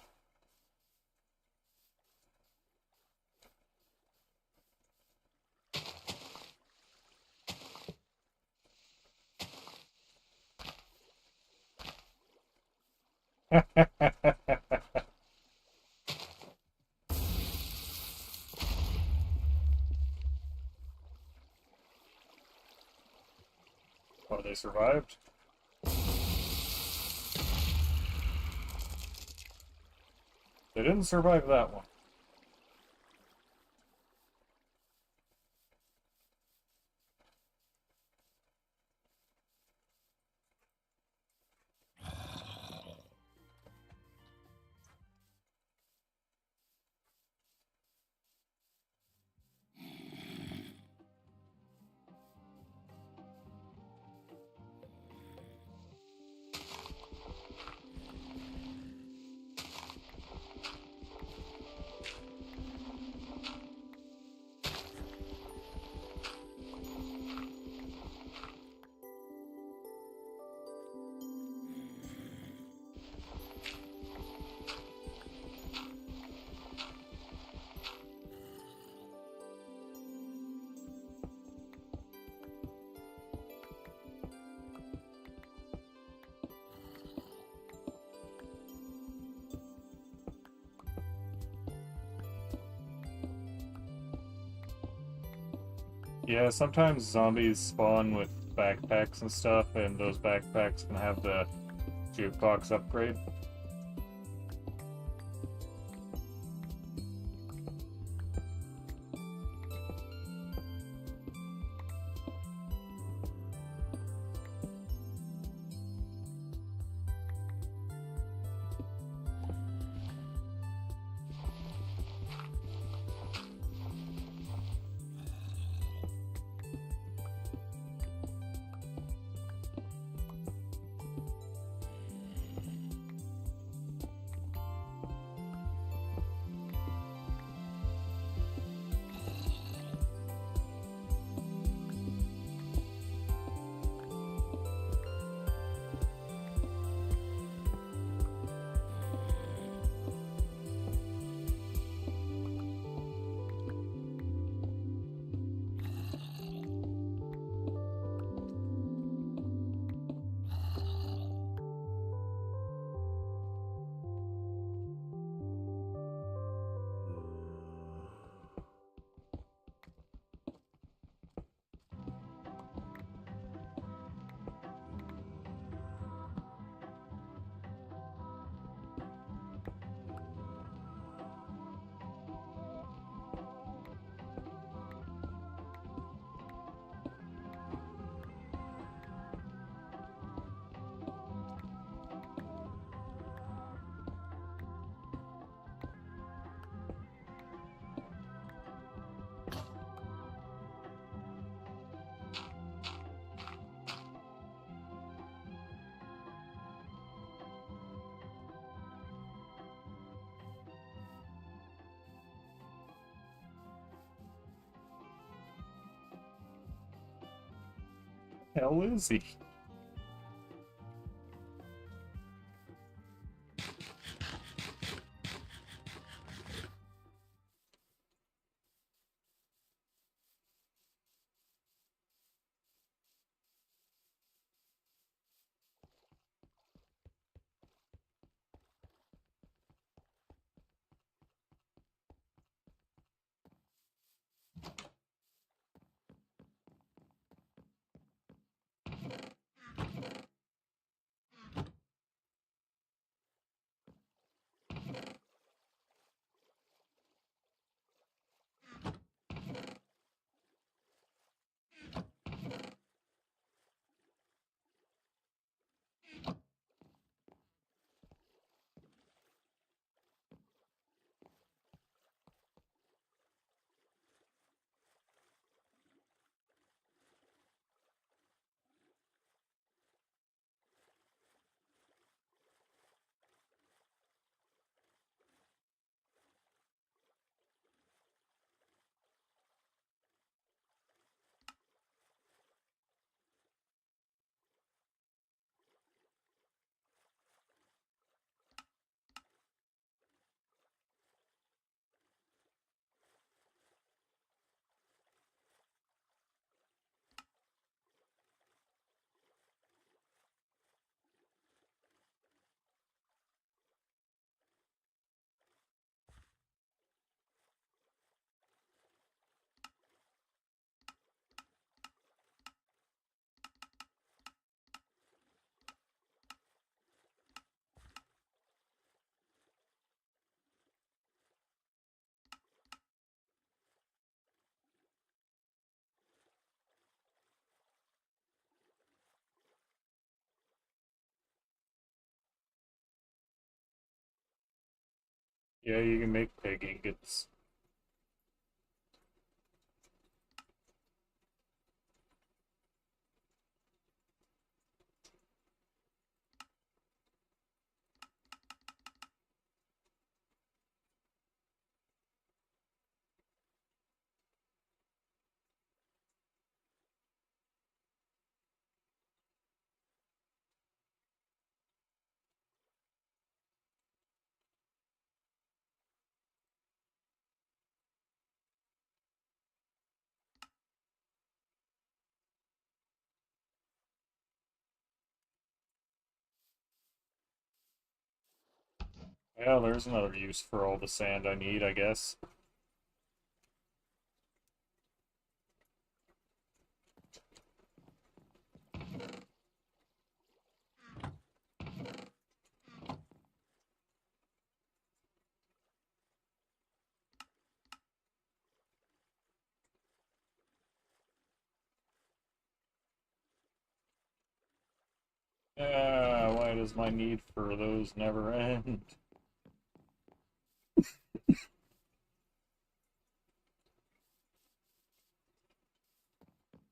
Oh, they survived? They didn't survive that one. Yeah, sometimes zombies spawn with backpacks and stuff, and those backpacks can have the jukebox upgrade. hell is he? Yeah, you can make pig ingots. Yeah, there's another use for all the sand I need, I guess. Why does my need for those never end?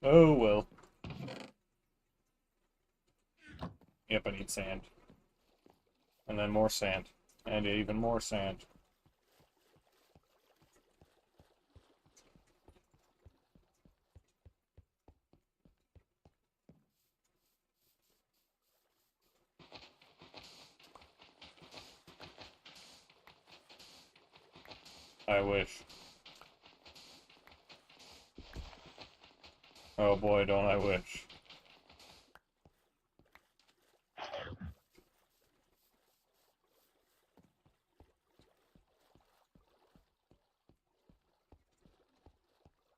Oh well. Yep, I need sand. And then more sand. And even more sand. I wish. Oh boy, don't I wish.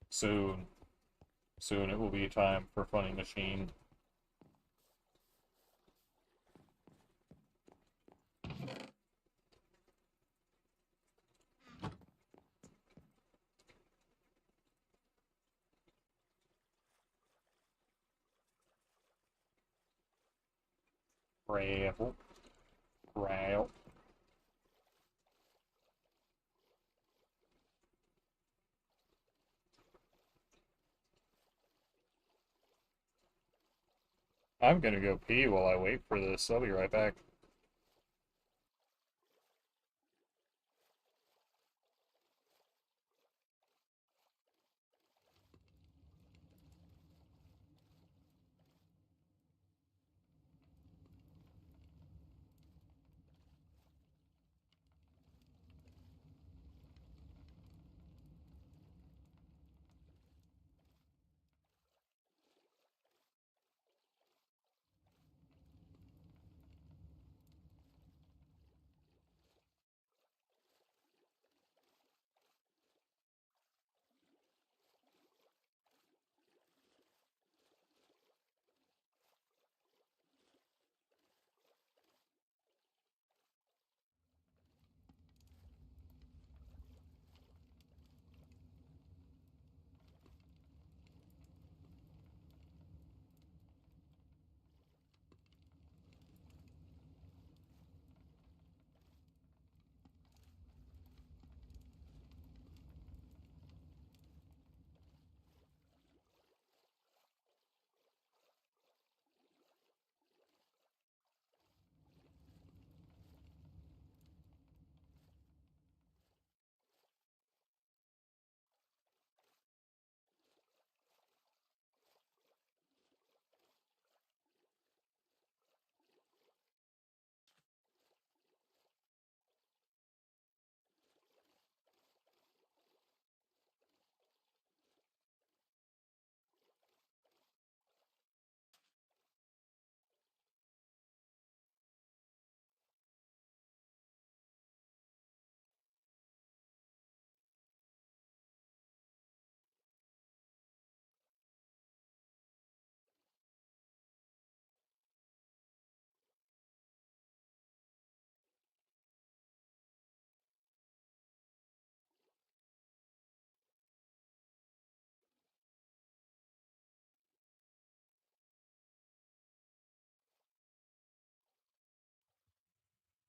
Soon. Soon it will be time for Funny Machine. Ravel. Rail. I'm gonna go pee while I wait for this. I'll be right back.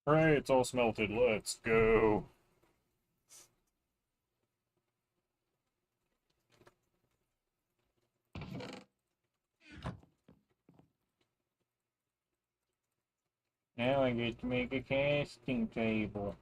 Hooray, it's all smelted. Let's go. Now I get to make a casting table.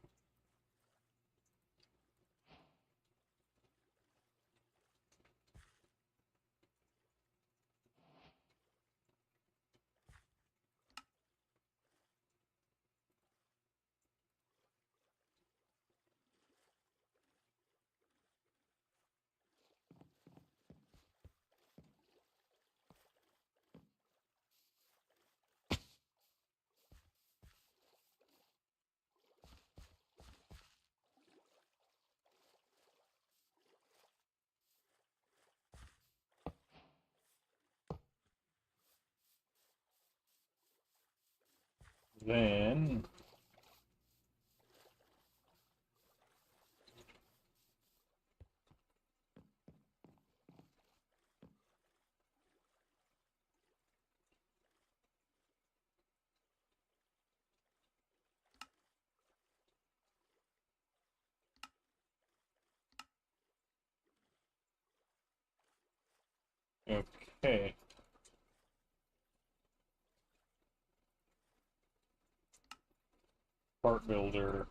Then okay. Part builder.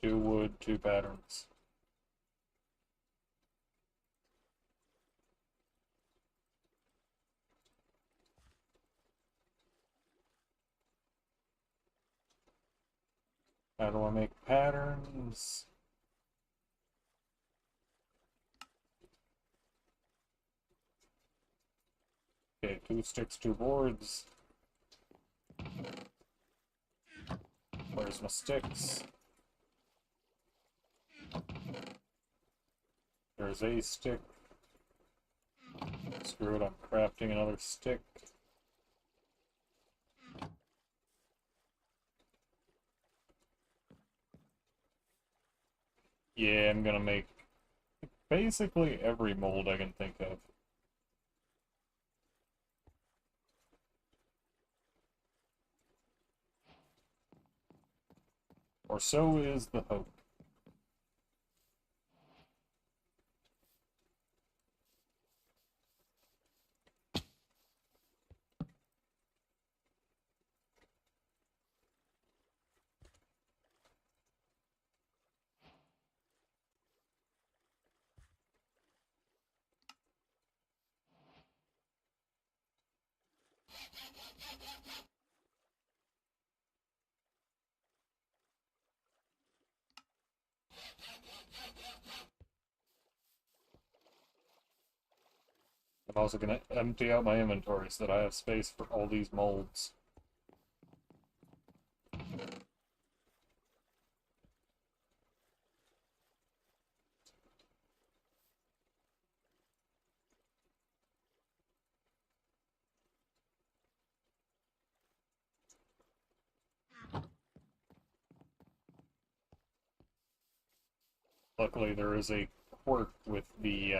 2 wood, 2 patterns. How do I make patterns? Okay, 2 sticks, 2 boards. Where's my sticks? There's a stick. Screw it, I'm crafting another stick. Yeah, I'm gonna make basically every mold I can think of. Or so is the hope. I'm also gonna empty out my inventory so that I have space for all these molds. Luckily, there is a quirk with the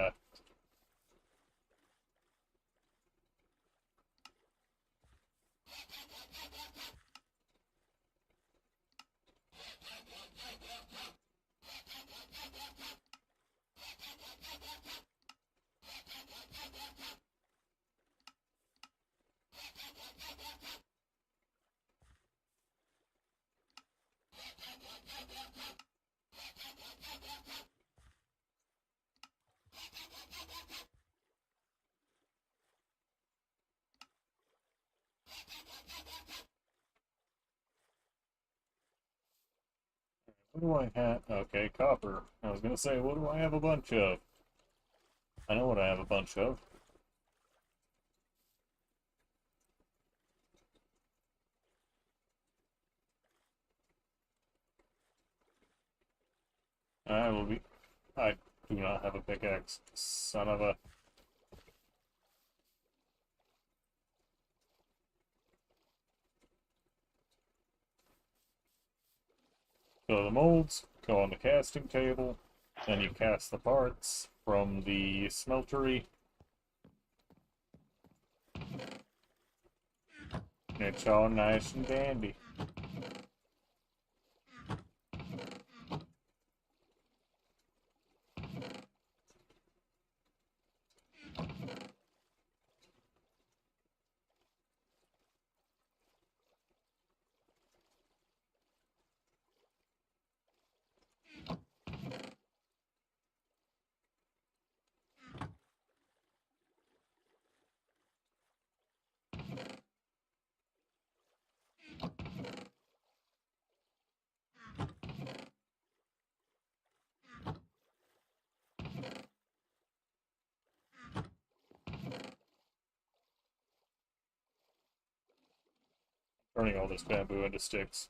what do I have? Okay, copper. I was gonna say, what do I have a bunch of? I know what I have a bunch of. I will be. I do not have a pickaxe. Son of a. So the molds go on the casting table, then you cast the parts from the smeltery. It's all nice and dandy. Turning all this bamboo into sticks.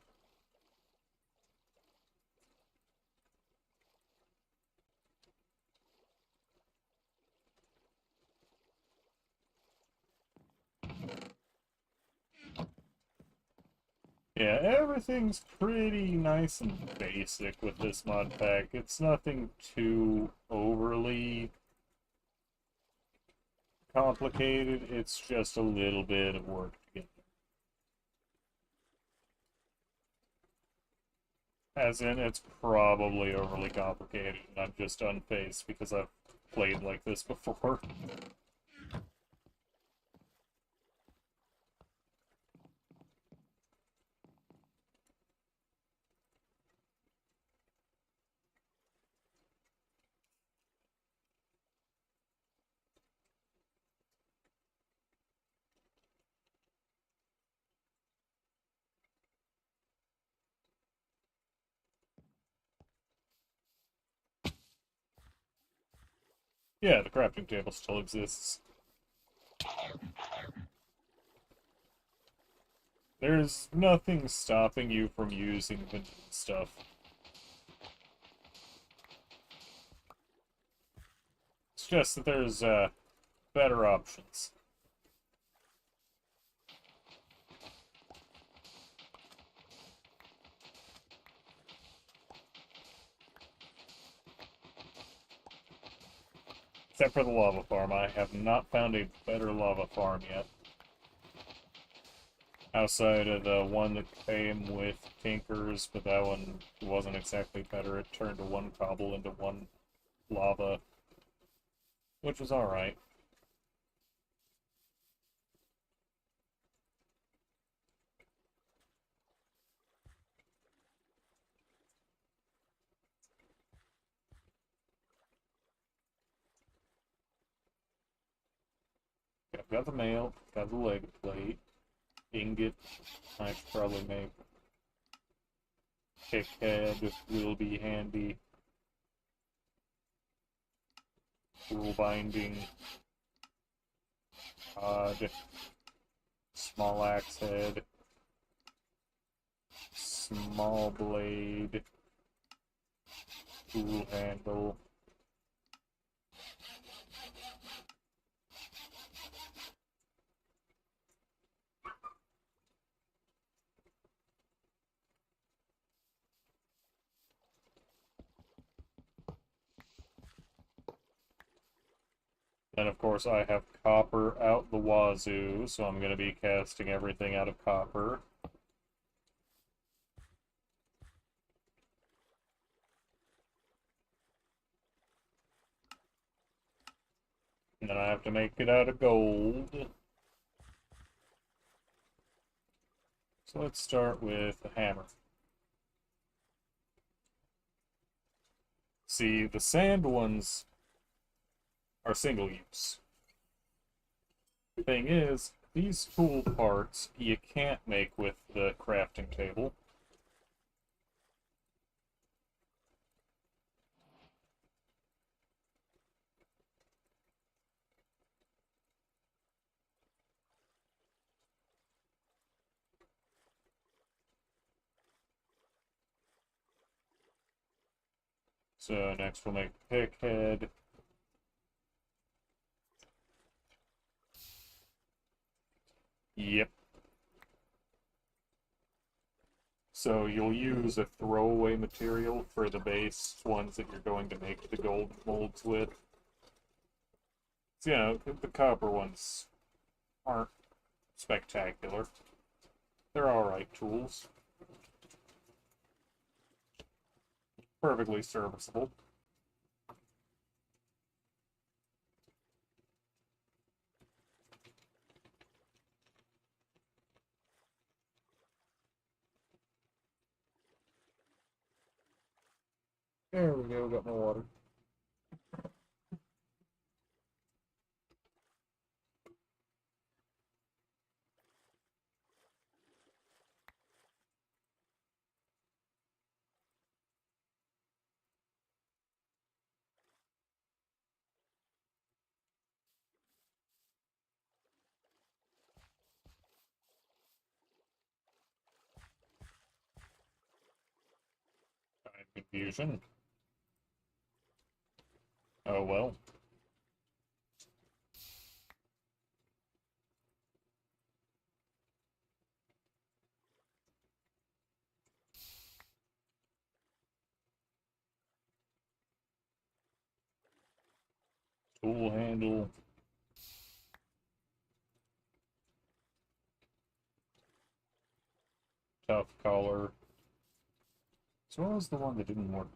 Yeah, everything's pretty nice and basic with this mod pack. It's nothing too overly complicated, it's just a little bit of work to get there. As in, it's probably overly complicated, and I'm just unfazed because I've played like this before. Yeah, the crafting table still exists. There's nothing stopping you from using the stuff. It's just that there's better options. Except for the lava farm. I have not found a better lava farm yet. Outside of the one that came with Tinkers, but that one wasn't exactly better. It turned one cobble into one lava, which was alright. I've got the mail, got the leg plate, ingot. I should probably make pick head will be handy. Tool binding. Odd. Small axe head. Small blade. Tool handle. Then, of course, I have copper out the wazoo, so I'm going to be casting everything out of copper. And then I have to make it out of gold. So let's start with the hammer. See, the sand ones are single use. The thing is, these tool parts you can't make with the crafting table. So next we'll make pick head. Yep. So you'll use a throwaway material for the base ones that you're going to make the gold molds with. So, you know, the copper ones aren't spectacular. They're alright tools. Perfectly serviceable. There we go, got my water. Confusion. Oh well. Tool handle. Tough collar. So what was the one that didn't work?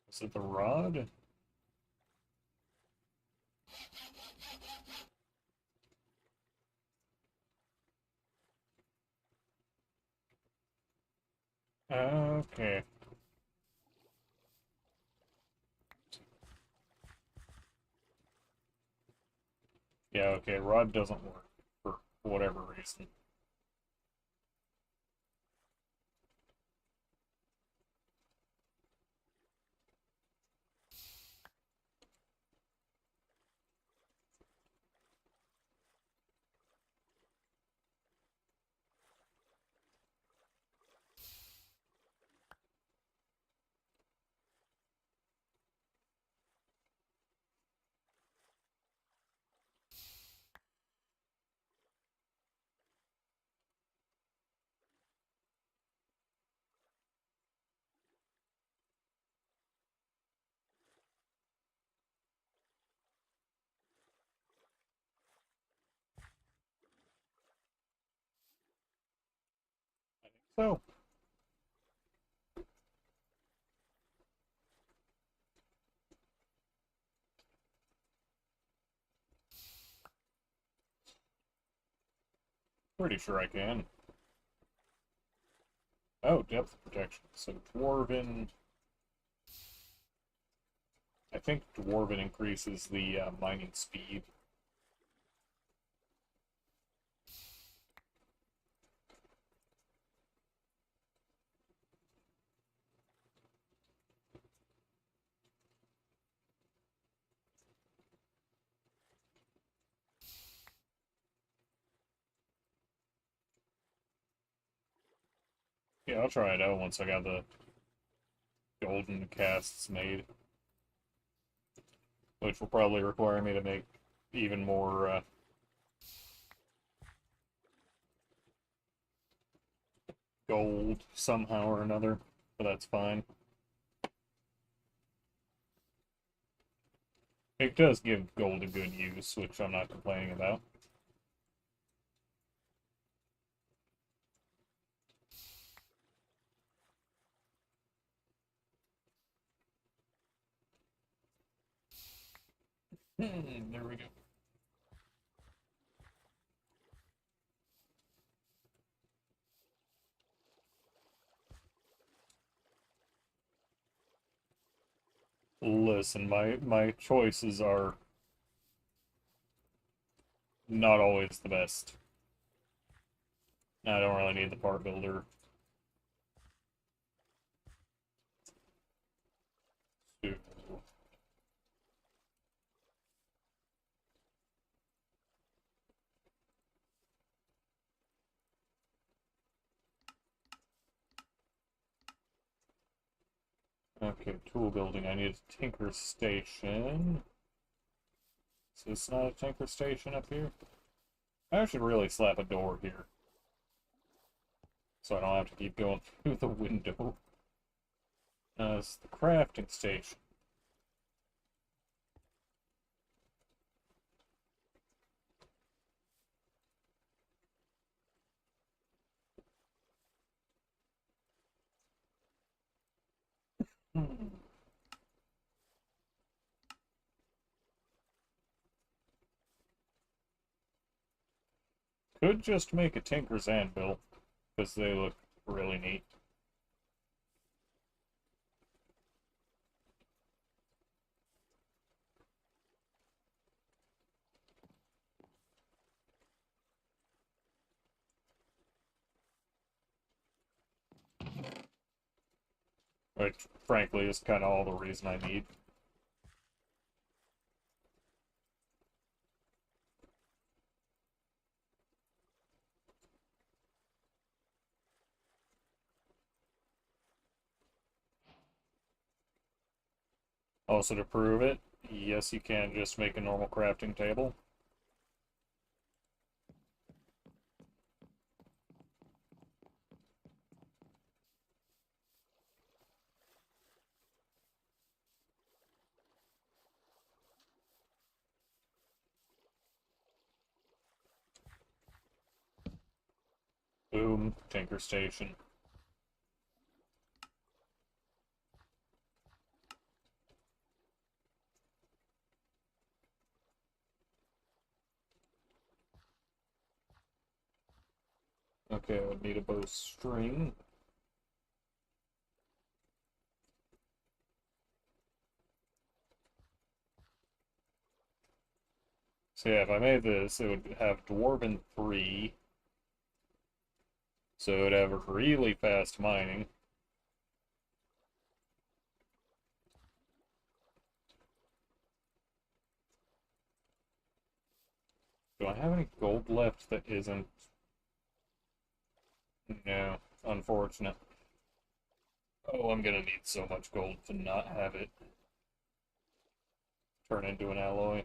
Was it the rod? Okay. Yeah, okay, rod doesn't work for whatever reason. So, pretty sure I can. Oh, depth protection. So Dwarven... I think Dwarven increases the mining speed. Yeah, I'll try it out once I got the golden casts made. Which will probably require me to make even more gold somehow or another, but that's fine. It does give gold a good use, which I'm not complaining about. There we go. Listen, my choices are not always the best. I don't really need the part builder. To... Okay, tool building. I need a tinker station. So it's not a tinker station up here? I should really slap a door here. So I don't have to keep going through the window. It's the crafting station. Hmm. Could just make a Tinker's Anvil, because they look really neat. Which, frankly, is kind of all the reason I need. Also, to prove it, yes, you can just make a normal crafting table. Boom, Tinker Station. Okay, I would need a bowstring. So yeah, if I made this, it would have Dwarven 3, so it would have really fast mining. Do I have any gold left that isn't? No, unfortunate. Oh, I'm gonna need so much gold to not have it turn into an alloy.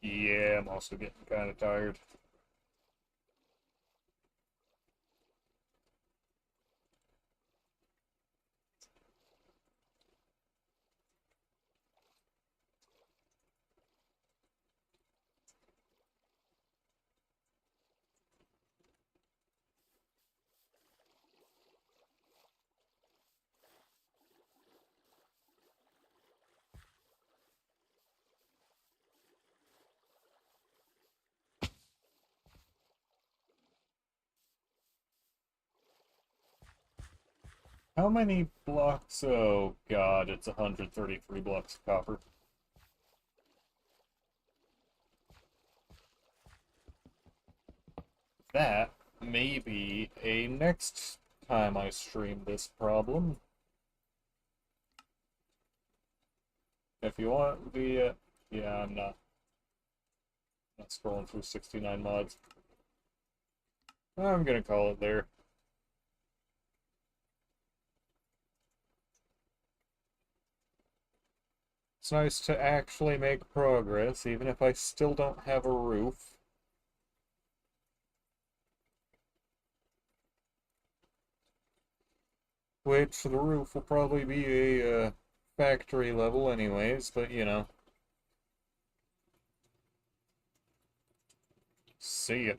Yeah, I'm also getting kind of tired. How many blocks? Oh god, it's 133 blocks of copper. That may be a next time I stream this problem. If you want the, yeah, I'm not scrolling through 69 mods. I'm gonna call it there. It's nice to actually make progress, even if I still don't have a roof. Which the roof will probably be a factory level anyways, but you know. See ya.